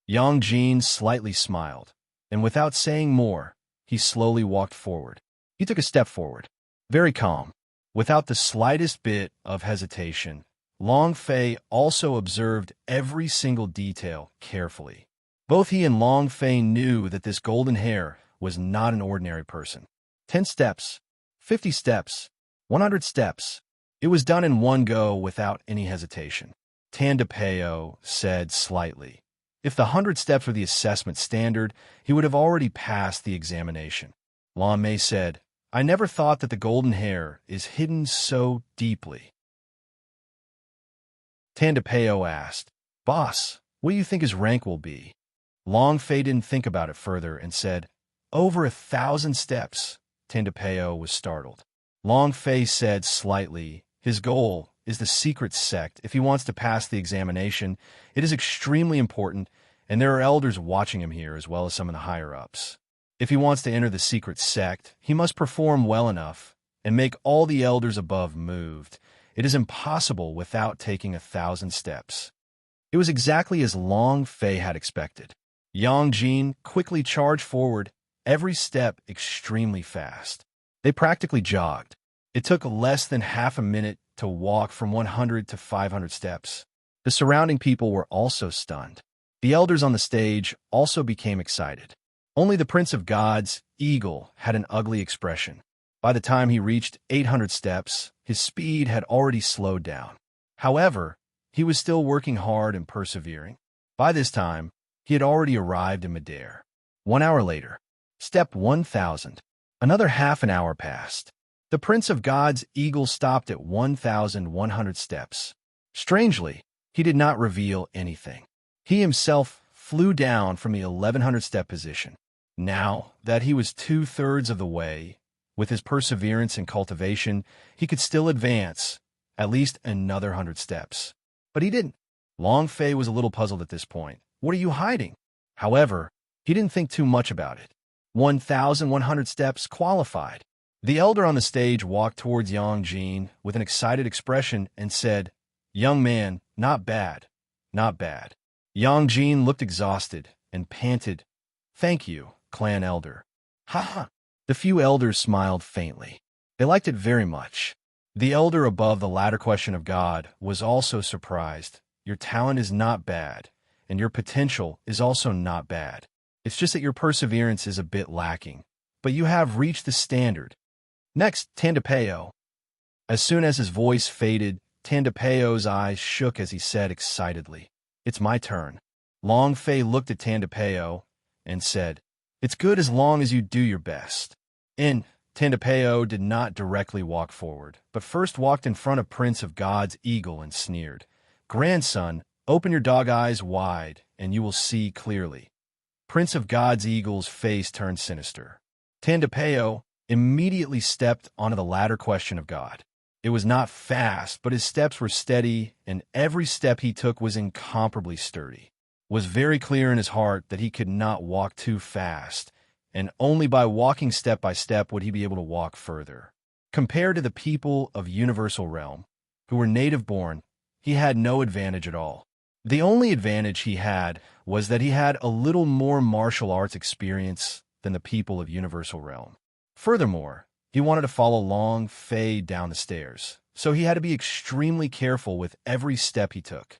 Yang Jin slightly smiled, and without saying more, he slowly walked forward. He took a step forward, very calm, without the slightest bit of hesitation. Long Fei also observed every single detail carefully. Both he and Long Fei knew that this golden hair was not an ordinary person. 10 steps, 50 steps, 100 steps. It was done in one go without any hesitation. Tan DePeo said slightly, if the 100 steps were the assessment standard, he would have already passed the examination. Lan Mei said, "I never thought that the golden hair is hidden so deeply." Tan DePeo asked, "Boss, what do you think his rank will be?" Long Fei didn't think about it further and said, "Over 1,000 steps." Tan DePeo was startled. Long Fei said slightly, "His goal is the secret sect. If he wants to pass the examination, it is extremely important, and there are elders watching him here as well as some of the higher-ups. If he wants to enter the secret sect, he must perform well enough and make all the elders above moved. It is impossible without taking 1,000 steps." It was exactly as Long Fei had expected. Yang Jin quickly charged forward, every step extremely fast. They practically jogged. It took less than half a minute to walk from 100 to 500 steps. The surrounding people were also stunned. The elders on the stage also became excited. Only the Prince of God's eagle had an ugly expression. By the time he reached 800 steps, his speed had already slowed down. However, he was still working hard and persevering. By this time, he had already arrived in midair. 1 hour later, step 1,000. Another half an hour passed. The Prince of God's eagle stopped at 1,100 steps. Strangely, he did not reveal anything. He himself flew down from the 1,100-step position. Now that he was 2/3 of the way, with his perseverance and cultivation, he could still advance at least another 100 steps. But he didn't. Long Fei was a little puzzled at this point. What are you hiding? However, he didn't think too much about it. 1,100 steps qualified. The elder on the stage walked towards Yang Jin with an excited expression and said, "Young man, not bad, not bad." Yang Jin looked exhausted and panted, "Thank you, clan elder." "Ha ha." The few elders smiled faintly. They liked it very much. The elder above the latter question of God was also surprised. "Your talent is not bad, and your potential is also not bad. It's just that your perseverance is a bit lacking, but you have reached the standard." Next, Tandapeo. As soon as his voice faded, Tandapeo's eyes shook as he said excitedly, "It's my turn." Long Fei looked at Tandapeo and said, "It's good as long as you do your best." Tandapeo did not directly walk forward, but first walked in front of Prince of God's eagle and sneered, "Grandson, open your dog eyes wide, and you will see clearly." Prince of God's eagle's face turned sinister. Tandapeo immediately stepped onto the latter question of God. It was not fast, but his steps were steady, and every step he took was incomparably sturdy. It was very clear in his heart that he could not walk too fast, and only by walking step by step would he be able to walk further. Compared to the people of Universal Realm, who were native-born, he had no advantage at all. The only advantage he had was that he had a little more martial arts experience than the people of Universal Realm. Furthermore, he wanted to follow Long Fei down the stairs, so he had to be extremely careful with every step he took.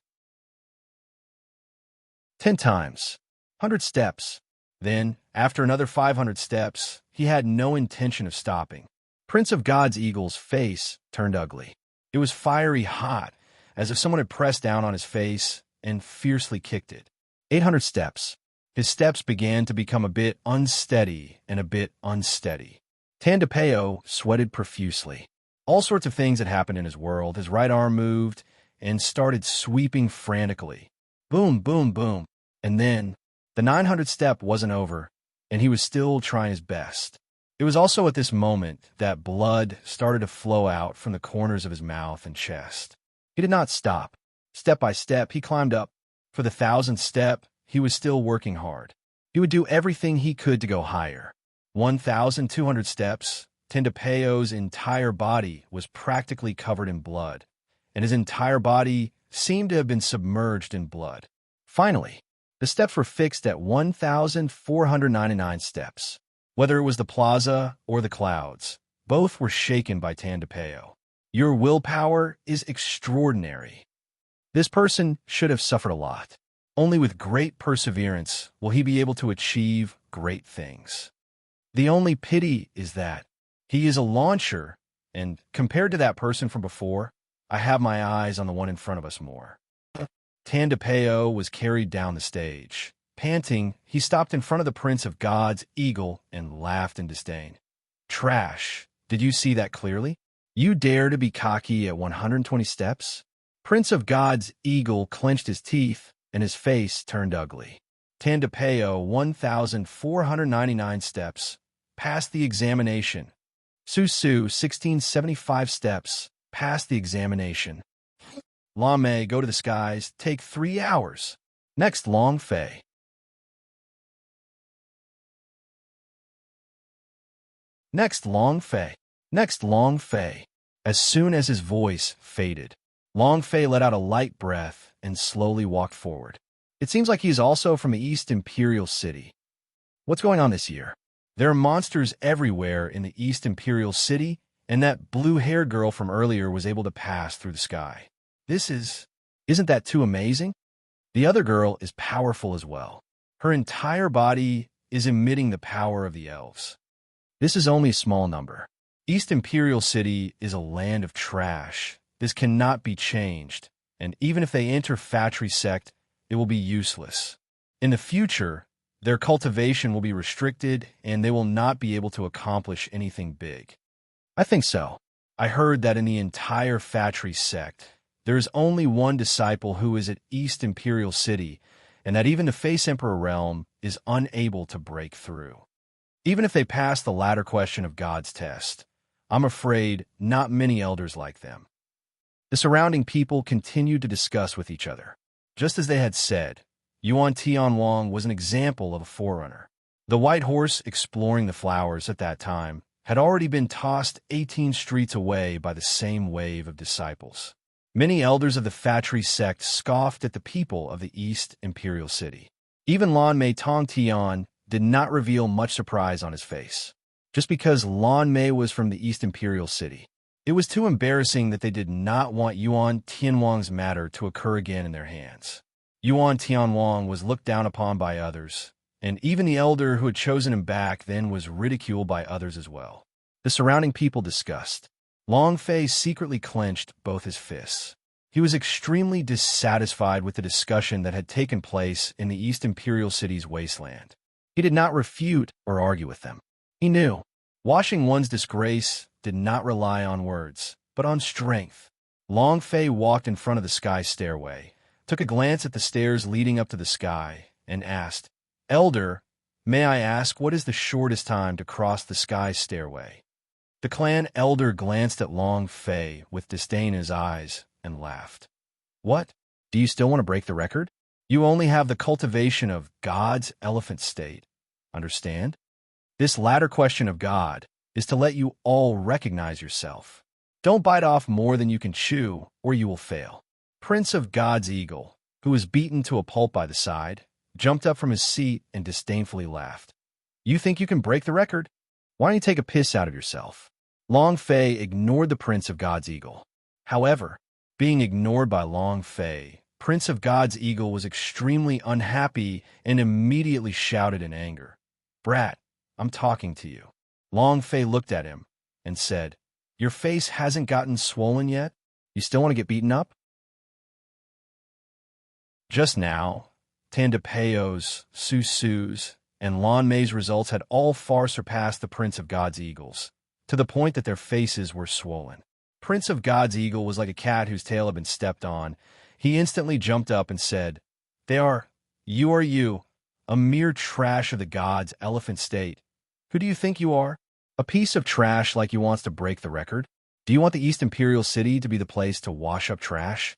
10 times, 100 steps. Then, after another 500 steps, he had no intention of stopping. Prince of God's eagle's face turned ugly. It was fiery hot, as if someone had pressed down on his face and fiercely kicked it. 800 steps. His steps began to become a bit unsteady and a bit unsteady. Tandapeo sweated profusely. All sorts of things had happened in his world. His right arm moved and started sweeping frantically. Boom, boom, boom. And then, the 900th step wasn't over, and he was still trying his best. It was also at this moment that blood started to flow out from the corners of his mouth and chest. He did not stop. Step by step, he climbed up. For the 1,000th step, he was still working hard. He would do everything he could to go higher. 1,200 steps, Tendapeo's entire body was practically covered in blood, and his entire body seemed to have been submerged in blood. Finally, the steps were fixed at 1,499 steps. Whether it was the plaza or the clouds, both were shaken by Tandapeo. "Your willpower is extraordinary. This person should have suffered a lot. Only with great perseverance will he be able to achieve great things. The only pity is that he is a launcher, and compared to that person from before, I have my eyes on the one in front of us more." Tandapeo was carried down the stage. Panting, he stopped in front of the Prince of God's eagle and laughed in disdain. "Trash, did you see that clearly? You dare to be cocky at 120 steps?" Prince of God's eagle clenched his teeth, and his face turned ugly. Tandapeo, 1,499 steps, passed the examination. Susu, 1,675 steps, passed the examination. Lame, go to the skies, take 3 hours. Next, Long Fei. Next, Long Fei. Next, Long Fei. As soon as his voice faded, Long Fei let out a light breath and slowly walked forward. It seems like he's also from the East Imperial City. What's going on this year? There are monsters everywhere in the East Imperial City, and that blue-haired girl from earlier was able to pass through the sky. Isn't that too amazing? The other girl is powerful as well. Her entire body is emitting the power of the elves. This is only a small number. East Imperial City is a land of trash. This cannot be changed, and even if they enter Fatry Sect, it will be useless. In the future, their cultivation will be restricted, and they will not be able to accomplish anything big. I think so. I heard that in the entire Fatry Sect, there is only one disciple who is at East Imperial City, and that even the Face Emperor realm is unable to break through. Even if they pass the latter question of God's test, I'm afraid not many elders like them. The surrounding people continued to discuss with each other. Just as they had said, Yuan Tianwang was an example of a forerunner. The white horse exploring the flowers at that time had already been tossed 18 streets away by the same wave of disciples. Many elders of the Fatry sect scoffed at the people of the East Imperial City. Even Lan Mei Tong Tian did not reveal much surprise on his face. Just because Lan Mei was from the East Imperial City, it was too embarrassing that they did not want Yuan Tianwang's matter to occur again in their hands. Yuan Tianwang was looked down upon by others, and even the elder who had chosen him back then was ridiculed by others as well. The surrounding people discussed. Long Fei secretly clenched both his fists. He was extremely dissatisfied with the discussion that had taken place in the East Imperial City's wasteland. He did not refute or argue with them. He knew, washing one's disgrace did not rely on words, but on strength. Long Fei walked in front of the sky stairway, took a glance at the stairs leading up to the sky, and asked, "Elder, may I ask what is the shortest time to cross the sky stairway?" The clan elder glanced at Long Fei with disdain in his eyes and laughed. "What? Do you still want to break the record? You only have the cultivation of God's elephant state. Understand? This latter question of God is to let you all recognize yourself. Don't bite off more than you can chew, or you will fail." Prince of God's Eagle, who was beaten to a pulp by the side, jumped up from his seat and disdainfully laughed. "You think you can break the record? Why don't you take a piss out of yourself?" Long Fei ignored the Prince of God's Eagle. However, being ignored by Long Fei, Prince of God's Eagle was extremely unhappy and immediately shouted in anger, "Brat, I'm talking to you." Long Fei looked at him and said, "Your face hasn't gotten swollen yet? You still want to get beaten up?" Just now, Tandapeo's, Susu's, and Lan Mei's results had all far surpassed the Prince of God's Eagles, to the point that their faces were swollen. Prince of God's Eagle was like a cat whose tail had been stepped on. He instantly jumped up and said, You are you, a mere trash of the gods' elephant state. Who do you think you are? A piece of trash like you wants to break the record? Do you want the East Imperial City to be the place to wash up trash?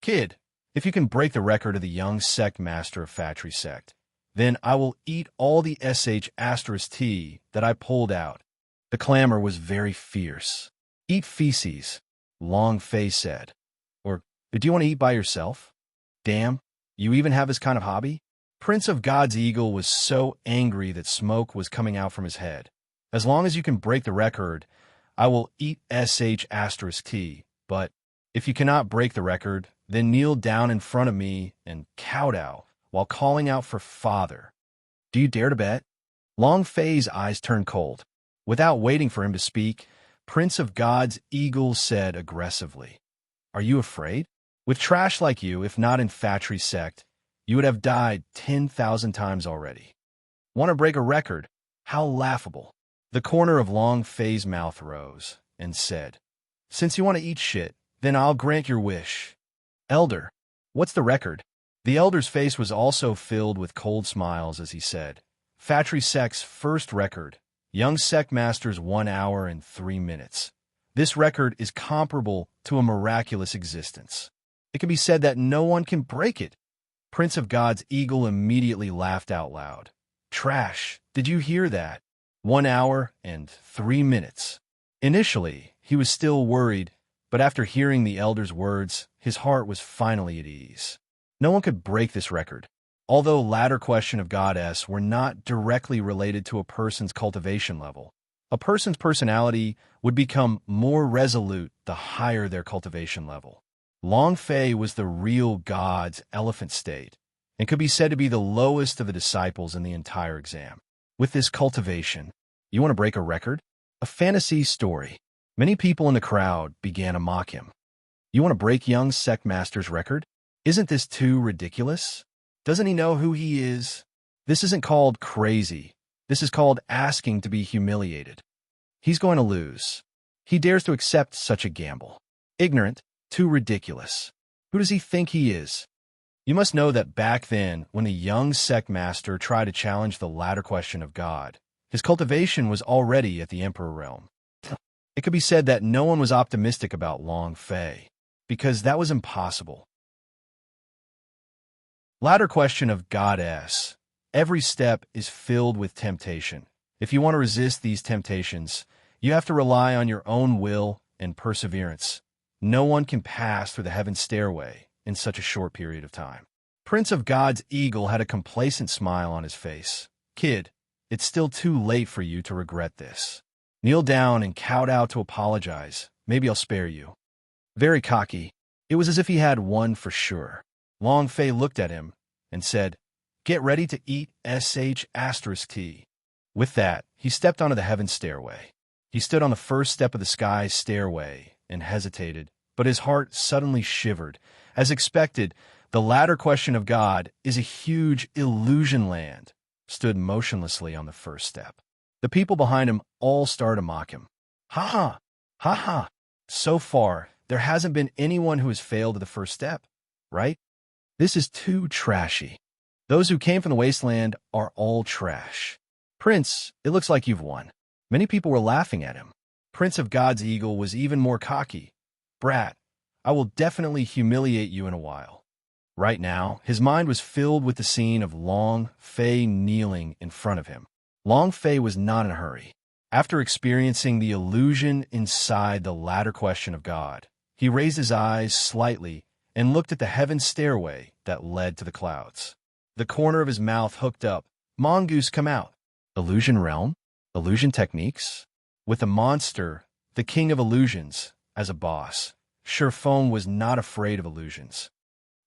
Kid, if you can break the record of the young sect master of Fatry Sect, then I will eat all the sh*t that I pulled out. The clamor was very fierce. Eat feces, Long Fei said. Or, do you want to eat by yourself? Damn, you even have this kind of hobby? Prince of God's Eagle was so angry that smoke was coming out from his head. As long as you can break the record, I will eat sh*t, but if you cannot break the record, then kneel down in front of me and kowtow while calling out for father. Do you dare to bet? Long Fei's eyes turned cold. Without waiting for him to speak, Prince of God's Eagle said aggressively, "Are you afraid? With trash like you, if not in Fatry Sect, you would have died 10,000 times already. Want to break a record? How laughable." The corner of Long Fei's mouth rose and said, "Since you want to eat shit, then I'll grant your wish. Elder, what's the record?" The elder's face was also filled with cold smiles as he said, "Fatry Sect's first record, young sect master's 1 hour and 3 minutes. This record is comparable to a miraculous existence. It can be said that no one can break it." Prince of God's Eagle immediately laughed out loud. "Trash, did you hear that? 1 hour and 3 minutes. Initially, he was still worried, but after hearing the elder's words, his heart was finally at ease. No one could break this record. Although latter question of goddess were not directly related to a person's cultivation level, A person's personality would become more resolute the higher their cultivation level. Long Fei was the real God's elephant state and could be said to be the lowest of the disciples in the entire exam. With this cultivation, you want to break a record? A fantasy story. Many people in the crowd began to mock him. You want to break young sect master's record? Isn't this too ridiculous? Doesn't he know who he is? This isn't called crazy. This is called asking to be humiliated. He's going to lose. He dares to accept such a gamble. Ignorant, too ridiculous. Who does he think he is? You must know that back then, when the young sect master tried to challenge the latter question of God, his cultivation was already at the emperor realm. It could be said that no one was optimistic about Long Fei, because that was impossible. Latter question of Goddess. Every step is filled with temptation. If you want to resist these temptations, you have to rely on your own will and perseverance. No one can pass through the heaven stairway in such a short period of time. Prince of God's Eagle had a complacent smile on his face. Kid, it's still too late for you to regret this. Kneel down and kowtow out to apologize. Maybe I'll spare you. Very cocky. It was as if he had won for sure. Long Fei looked at him and said, "Get ready to eat **T. With that, he stepped onto the heaven stairway. He stood on the first step of the sky stairway and hesitated, but his heart suddenly shivered. As expected, the latter question of God is a huge illusion land, stood motionlessly on the first step. The people behind him all started to mock him. Ha ha! Ha ha! So far, there hasn't been anyone who has failed at the first step, right? This is too trashy. Those who came from the wasteland are all trash. Prince, it looks like you've won. Many people were laughing at him. Prince of God's Eagle was even more cocky. Brat, I will definitely humiliate you in a while. Right now, his mind was filled with the scene of Long Fei kneeling in front of him. Long Fei was not in a hurry. After experiencing the illusion inside the latter question of God, he raised his eyes slightly and looked at the heaven stairway that led to the clouds. The corner of his mouth hooked up. Mongoose come out. Illusion realm? Illusion techniques? With a monster, the king of illusions, as a boss, Sherfone was not afraid of illusions.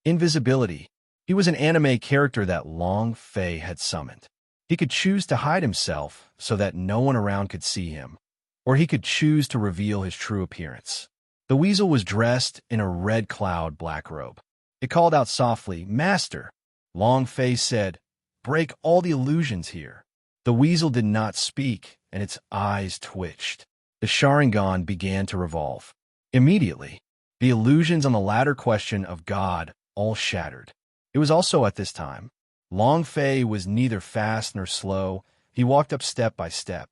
Invisibility. He was an anime character that Long Fei had summoned. He could choose to hide himself so that no one around could see him, or he could choose to reveal his true appearance. The weasel was dressed in a red cloud black robe. It called out softly, "Master." Long Fei said, "Break all the illusions here." The weasel did not speak, and its eyes twitched. The Sharingan began to revolve. Immediately, the illusions on the latter question of God all shattered. It was also at this time. Long Fei was neither fast nor slow. He walked up step by step.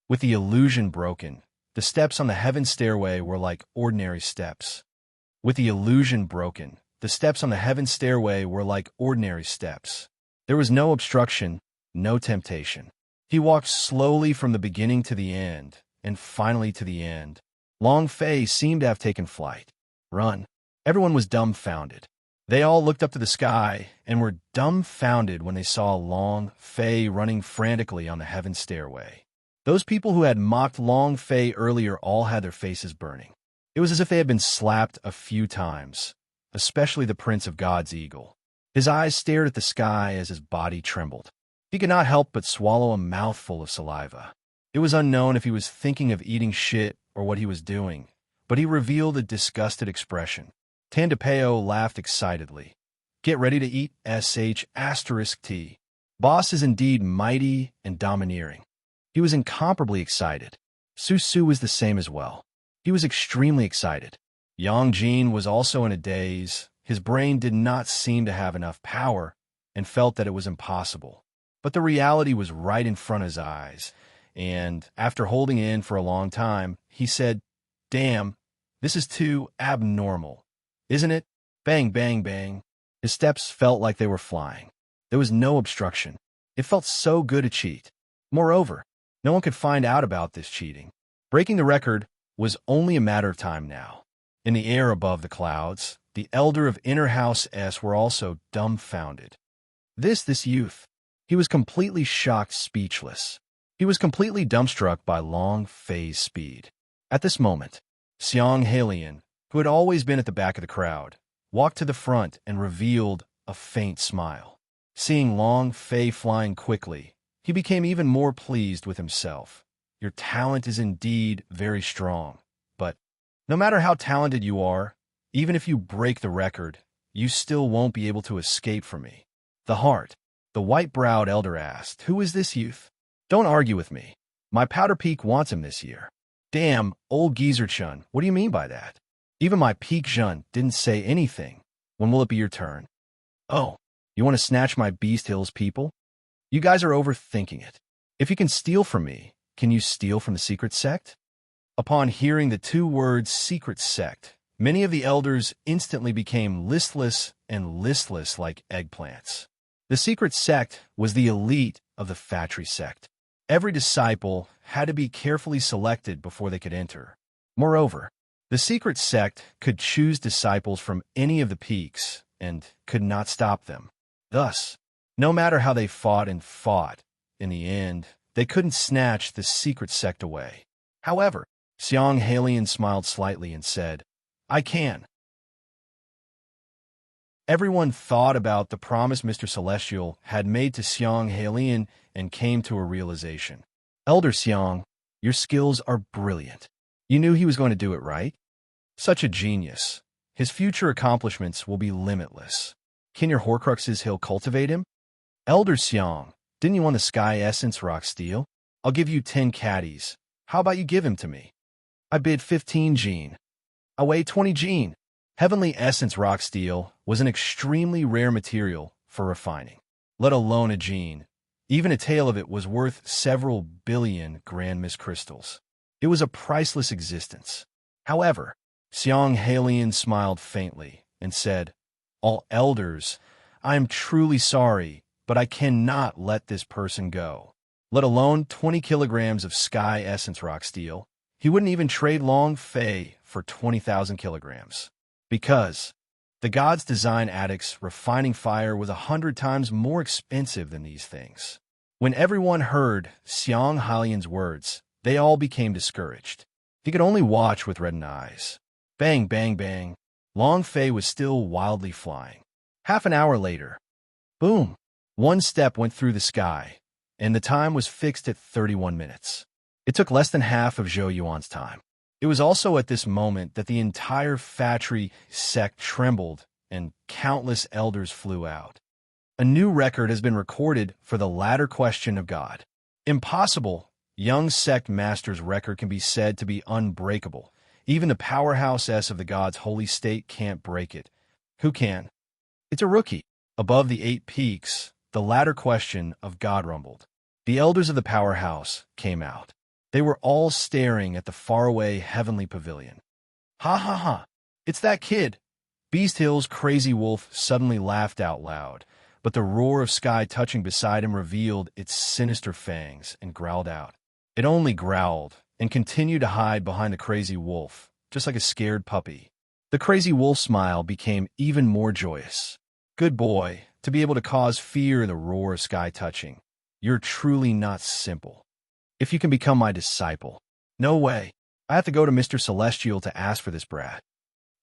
With the illusion broken, the steps on the heaven stairway were like ordinary steps. With the illusion broken, the steps on the heaven stairway were like ordinary steps. There was no obstruction, no temptation. He walked slowly from the beginning to the end, and finally to the end. Long Fei seemed to have taken flight. Run. Everyone was dumbfounded. They all looked up to the sky and were dumbfounded when they saw Long Fei running frantically on the heaven stairway. Those people who had mocked Long Fei earlier all had their faces burning. It was as if they had been slapped a few times, especially the Prince of God's Eagle. His eyes stared at the sky as his body trembled. He could not help but swallow a mouthful of saliva. It was unknown if he was thinking of eating shit or what he was doing, but he revealed a disgusted expression. Tandapeo laughed excitedly. Get ready to eat **T. Boss is indeed mighty and domineering. He was incomparably excited. Su was the same as well. He was extremely excited. Yang Jin was also in a daze. His brain did not seem to have enough power and felt that it was impossible. But the reality was right in front of his eyes, and after holding in for a long time, he said, "Damn, this is too abnormal, isn't it?" Bang, bang, bang. His steps felt like they were flying. There was no obstruction. It felt so good to cheat. Moreover, no one could find out about this cheating. Breaking the record was only a matter of time now. In the air above the clouds, the elder of Inner House S were also dumbfounded. This youth. He was completely shocked, speechless. He was completely dumbstruck by Long Fei's speed. At this moment, Xiang Halian, who had always been at the back of the crowd, walked to the front and revealed a faint smile. Seeing Long Fei flying quickly, he became even more pleased with himself. Your talent is indeed very strong, but no matter how talented you are, even if you break the record, you still won't be able to escape from me. The white-browed elder asked, "Who is this youth?" "Don't argue with me. My Powder Peak wants him this year." "Damn, old geezer Chun, what do you mean by that? Even my Peak Jun didn't say anything. When will it be your turn?" "Oh, you want to snatch my Beast Hills people? You guys are overthinking it. If you can steal from me, can you steal from the secret sect?" Upon hearing the two words secret sect, many of the elders instantly became listless like eggplants. The secret sect was the elite of the Fatry sect. Every disciple had to be carefully selected before they could enter. Moreover, the secret sect could choose disciples from any of the peaks and could not stop them. Thus, no matter how they fought, in the end, they couldn't snatch the secret sect away. However, Xiang Halian smiled slightly and said, "I can." Everyone thought about the promise Mr. Celestial had made to Xiang Halian and came to a realization. "Elder Xiang, your skills are brilliant. You knew he was going to do it, right? Such a genius. His future accomplishments will be limitless. Can your Horcruxes he'll cultivate him?" "Elder Xiang, didn't you want the Sky Essence Rock Steel? I'll give you 10 caddies. How about you give him to me?" "I bid 15 Gene. I weigh 20 Gene." Heavenly Essence Rock Steel was an extremely rare material for refining, let alone a gene. Even a tail of it was worth several billion Grand Mist crystals. It was a priceless existence. However, Xiang Halian smiled faintly and said, "All elders, I am truly sorry, but I cannot let this person go. Let alone 20 kilograms of Sky Essence Rock Steel. He wouldn't even trade Long Fei for 20,000 kilograms. Because the God's Design Addict's refining fire was 100 times more expensive than these things." When everyone heard Xiang Halian's words, they all became discouraged. He could only watch with reddened eyes. Bang, bang, bang. Long Fei was still wildly flying. Half an hour later, boom, one step went through the sky, and the time was fixed at 31 minutes. It took less than half of Zhou Yuan's time. It was also at this moment that the entire Fatry sect trembled and countless elders flew out. A new record has been recorded for the latter question of God. Impossible. Young sect master's record can be said to be unbreakable. Even the powerhouse S of the God's holy state can't break it. Who can? It's a rookie. Above the 8 peaks, the latter question of God rumbled. The elders of the powerhouse came out. They were all staring at the faraway heavenly pavilion. "Ha ha ha! It's that kid!" Beast Hill's crazy wolf suddenly laughed out loud, but the roar of sky touching beside him revealed its sinister fangs and growled out. It only growled and continued to hide behind the crazy wolf, just like a scared puppy. The crazy wolf's smile became even more joyous. "Good boy, to be able to cause fear in the roar of sky touching. You're truly not simple. If you can become my disciple." "No way. I have to go to Mr. Celestial to ask for this brat."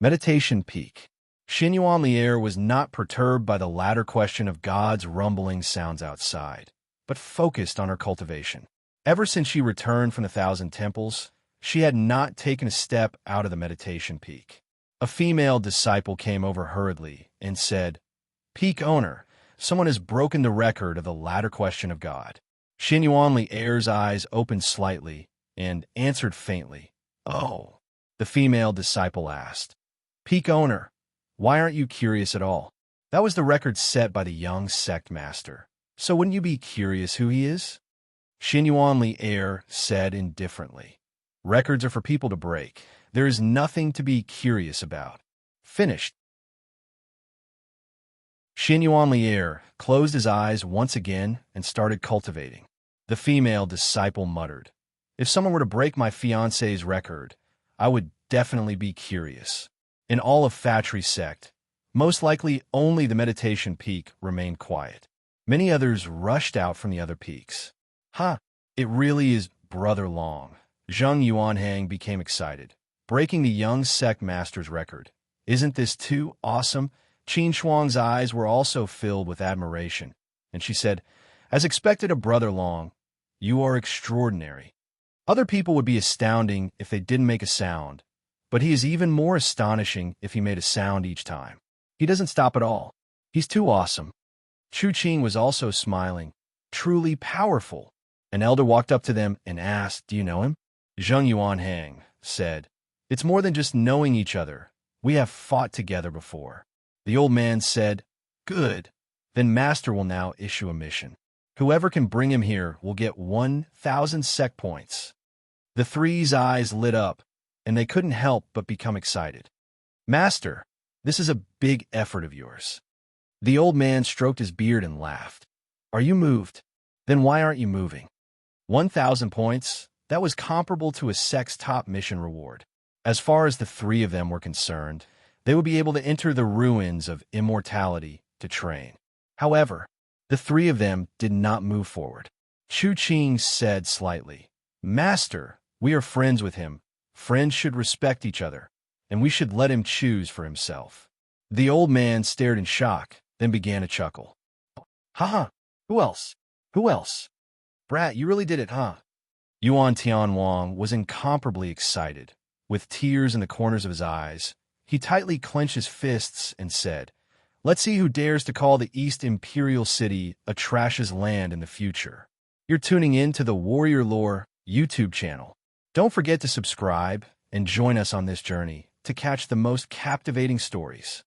Meditation Peak. Xinyuan Lier was not perturbed by the latter question of God's rumbling sounds outside, but focused on her cultivation. Ever since she returned from the 1,000 temples, she had not taken a step out of the meditation peak. A female disciple came over hurriedly and said, "Peak owner, someone has broken the record of the latter question of God." Xinyuan Lier's eyes opened slightly and answered faintly, "Oh." The female disciple asked, "Peak owner, why aren't you curious at all? That was the record set by the young sect master. So wouldn't you be curious who he is?" Xinyuan Lier said indifferently, "Records are for people to break. There is nothing to be curious about." Finished. Xinyuan Lier closed his eyes once again and started cultivating. The female disciple muttered, "If someone were to break my fiancé's record, I would definitely be curious." In all of Fatry sect, most likely only the meditation peak remained quiet. Many others rushed out from the other peaks. Ha! It really is Brother Long. Zheng Yuanhang became excited, breaking the young sect master's record. Isn't this too awesome? Qin Shuang's eyes were also filled with admiration, and she said, as expected of Brother Long, you are extraordinary. Other people would be astounding if they didn't make a sound, but he is even more astonishing if he made a sound each time. He doesn't stop at all. He's too awesome. Chu Qing was also smiling. Truly powerful. An elder walked up to them and asked, do you know him? Zheng Yuanhang said, it's more than just knowing each other. We have fought together before. The old man said, good. Then Master will now issue a mission. Whoever can bring him here will get 1,000 sec points. The three's eyes lit up, and they couldn't help but become excited. Master, this is a big effort of yours. The old man stroked his beard and laughed. Are you moved? Then why aren't you moving? 1,000 points? That was comparable to a sect's top mission reward. As far as the three of them were concerned, they would be able to enter the ruins of immortality to train. However, the three of them did not move forward. Chu Qing said slightly, Master, we are friends with him. Friends should respect each other, and we should let him choose for himself. The old man stared in shock, then began to chuckle. Ha! Who else? Who else? Brat, you really did it, huh? Yuan Tianwang was incomparably excited. With tears in the corners of his eyes, he tightly clenched his fists and said, let's see who dares to call the East Imperial City a trash's land in the future. You're tuning in to the Warrior Lore YouTube channel. Don't forget to subscribe and join us on this journey to catch the most captivating stories.